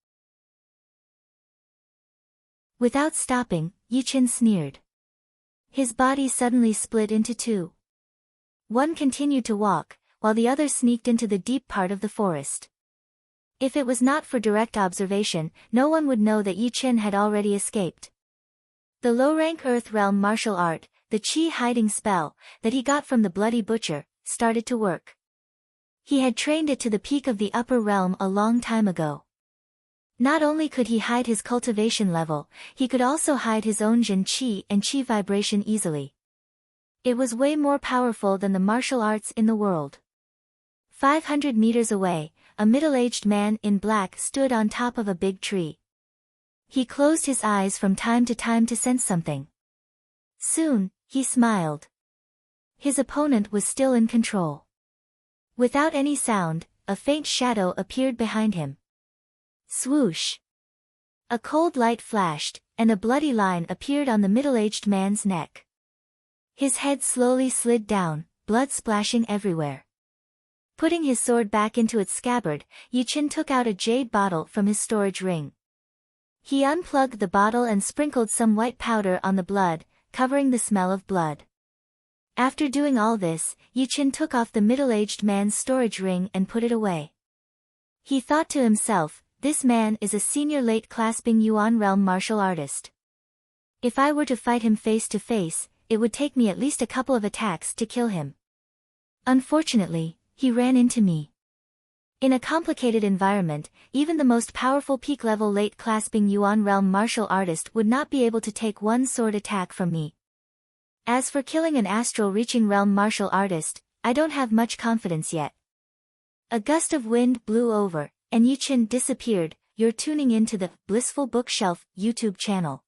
Without stopping, Yichen sneered. His body suddenly split into two. One continued to walk, while the other sneaked into the deep part of the forest. If it was not for direct observation, no one would know that Yichen had already escaped. The low-rank Earth Realm martial art, the Qi hiding spell, that he got from the Bloody Butcher, started to work. He had trained it to the peak of the upper realm a long time ago. Not only could he hide his cultivation level, he could also hide his own Jin Qi and Qi vibration easily. It was way more powerful than the martial arts in the world. 500 meters away, a middle-aged man in black stood on top of a big tree. He closed his eyes from time to time to sense something. Soon, he smiled. His opponent was still in control. Without any sound, a faint shadow appeared behind him. Swoosh! A cold light flashed, and a bloody line appeared on the middle-aged man's neck. His head slowly slid down, blood splashing everywhere. Putting his sword back into its scabbard, Yichen took out a jade bottle from his storage ring. He unplugged the bottle and sprinkled some white powder on the blood, covering the smell of blood. After doing all this, Yichen took off the middle-aged man's storage ring and put it away. He thought to himself, this man is a senior late-clasping Yuan realm martial artist. If I were to fight him face to face, it would take me at least a couple of attacks to kill him. Unfortunately, he ran into me. In a complicated environment, even the most powerful peak-level late-clasping Yuan realm martial artist would not be able to take one sword attack from me. As for killing an astral-reaching realm martial artist, I don't have much confidence yet. A gust of wind blew over, and Yichen disappeared. You're tuning into the Blissful Bookshelf YouTube channel.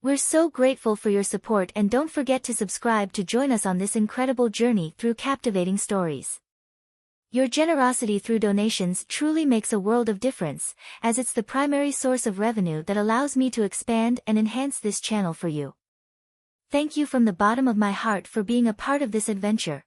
We're so grateful for your support, and don't forget to subscribe to join us on this incredible journey through captivating stories. Your generosity through donations truly makes a world of difference, as it's the primary source of revenue that allows me to expand and enhance this channel for you. Thank you from the bottom of my heart for being a part of this adventure.